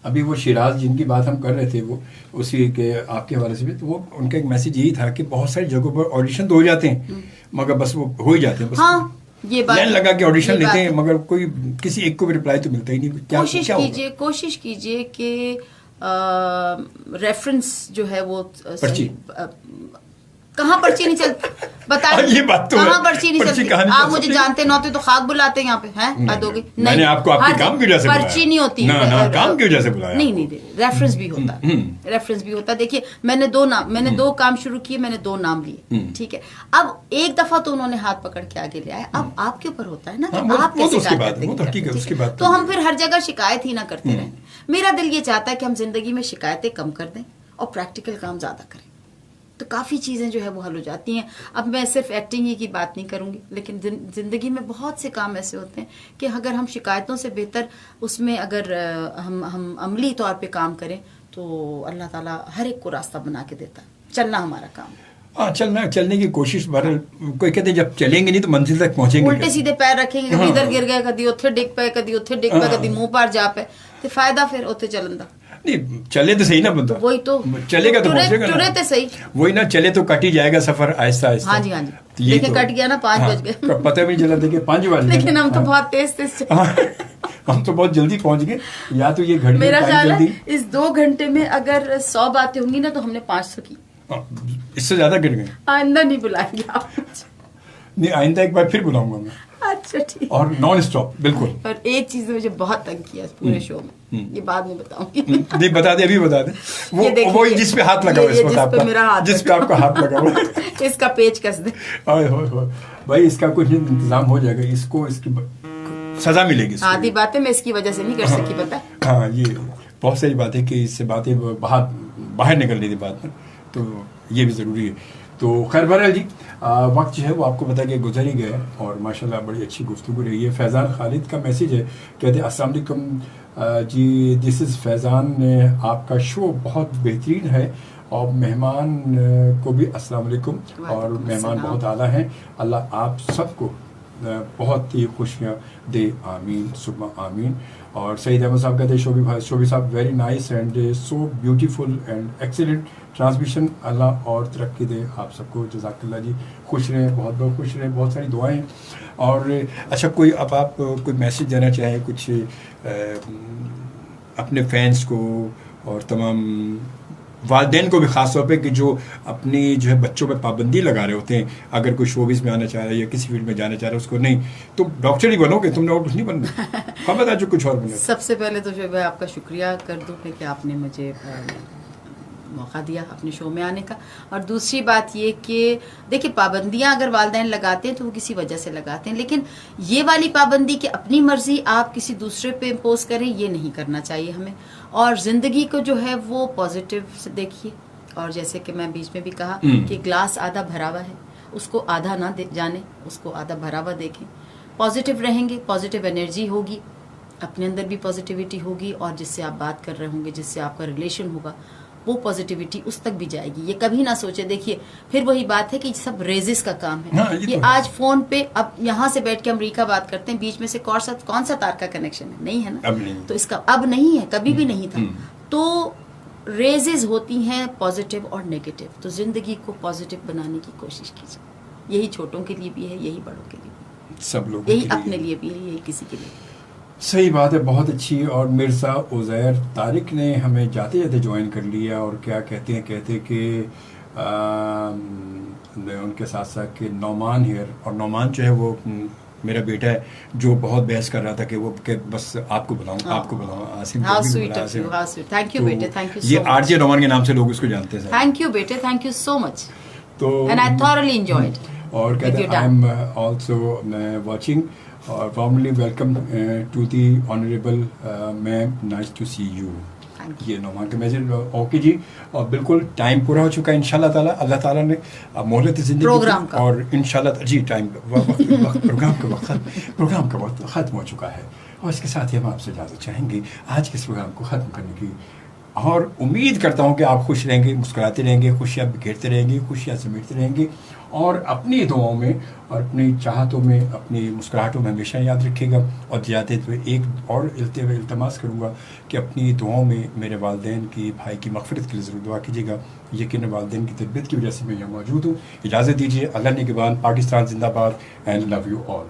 अभी वो शिराज जिनकी बात हम कर रहे थे, वो उसी के आपके हवाले से भी, तो वो उनका एक मैसेज यही था कि बहुत सारी जगहों पर ऑडिशन तो हो जाते हैं मगर बस वो हो ही जाते हैं, बस हाँ, ये बात लाइन लगा के ऑडिशन लेते हैं मगर कोई किसी एक को भी रिप्लाई तो मिलता ही नहीं। कोशिश कीजिए कि रेफरेंस जो है वो पर्ची, कहाँ पर्ची नहीं चलती बताइए, ये बात तो कहाँ पर्ची नहीं चलती। आप मुझे जानते न होते तो खाक बुलाते हैं यहाँ पे, हैं हद हो गई। मैंने आपको आपके काम की वजह से पर्ची नहीं होती, काम की वजह से बुलाया। नहीं रेफरेंस भी होता है, रेफरेंस भी होता है। देखिए मैंने दो काम शुरू किए, मैंने 2 नाम लिए, ठीक है। अब एक दफा तो उन्होंने हाथ पकड़ के आगे ले आए, अब आपके ऊपर होता है ना कि आप कैसे शिकायत, तो हम फिर हर जगह शिकायत ही ना करते रहें। मेरा दिल ये चाहता है कि हम जिंदगी में शिकायतें कम कर दें और प्रैक्टिकल काम ज्यादा करें, तो काफ़ी चीज़ें जो है वो हल हो जाती हैं। अब मैं सिर्फ एक्टिंग ही की बात नहीं करूंगी, लेकिन ज़िंदगी में बहुत से काम ऐसे होते हैं कि अगर हम शिकायतों से बेहतर उसमें अगर हम अमली तौर पे काम करें तो अल्लाह ताला हर एक को रास्ता बना के देता है। चलना हमारा काम, हाँ चलने की कोशिश। कोई कहते हैं जब चलेंगे नहीं तो मंजिल तक पहुंचेंगे, उल्टे सीधे पैर रखेंगे, कभी इधर गिर गए, कभी उथे डिग पे, कभी उथे डिग पे, कभी मुंह पर जा पे, तो फायदा फिर उथे चलन दा। नहीं चले तो सही ना बंदा, वही तो चलेगा तो पहुंचेगा टुरे ना, तो सही। वही ना, चले तो कट ही जाएगा सफर आहिस्ता आहिस्ता। हाँ जी हाँ जी, तो यही देखिए तो, कट गया ना 5 हाँ, बज गए पता भी नहीं चला, देखिए 5 बज गए। लेकिन हम तो हाँ, बहुत तेज हाँ, हम तो बहुत जल्दी पहुंच गए। या तो ये घड़ी मेरा टाइम ख्याल है जल्दी, इस 2 घंटे में अगर 100 बातें होंगी ना तो हमने 500 की। इससे ज्यादा गिर गए। आइंदा नहीं बुलाएंगे आप। नहीं, आइंदा एक बार फिर बुलाऊंगा मैं, अच्छा ठीक। और नॉन स्टॉप बिल्कुल। पर एक चीज ने मुझे बहुत तंग किया इस पूरे शो में, ये बाद में बताऊंगी। नहीं बता दे, अभी बता दे। ये देखिए, वो जिस पे हाथ लगा हुआ है, ये इस वक्त जिस पे आपका, मेरा हाथ जिस पे आपका हाथ लगा हुआ है। इसका पेच कस दे। ओए होए होए, भाई इसका कुछ इंतजाम हो जाएगा, इसको इसकी सजा मिलेगी इसको। आधी बातें मैं इसकी वजह से नहीं कर सकी, पता। हाँ, ये बहुत सारी बातें कि इससे बातें बाहर निकल रही थी बात में, तो ये भी ज़रूरी है। तो खैर बहरहाल जी, वक्त जो है वो आपको पता कि गुजर ही गया, और माशाल्लाह बड़ी अच्छी गुफ्तगू रही है। फैज़ान खालिद का मैसेज है, कहते हैं अस्सलाम वालेकुम जी, दिस इज़ फैज़ान, आपका शो बहुत बेहतरीन है, और मेहमान को भी अस्सलाम वालेकुम, और मेहमान बहुत आला हैं। अल्लाह आप सबको बहुत ही खुशियाँ दे, आमीन सुबह आमीन। और सईद अहमद साहब कहते हैं शोभी साहब very nice and so beautiful and excellent transmission, Allah और तरक्की दे आप सबको, जज़ाकल्लाह जी, खुश रहें, बहुत बहुत खुश रहें, बहुत सारी दुआएं। और अच्छा, कोई अब आप कोई मैसेज देना चाहें कुछ अपने फैंस को और तमाम वालिदैन को भी, ख़ास तौर पे कि जो अपनी जो है बच्चों पे पाबंदी लगा रहे होते हैं, अगर कोई शोबिज़ में आना चाह रहा है या किसी फील्ड में जाना चाह रहा है, उसको नहीं तुम डॉक्टर ही बनोगे, तुमने और कुछ नहीं बनना, कब बता जो कुछ और बने। सबसे पहले तो जो है आपका शुक्रिया कर दूं कि आपने मुझे मौका दिया अपने शो में आने का। और दूसरी बात ये कि देखिए, पाबंदियां अगर वालिदैन लगाते हैं तो वो किसी वजह से लगाते हैं, लेकिन ये वाली पाबंदी कि अपनी मर्जी आप किसी दूसरे पे इम्पोज करें, ये नहीं करना चाहिए हमें। और ज़िंदगी को जो है वो पॉजिटिव से देखिए, और जैसे कि मैं बीच में भी कहा कि ग्लास आधा भरा हुआ है, उसको आधा ना जाने, उसको आधा भरा हुआ देखें। पॉजिटिव रहेंगे, पॉजिटिव एनर्जी होगी, अपने अंदर भी पॉजिटिविटी होगी, और जिससे आप बात कर रहे होंगे, जिससे आपका रिलेशन होगा, वो पॉजिटिविटी उस तक भी जाएगी। ये कभी ना सोचे, देखिए फिर वही बात है कि सब रेजिस का काम है। हाँ, ये ये तो आज फोन पे, अब यहाँ से बैठ के अमेरिका बात करते हैं, बीच में से कौन सा तार का कनेक्शन है, नहीं है ना, अब नहीं। तो इसका अब नहीं है, कभी भी नहीं था। तो रेजिस होती हैं पॉजिटिव और नेगेटिव, तो जिंदगी को पॉजिटिव बनाने की कोशिश कीजिए। यही छोटों के लिए भी है, यही बड़ों के लिए भी, सब लोग यही अपने लिए भी है, यही किसी के लिए। सही बात है, बहुत अच्छी। और मिर्ज़ा उज़ैर तारिक ने हमें जाते जाते ज्वाइन कर लिया, और क्या कहते हैं कि उनके साथ साथ कि नौमान हियर, और नौमान जो है वो मेरा बेटा है, जो बहुत बहस कर रहा था कि वो कि बस आपको बुलाऊं, आपको बुलाऊं, आसिम को भी बुलाया, Asim. How sweet, thank you बेटे, थैंक यू ये सो मच। आरजे नौमान के नाम से लोग इसको जानते हैं। थैंक यू बेटे, थैंक यू सो मच, तो एंड आई थॉरली एंजॉयड। और कहते हैं आई एम आल्सो वाचिंग, और warmly welcome to the honourable ma'am, nice to see you. ये नौमान का मैसेज। ओके जी, और बिल्कुल टाइम पूरा हो चुका है। इंशाल्लाह ताला अल्लाह ताला ने मोहलत ज़िंदगी प्रोग्राम का, और इंशाल्लाह जी टाइम प्रोग्राम का वक्त ख़त्म हो चुका है, और इसके साथ ही हम आपसे इजाज़त चाहेंगे आज के इस प्रोग्राम को ख़त्म करने की। और उम्मीद करता हूँ कि आप खुश रहेंगे, मुस्कुराते रहेंगे, खुशियाँ बिखेरते रहेंगे, खुशियाँ समेटते रहेंगे, और अपनी दुआओं में और अपनी चाहतों में, अपनी मुस्कुराहटों में हमेशा याद रखिएगा। और जाते हुए एक और इल्तिमास करूँगा कि अपनी दुआओं में मेरे वालिदैन की, भाई की मग़फ़िरत के लिए ज़रूर दुआ कीजिएगा। यकीन वालिदैन की तबीयत की वजह से मैं यहाँ मौजूद हूँ। इजाज़त दीजिए, अल्लाह ने के बाद, पाकिस्तान जिंदाबाद, एंड लव यू ऑल।